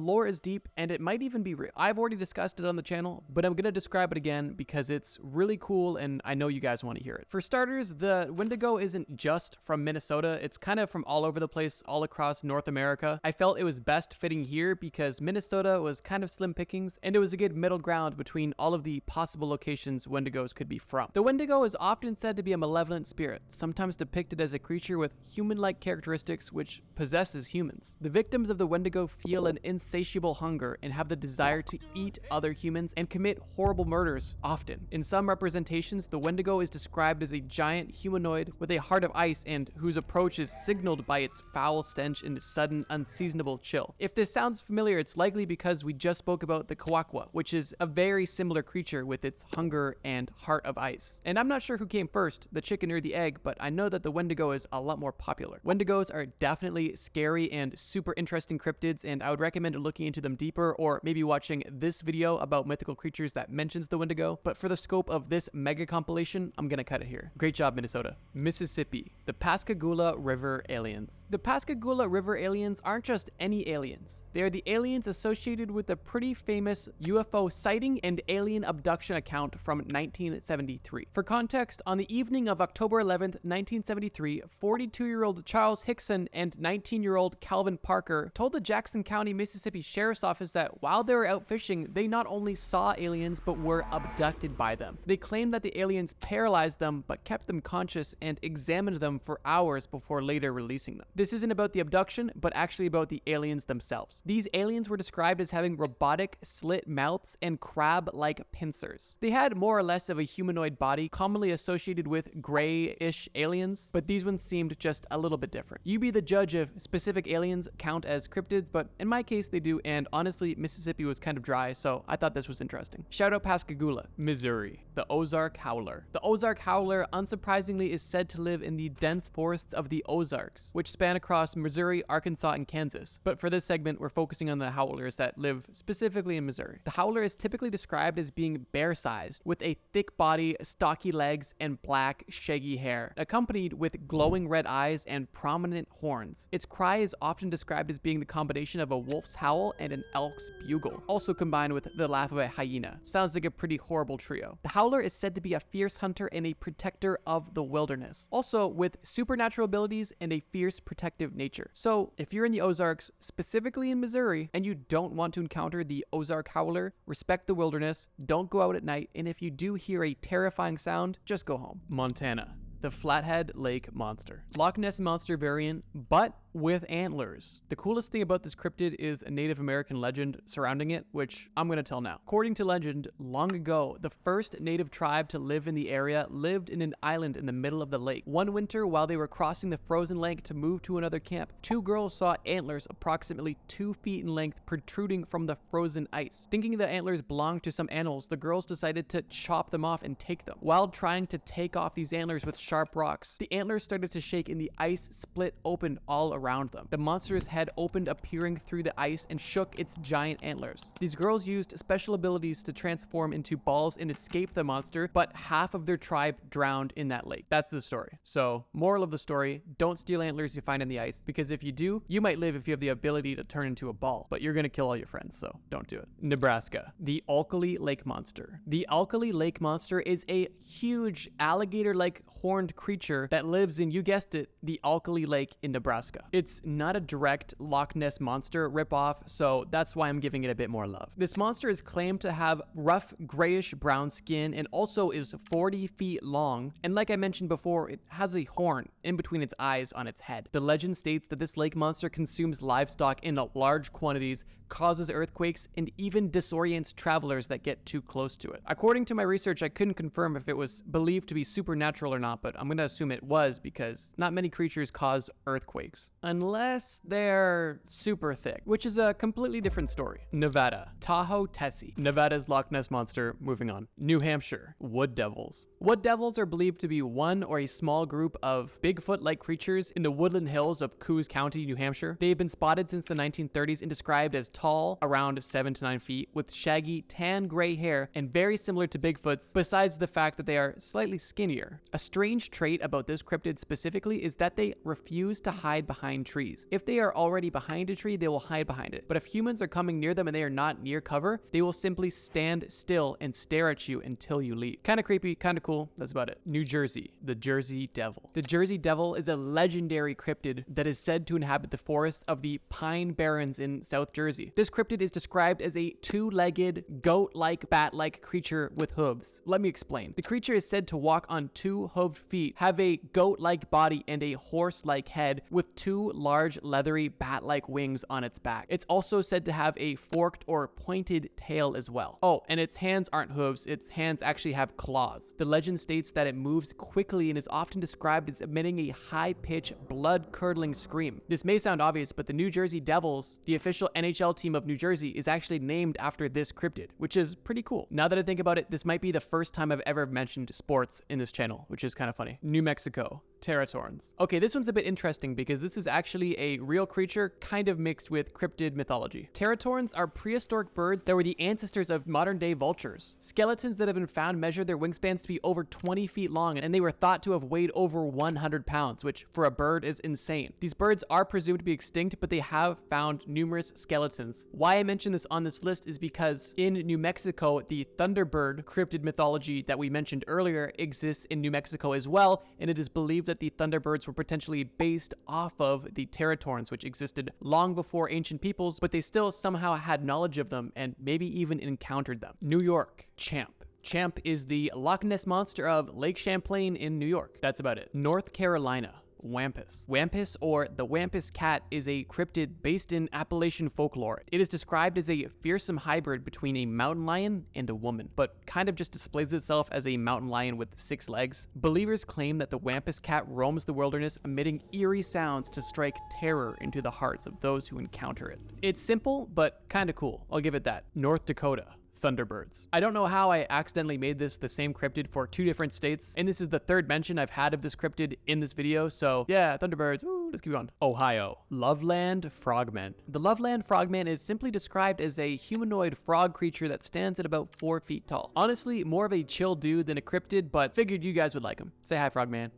lore is deep, and it might even be real. I've already discussed it on the channel, but I'm gonna describe it again because it's really cool and I know you guys want to hear it. For starters, the Wendigo isn't just from Minnesota, it's kind of from all over the place, all across North America. I felt it was best fitting here because Minnesota was kind of slim pickings, and it was a good middle ground between all of the possible locations Wendigos could be from. The Wendigo is often said to be a malevolent spirit, sometimes depicted as a creature with human-like characteristics which possesses humans. The victims of the Wendigo feel an insatiable hunger and have the desire to eat other humans and commit horrible murders often. In some representations, the Wendigo is described as a giant humanoid with a heart of ice and whose approach is signaled by its foul stench and sudden unseasonable chill. If this sounds familiar, it's likely because we just spoke about the Kawakwa, which is a very similar creature with its hunger and heart of ice. And I'm not sure who came first, the chicken or the egg, but I know that the Wendigo is a lot more popular. Wendigos are definitely scary and super interesting cryptids, and I would recommend looking into them deeper or maybe watching this video about mythical creatures that mentions the Wendigo. But for the scope of this mega compilation, I'm gonna cut it here. Great job, Minnesota. Mississippi. The Pascagoula River Aliens. The Pascagoula River Aliens aren't just any aliens. They are the aliens associated with a pretty famous UFO sighting and alien abduction account from 1973. For context, on the evening of October 11th, 1973, 42-year-old Charles Hickson and 19-year-old Calvin Parker told the Jackson County, Mississippi Sheriff's Office that while they were out fishing, they not only saw aliens but were abducted by them. They claimed that the aliens paralyzed them but kept them conscious and examined them for hours before later releasing them. This isn't about the abduction, but actually about the aliens themselves. These aliens were described as having robotic slit mouths and crab-like pincers. They had more or less of a humanoid body commonly associated with gray-ish aliens, but these ones seemed just a little bit different. You be the judge if specific aliens count as cryptids, but in my case they do, and honestly Mississippi was kind of dry, so I thought this was interesting. Shout out Pascagoula. Missouri. The Ozark Howler. The Ozark Howler, unsurprisingly, is said to live in the dense forests of the Ozarks, which span across Missouri, Arkansas, and Kansas. But for this segment, we're focusing on the howlers that live specifically in Missouri. The howler is typically described as being bear-sized, with a thick body, stocky legs, and black, shaggy hair, accompanied with glowing red eyes and prominent horns. Its cry is often described as being the combination of a wolf's howl and an elk's bugle, also combined with the laugh of a hyena. Sounds like a pretty horrible trio. The howler is said to be a fierce hunter and a protector of the wilderness, also with supernatural abilities and a fierce protective nature. So if you're in the Ozarks, specifically in Missouri, and you don't want to encounter the Ozark howler, respect the wilderness, don't go out at night, and if you do hear a terrifying sound, just go home. Montana. The Flathead Lake Monster. Loch Ness Monster variant, but with antlers. The coolest thing about this cryptid is a Native American legend surrounding it, which I'm gonna tell now. According to legend, long ago, the first native tribe to live in the area lived in an island in the middle of the lake. One winter, while they were crossing the frozen lake to move to another camp, two girls saw antlers approximately 2 feet in length protruding from the frozen ice. Thinking the antlers belonged to some animals, the girls decided to chop them off and take them. While trying to take off these antlers with sharp rocks, the antlers started to shake and the ice split open all around them. The monster's head opened, appearing through the ice, and shook its giant antlers. These girls used special abilities to transform into balls and escape the monster, but half of their tribe drowned in that lake. That's the story. So, moral of the story, don't steal antlers you find in the ice, because if you do, you might live if you have the ability to turn into a ball, but you're gonna kill all your friends, so don't do it. Nebraska. The Alkali Lake Monster. The Alkali Lake Monster is a huge alligator-like horned horned creature that lives in, you guessed it, the Alkali Lake in Nebraska. It's not a direct Loch Ness Monster ripoff, so that's why I'm giving it a bit more love. This monster is claimed to have rough grayish brown skin and also is 40 feet long, and like I mentioned before, it has a horn in between its eyes on its head. The legend states that this lake monster consumes livestock in large quantities, causes earthquakes, and even disorients travelers that get too close to it. According to my research, I couldn't confirm if it was believed to be supernatural or not, but I'm gonna assume it was because not many creatures cause earthquakes. Unless they're super thick, which is a completely different story. Nevada, Tahoe Tessie. Nevada's Loch Ness Monster, moving on. New Hampshire, Wood Devils. Wood Devils are believed to be one or a small group of Bigfoot-like creatures in the woodland hills of Coos County, New Hampshire. They've been spotted since the 1930s and described as tall, around 7 to 9 feet, with shaggy tan gray hair and very similar to Bigfoot's, besides the fact that they are slightly skinnier. A strange trait about this cryptid specifically is that they refuse to hide behind trees. If they are already behind a tree, they will hide behind it. But if humans are coming near them and they are not near cover, they will simply stand still and stare at you until you leave. Kind of creepy, kind of cool, that's about it. New Jersey, the Jersey Devil. The Jersey Devil is a legendary cryptid that is said to inhabit the forests of the Pine Barrens in South Jersey. This cryptid is described as a two-legged, goat-like, bat-like creature with hooves. Let me explain. The creature is said to walk on 2 hooved feet, have a goat-like body and a horse-like head with 2 large, leathery, bat-like wings on its back. It's also said to have a forked or pointed tail as well. Oh, and its hands aren't hooves, its hands actually have claws. The legend states that it moves quickly and is often described as emitting a high-pitched, blood-curdling scream. This may sound obvious, but the New Jersey Devils, the official NHL team of New Jersey, is actually named after this cryptid, which is pretty cool. Now that I think about it, this might be the first time I've ever mentioned sports in this channel, which is kind of funny. New Mexico. Teratorns. Okay, this one's a bit interesting because this is actually a real creature kind of mixed with cryptid mythology. Teratorns are prehistoric birds that were the ancestors of modern day vultures. Skeletons that have been found measure their wingspans to be over 20 feet long, and they were thought to have weighed over 100 pounds, which for a bird is insane. These birds are presumed to be extinct, but they have found numerous skeletons. Why I mention this on this list is because in New Mexico, the Thunderbird cryptid mythology that we mentioned earlier exists in New Mexico as well, and it is believed that the Thunderbirds were potentially based off of the Teratorns, which existed long before ancient peoples, but they still somehow had knowledge of them and maybe even encountered them. New York, Champ. Champ is the Loch Ness Monster of Lake Champlain in New York. That's about it. North Carolina. Wampus. Wampus, or the Wampus cat, is a cryptid based in Appalachian folklore. It is described as a fearsome hybrid between a mountain lion and a woman, but kind of just displays itself as a mountain lion with 6 legs. Believers claim that the Wampus cat roams the wilderness, emitting eerie sounds to strike terror into the hearts of those who encounter it. It's simple, but kind of cool. I'll give it that. North Dakota. Thunderbirds. I don't know how I accidentally made this the same cryptid for 2 different states, and this is the 3rd mention I've had of this cryptid in this video, so yeah, Thunderbirds, woo, let's keep going. Ohio. Loveland Frogman. The Loveland Frogman is simply described as a humanoid frog creature that stands at about 4 feet tall. Honestly, more of a chill dude than a cryptid, but figured you guys would like him. Say hi, Frogman.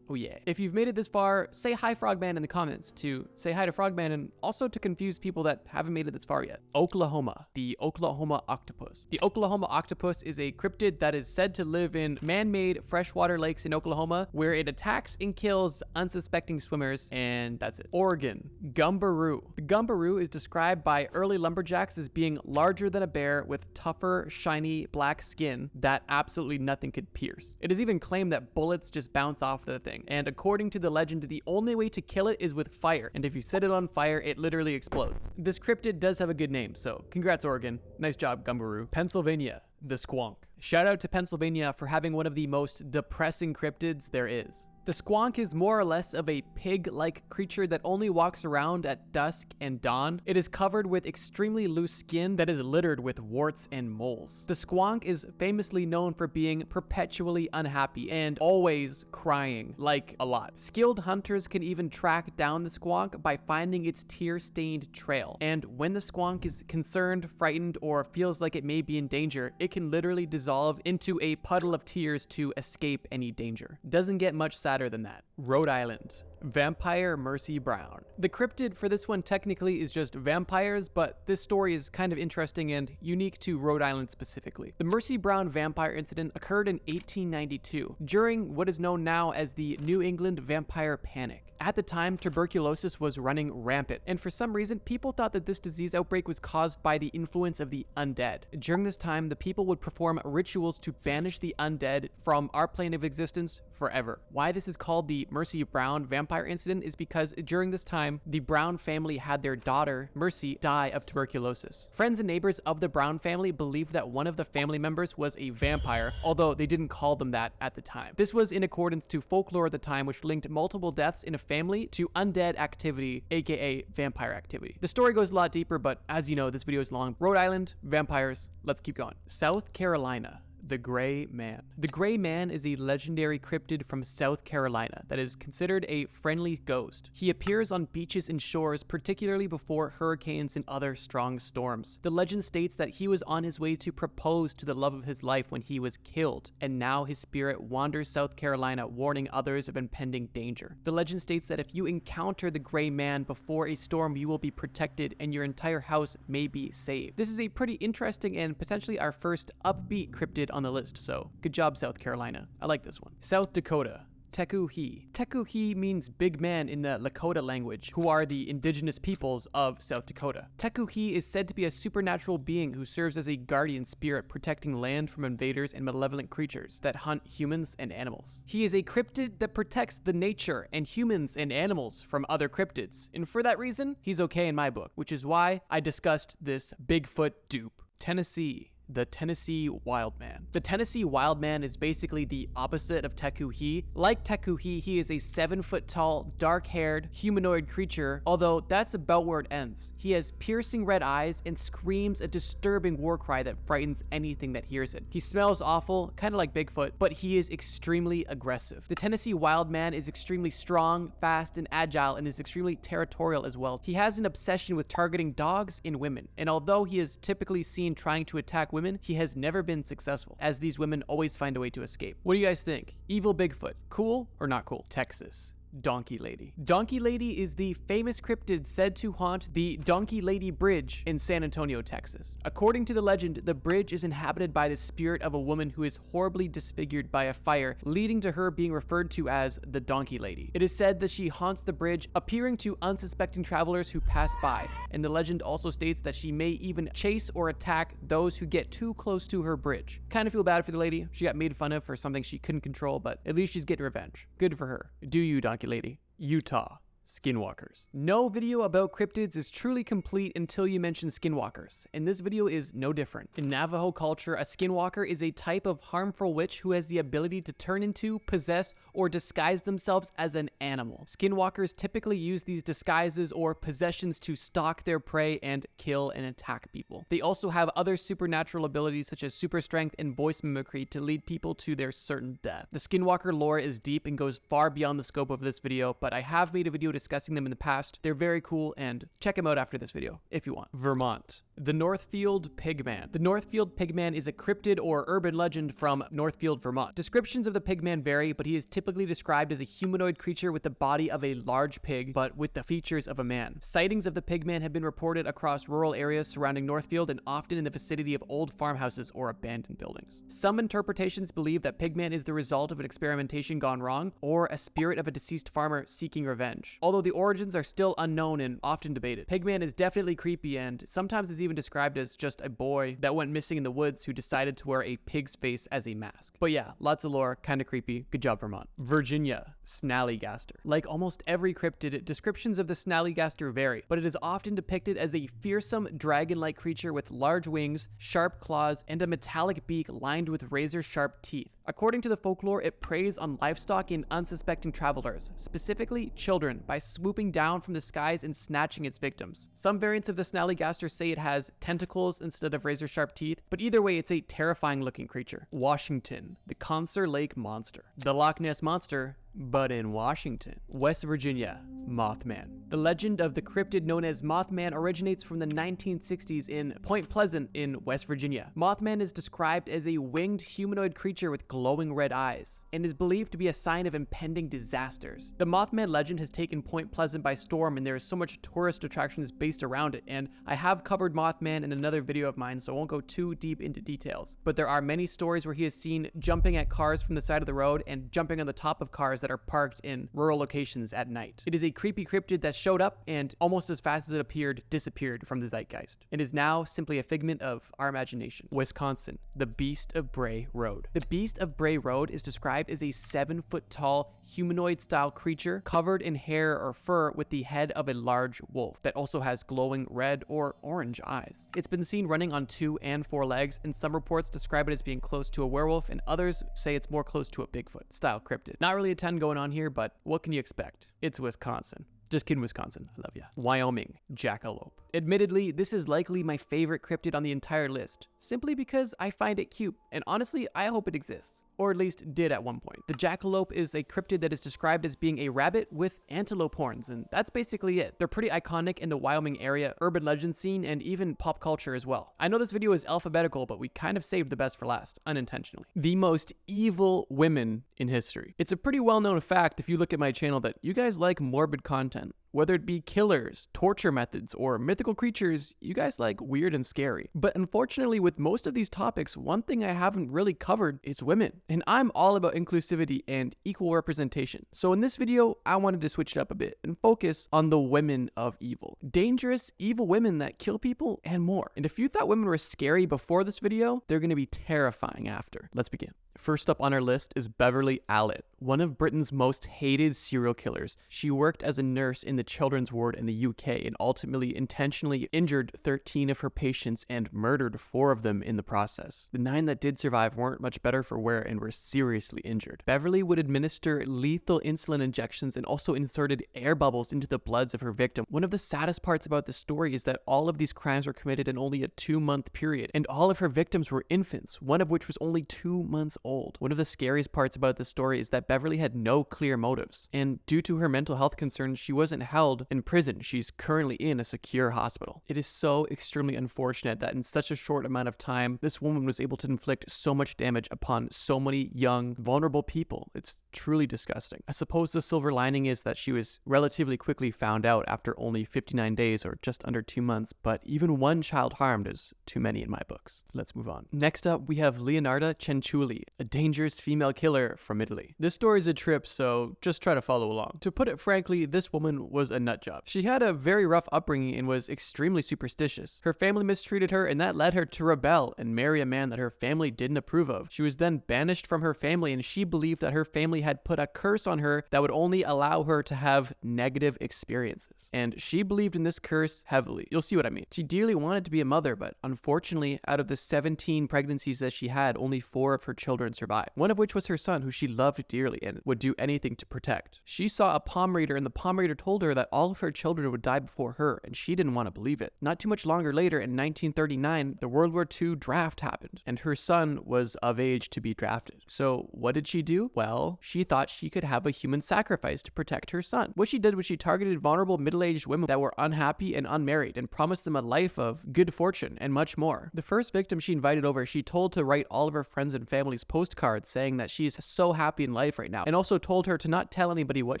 Oh yeah. If you've made it this far, say hi Frogman in the comments to say hi to Frogman and also to confuse people that haven't made it this far yet. Oklahoma, the Oklahoma octopus. The Oklahoma octopus is a cryptid that is said to live in man-made freshwater lakes in Oklahoma where it attacks and kills unsuspecting swimmers, and that's it. Oregon, Gumbaroo. The Gumbaroo is described by early lumberjacks as being larger than a bear with tougher, shiny black skin that absolutely nothing could pierce. It is even claimed that bullets just bounce off the thing. And according to the legend, the only way to kill it is with fire. And if you set it on fire, it literally explodes. This cryptid does have a good name, so congrats, Oregon. Nice job, Gumbaroo. Pennsylvania, the Squonk. Shout out to Pennsylvania for having one of the most depressing cryptids there is. The Squonk is more or less of a pig-like creature that only walks around at dusk and dawn. It is covered with extremely loose skin that is littered with warts and moles. The Squonk is famously known for being perpetually unhappy and always crying, like a lot. Skilled hunters can even track down the Squonk by finding its tear-stained trail. And when the Squonk is concerned, frightened, or feels like it may be in danger, it can literally dissolve into a puddle of tears to escape any danger. Doesn't get much sadder than that. Rhode Island. Vampire Mercy Brown. The cryptid for this one technically is just vampires, but this story is kind of interesting and unique to Rhode Island specifically. The Mercy Brown vampire incident occurred in 1892 during what is known now as the New England Vampire Panic. At the time, tuberculosis was running rampant, and for some reason, people thought that this disease outbreak was caused by the influence of the undead. During this time, the people would perform rituals to banish the undead from our plane of existence forever. Why this is called the Mercy Brown vampire incident is because during this time, the Brown family had their daughter, Mercy, die of tuberculosis. Friends and neighbors of the Brown family believed that one of the family members was a vampire, although they didn't call them that at the time. This was in accordance to folklore at the time, which linked multiple deaths in a family to undead activity, aka vampire activity. The story goes a lot deeper, but as you know, this video is long. Rhode Island, vampires, let's keep going. South Carolina. The Gray Man. The Gray Man is a legendary cryptid from South Carolina that is considered a friendly ghost. He appears on beaches and shores, particularly before hurricanes and other strong storms. The legend states that he was on his way to propose to the love of his life when he was killed, and now his spirit wanders South Carolina, warning others of impending danger. The legend states that if you encounter the Gray Man before a storm, you will be protected and your entire house may be saved. This is a pretty interesting and potentially our first upbeat cryptid on the list, so good job, South Carolina. I like this one. South Dakota. Tekuhi. Tekuhi means big man in the Lakota language, who are the indigenous peoples of South Dakota. Tekuhi is said to be a supernatural being who serves as a guardian spirit protecting land from invaders and malevolent creatures that hunt humans and animals. He is a cryptid that protects the nature and humans and animals from other cryptids, and for that reason, he's okay in my book, which is why I discussed this Bigfoot dupe. Tennessee. The Tennessee Wildman. The Tennessee Wildman is basically the opposite of Tekuhi. Like Tekuhi, he is a 7-foot tall, dark-haired, humanoid creature, although that's about where it ends. He has piercing red eyes and screams a disturbing war cry that frightens anything that hears it. He smells awful, kind of like Bigfoot, but he is extremely aggressive. The Tennessee Wildman is extremely strong, fast, and agile, and is extremely territorial as well. He has an obsession with targeting dogs and women, and although he is typically seen trying to attack women, he has never been successful, as these women always find a way to escape. What do you guys think? Evil Bigfoot, cool or not cool? Texas. Donkey Lady. Donkey Lady is the famous cryptid said to haunt the Donkey Lady Bridge in San Antonio, Texas. According to the legend, the bridge is inhabited by the spirit of a woman who is horribly disfigured by a fire, leading to her being referred to as the Donkey Lady. It is said that she haunts the bridge, appearing to unsuspecting travelers who pass by, and the legend also states that she may even chase or attack those who get too close to her bridge. Kind of feel bad for the lady. She got made fun of for something she couldn't control, but at least she's getting revenge. Good for her. Do you, Donkey Lady. Utah. Skinwalkers. No video about cryptids is truly complete until you mention skinwalkers, and this video is no different. In Navajo culture, a skinwalker is a type of harmful witch who has the ability to turn into, possess, or disguise themselves as an animal. Skinwalkers typically use these disguises or possessions to stalk their prey and kill and attack people. They also have other supernatural abilities such as super strength and voice mimicry to lead people to their certain death. The skinwalker lore is deep and goes far beyond the scope of this video, but I have made a video discussing them in the past. They're very cool, and check them out after this video if you want. Vermont. The Northfield Pigman. The Northfield Pigman is a cryptid or urban legend from Northfield, Vermont. Descriptions of the Pigman vary, but he is typically described as a humanoid creature with the body of a large pig, but with the features of a man. Sightings of the Pigman have been reported across rural areas surrounding Northfield and often in the vicinity of old farmhouses or abandoned buildings. Some interpretations believe that Pigman is the result of an experimentation gone wrong or a spirit of a deceased farmer seeking revenge. Although the origins are still unknown and often debated. Pigman is definitely creepy and sometimes is even described as just a boy that went missing in the woods who decided to wear a pig's face as a mask. But yeah, lots of lore, kind of creepy. Good job, Vermont. Virginia. Snallygaster. Like almost every cryptid, descriptions of the Snallygaster vary, but it is often depicted as a fearsome dragon-like creature with large wings, sharp claws, and a metallic beak lined with razor-sharp teeth. According to the folklore, it preys on livestock and unsuspecting travelers, specifically children, by swooping down from the skies and snatching its victims. Some variants of the Snallygaster say it has tentacles instead of razor-sharp teeth, but either way, it's a terrifying-looking creature. Washington. The Concert Lake Monster. The Loch Ness Monster But in Washington, West Virginia, Mothman. The legend of the cryptid known as Mothman originates from the 1960s in Point Pleasant in West Virginia. Mothman is described as a winged humanoid creature with glowing red eyes and is believed to be a sign of impending disasters. The Mothman legend has taken Point Pleasant by storm, and there is so much tourist attractions based around it, and I have covered Mothman in another video of mine, so I won't go too deep into details. But there are many stories where he is seen jumping at cars from the side of the road and jumping on the top of cars that are parked in rural locations at night. It is a creepy cryptid that showed up and almost as fast as it appeared, disappeared from the zeitgeist. It is now simply a figment of our imagination. Wisconsin, the Beast of Bray Road. The Beast of Bray Road is described as a 7-foot-tall humanoid-style creature covered in hair or fur with the head of a large wolf that also has glowing red or orange eyes. It's been seen running on 2 and 4 legs, and some reports describe it as being close to a werewolf, and others say it's more close to a Bigfoot-style cryptid. Not really a ton going on here, but what can you expect? It's Wisconsin. Just kidding, Wisconsin. I love ya. Wyoming, jackalope. Admittedly, this is likely my favorite cryptid on the entire list, simply because I find it cute, and honestly, I hope it exists. Or at least did at one point. The jackalope is a cryptid that is described as being a rabbit with antelope horns, and that's basically it. They're pretty iconic in the Wyoming area, urban legend scene, and even pop culture as well. I know this video is alphabetical, but we kind of saved the best for last, unintentionally. The most evil women in history. It's a pretty well-known fact if you look at my channel that you guys like morbid content. Whether it be killers, torture methods, or mythical creatures, you guys like weird and scary. But unfortunately, with most of these topics, one thing I haven't really covered is women. And I'm all about inclusivity and equal representation. So in this video, I wanted to switch it up a bit and focus on the women of evil. Dangerous, evil women that kill people and more. And if you thought women were scary before this video, they're gonna be terrifying after. Let's begin. First up on our list is Beverly Allitt, one of Britain's most hated serial killers. She worked as a nurse in the children's ward in the UK and ultimately intentionally injured 13 of her patients and murdered 4 of them in the process. The 9 that did survive weren't much better for wear and were seriously injured. Beverly would administer lethal insulin injections and also inserted air bubbles into the bloods of her victim. One of the saddest parts about the story is that all of these crimes were committed in only a 2-month period, and all of her victims were infants, one of which was only 2 months old. One of the scariest parts about this story is that Beverly had no clear motives, and due to her mental health concerns, she wasn't held in prison. She's currently in a secure hospital. It is so extremely unfortunate that in such a short amount of time, this woman was able to inflict so much damage upon so many young, vulnerable people. It's truly disgusting. I suppose the silver lining is that she was relatively quickly found out after only 59 days or just under 2 months, but even one child harmed is too many in my books. Let's move on. Next up, we have Leonarda Cenciulli, a dangerous female killer from Italy. This story is a trip, so just try to follow along. To put it frankly, this woman was a nut job. She had a very rough upbringing and was extremely superstitious. Her family mistreated her, and that led her to rebel and marry a man that her family didn't approve of. She was then banished from her family, and she believed that her family had put a curse on her that would only allow her to have negative experiences. And she believed in this curse heavily. You'll see what I mean. She dearly wanted to be a mother, but unfortunately, out of the 17 pregnancies that she had, only 4 of her children survived, one of which was her son, who she loved dearly and would do anything to protect. She saw a palm reader, and the palm reader told her that all of her children would die before her, and she didn't want to believe it. Not too much longer later, in 1939, the World War II draft happened, and her son was of age to be drafted. So what did she do? Well, she thought she could have a human sacrifice to protect her son. What she did was she targeted vulnerable middle-aged women that were unhappy and unmarried and promised them a life of good fortune and much more. The first victim she invited over, she told to write all of her friends and family's postcards saying that she is so happy in life right now, and also told her to not tell anybody what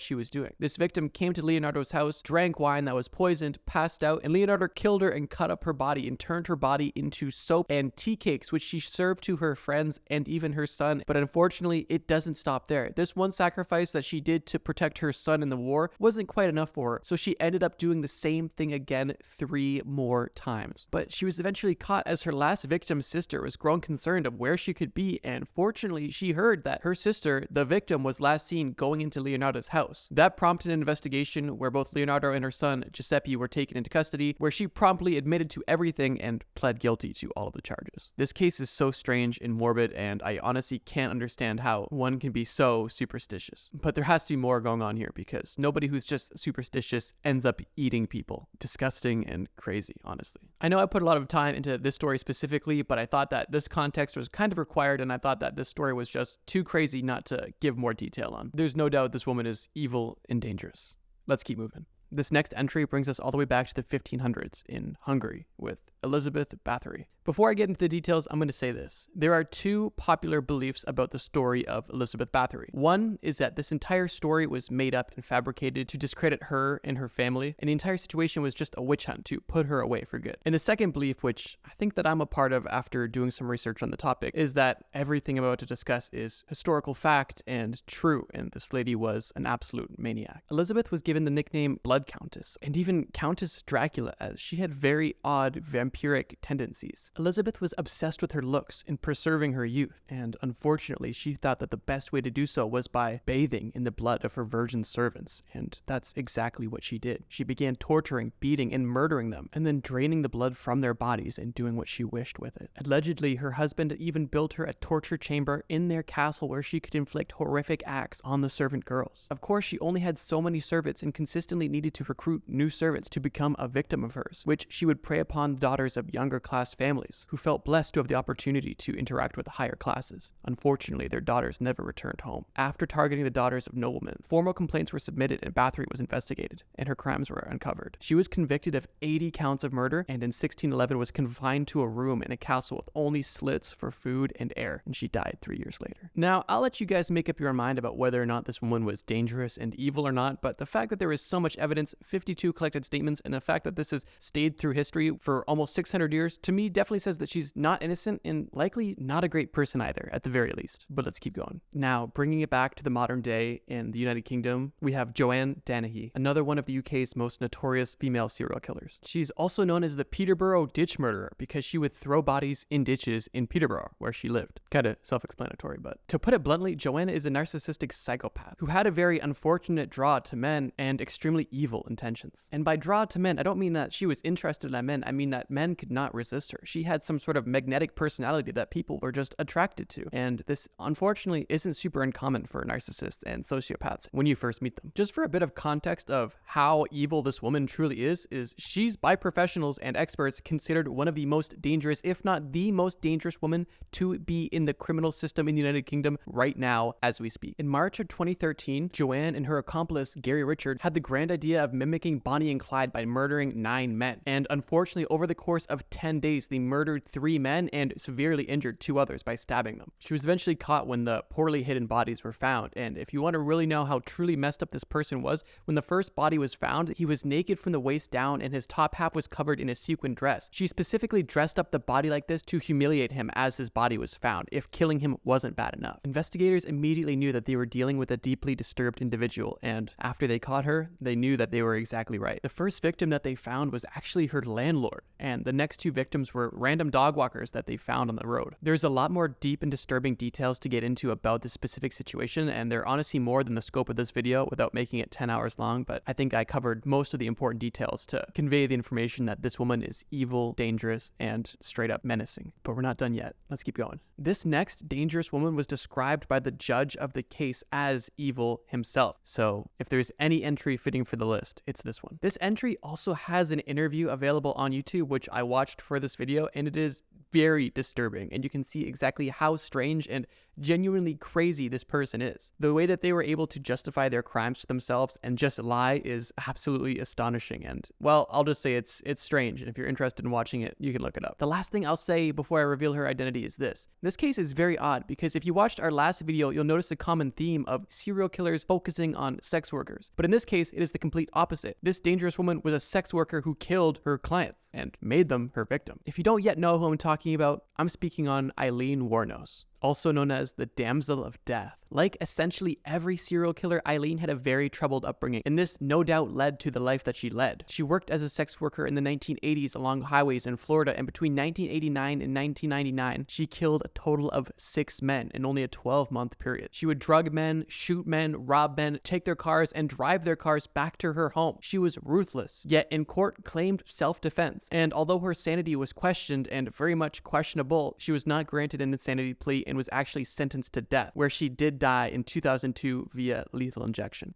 she was doing. This victim came to Leonardo's house, drank wine that was poisoned, passed out, and Leonardo killed her and cut up her body and turned her body into soap and tea cakes, which she served to her friends and even her son. But unfortunately, it doesn't stop there. This one sacrifice that she did to protect her son in the war wasn't quite enough for her, so she ended up doing the same thing again 3 more times. But she was eventually caught as her last victim's sister was growing concerned of where she could be, and fortunately, she heard that her sister, the victim, was last seen going into Leonardo's house. That prompted an investigation where both Leonardo and her son, Giuseppe, were taken into custody, where she promptly admitted to everything and pled guilty to all of the charges. This case is so strange and morbid, and I honestly can't understand how one can be so superstitious. But there has to be more going on here, because nobody who's just superstitious ends up eating people. Disgusting and crazy, honestly. I know I put a lot of time into this story specifically, but I thought that this context was kind of required, and I thought that that this story was just too crazy not to give more detail on. There's no doubt this woman is evil and dangerous. Let's keep moving. This next entry brings us all the way back to the 1500s in Hungary with Elizabeth Bathory. Before I get into the details, I'm going to say this. There are two popular beliefs about the story of Elizabeth Bathory. One is that this entire story was made up and fabricated to discredit her and her family, and the entire situation was just a witch hunt to put her away for good. And the second belief, which I think that I'm a part of after doing some research on the topic, is that everything I'm about to discuss is historical fact and true, and this lady was an absolute maniac. Elizabeth was given the nickname Blood Countess, and even Countess Dracula, as she had very odd vampiric tendencies. Elizabeth was obsessed with her looks and preserving her youth, and unfortunately she thought that the best way to do so was by bathing in the blood of her virgin servants, and that's exactly what she did. She began torturing, beating, and murdering them, and then draining the blood from their bodies and doing what she wished with it. Allegedly, her husband even built her a torture chamber in their castle where she could inflict horrific acts on the servant girls. Of course, she only had so many servants and consistently needed to recruit new servants to become a victim of hers, which she would prey upon the daughters of younger class families who felt blessed to have the opportunity to interact with higher classes. Unfortunately, their daughters never returned home. After targeting the daughters of noblemen, formal complaints were submitted and Bathory was investigated, and her crimes were uncovered. She was convicted of 80 counts of murder and in 1611 was confined to a room in a castle with only slits for food and air, and she died 3 years later. Now, I'll let you guys make up your mind about whether or not this woman was dangerous and evil or not, but the fact that there is so much evidence, 52 collected statements, and the fact that this has stayed through history for almost 600 years, to me definitely says that she's not innocent and likely not a great person either, at the very least. But let's keep going. Now, bringing it back to the modern day in the United Kingdom, we have Joanne Dennehy, another one of the UK's most notorious female serial killers. She's also known as the Peterborough ditch murderer because she would throw bodies in ditches in Peterborough, where she lived. Kind of self-explanatory, but to put it bluntly, Joanne is a narcissistic psychopath who had a very unfortunate draw to men and extremely evil intentions. And by draw to men, I don't mean that she was interested in men, I mean that men could not resist her. She had some sort of magnetic personality that people were just attracted to. And this, unfortunately, isn't super uncommon for narcissists and sociopaths when you first meet them. Just for a bit of context of how evil this woman truly is she's by professionals and experts considered one of the most dangerous, if not the most dangerous woman to be in the criminal system in the United Kingdom right now as we speak. In March of 2013, Joanne and her accomplice, Gary Richard, had the grand idea of mimicking Bonnie and Clyde by murdering 9 men. And unfortunately, over the course of 10 days, they murdered 3 men and severely injured 2 others by stabbing them. She was eventually caught when the poorly hidden bodies were found. And if you want to really know how truly messed up this person was, when the first body was found, he was naked from the waist down and his top half was covered in a sequin dress. She specifically dressed up the body like this to humiliate him as his body was found, if killing him wasn't bad enough. Investigators immediately knew that they were dealing with a deeply disturbed individual, and after they caught her, they knew that they were exactly right. The first victim that they found was actually her landlord, and the next 2 victims were random dog walkers that they found on the road. There's a lot more deep and disturbing details to get into about this specific situation, and they're honestly more than the scope of this video without making it 10 hours long, but I think I covered most of the important details to convey the information that this woman is evil, dangerous, and straight up menacing. But we're not done yet. Let's keep going. This next dangerous woman was described by the judge of the case as evil himself. So if there's any entry fitting for the list, it's this one. This entry also has an interview available on YouTube, which I watched for this video, and it is very disturbing, and you can see exactly how strange and genuinely crazy this person is. The way that they were able to justify their crimes to themselves and just lie is absolutely astonishing, and well, I'll just say it's strange, and if you're interested in watching it, you can look it up. The last thing I'll say before I reveal her identity is this. This case is very odd because if you watched our last video, you'll notice a common theme of serial killers focusing on sex workers. But in this case, it is the complete opposite. This dangerous woman was a sex worker who killed her clients and made them her victim. If you don't yet know who I'm talking about, I'm speaking on Eileen Wuornos, also known as the Damsel of Death. Like essentially every serial killer, Eileen had a very troubled upbringing, and this no doubt led to the life that she led. She worked as a sex worker in the 1980s along highways in Florida, and between 1989 and 1999, she killed a total of 6 men in only a 12-month period. She would drug men, shoot men, rob men, take their cars, and drive their cars back to her home. She was ruthless, yet in court claimed self-defense, and although her sanity was questioned and very much questionable, she was not granted an insanity plea and was actually sentenced to death, where she did die in 2002 via lethal injection.